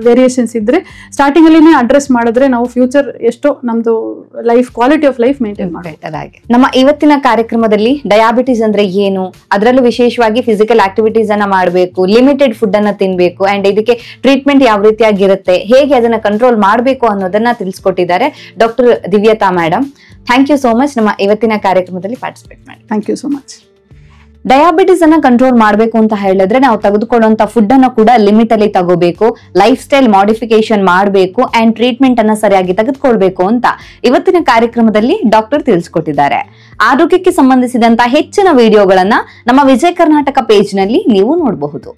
ವೇರಿಯೇಷನ್ಸ್ ಇದ್ರೆ ಸ್ಟಾರ್ಟಿಂಗ್ ಅಲ್ಲಿನೇ ಅಡ್ರೆಸ್ ಮಾಡಿದ್ರೆ ನಾವು ಫ್ಯೂಚರ್ ಎಷ್ಟೋ ನಮ್ದು life quality of life maintain ಮಾಡಬೇಕಾಗಿ. ನಮ್ಮ ಇವತ್ತಿನ ಕಾರ್ಯಕ್ರಮದಲ್ಲಿ ಡಯಾಬಿಟಿಸ್ ಅಂದ್ರೆ ಏನು, ಅದರಲ್ಲೂ ವಿಶೇಷವಾಗಿ ಫಿಸಿಕಲ್ ಆಕ್ಟಿವಿಟೀಸ್ ಅನ್ನ ಮಾಡಬೇಕು, ಲಿಮಿಟೆಡ್ ಫುಡ್ ಅನ್ನ ತಿನ್ಬೇಕು, ಅಂಡ್ ಇದಕ್ಕೆ ಟ್ರೀಟ್ಮೆಂಟ್ ಯಾವ ರೀತಿಯಾಗಿರುತ್ತೆ, ಹೇಗೆ ಅದನ್ನ ಕಂಟ್ರೋಲ್ ಮಾಡಬೇಕು ಅನ್ನೋದನ್ನ ತಿಳಿಸ್ಕೊಟ್ಟಿದ್ದಾರೆ doctor Divyatha madam. Thank you so much ನಮ್ಮ ಇವತ್ತಿನ ಕಾರ್ಯಕ್ರಮದಲ್ಲಿ ಪಾರ್ಟಿಸಿಪೇಟ್ ಮಾಡಿ. Thank you so much. Diabetes ಅನ್ನ ಕಂಟ್ರೋಲ್ ಮಾಡಬೇಕು ಅಂತ ಹೇಳಿದ್ರೆ ನಾವು ತೆಗೆದುಕೊಳ್ಳುವಂತ ಫುಡ್ ಅನ್ನ ಕೂಡ ಲಿಮಿಟ್ ಅಲ್ಲಿ ತಗೋಬೇಕು, ಲೈಫ್ ಸ್ಟೈಲ್ ಮಾಡಿಫಿಕೇಶನ್ ಮಾಡಬೇಕು ಅಂಡ್ ಟ್ರೀಟ್ಮೆಂಟ್ ಅನ್ನ ಸರಿಯಾಗಿ ತೆಗೆದುಕೊಳ್ಬೇಕು ಅಂತ ಇವತ್ತಿನ ಕಾರ್ಯಕ್ರಮದಲ್ಲಿ ಡಾಕ್ಟರ್ ತಿಳಿಸ್ಕೊಟ್ಟಿದ್ದಾರೆ. ಆರೋಗ್ಯಕ್ಕೆ ಸಂಬಂಧಿಸಿದಂತ ಹೆಚ್ಚಿನ ವಿಡಿಯೋಗಳನ್ನ ನಮ್ಮ ವಿಜಯ ಕರ್ನಾಟಕ ಪೇಜ್ ನಲ್ಲಿ ನೀವು ನೋಡಬಹುದು.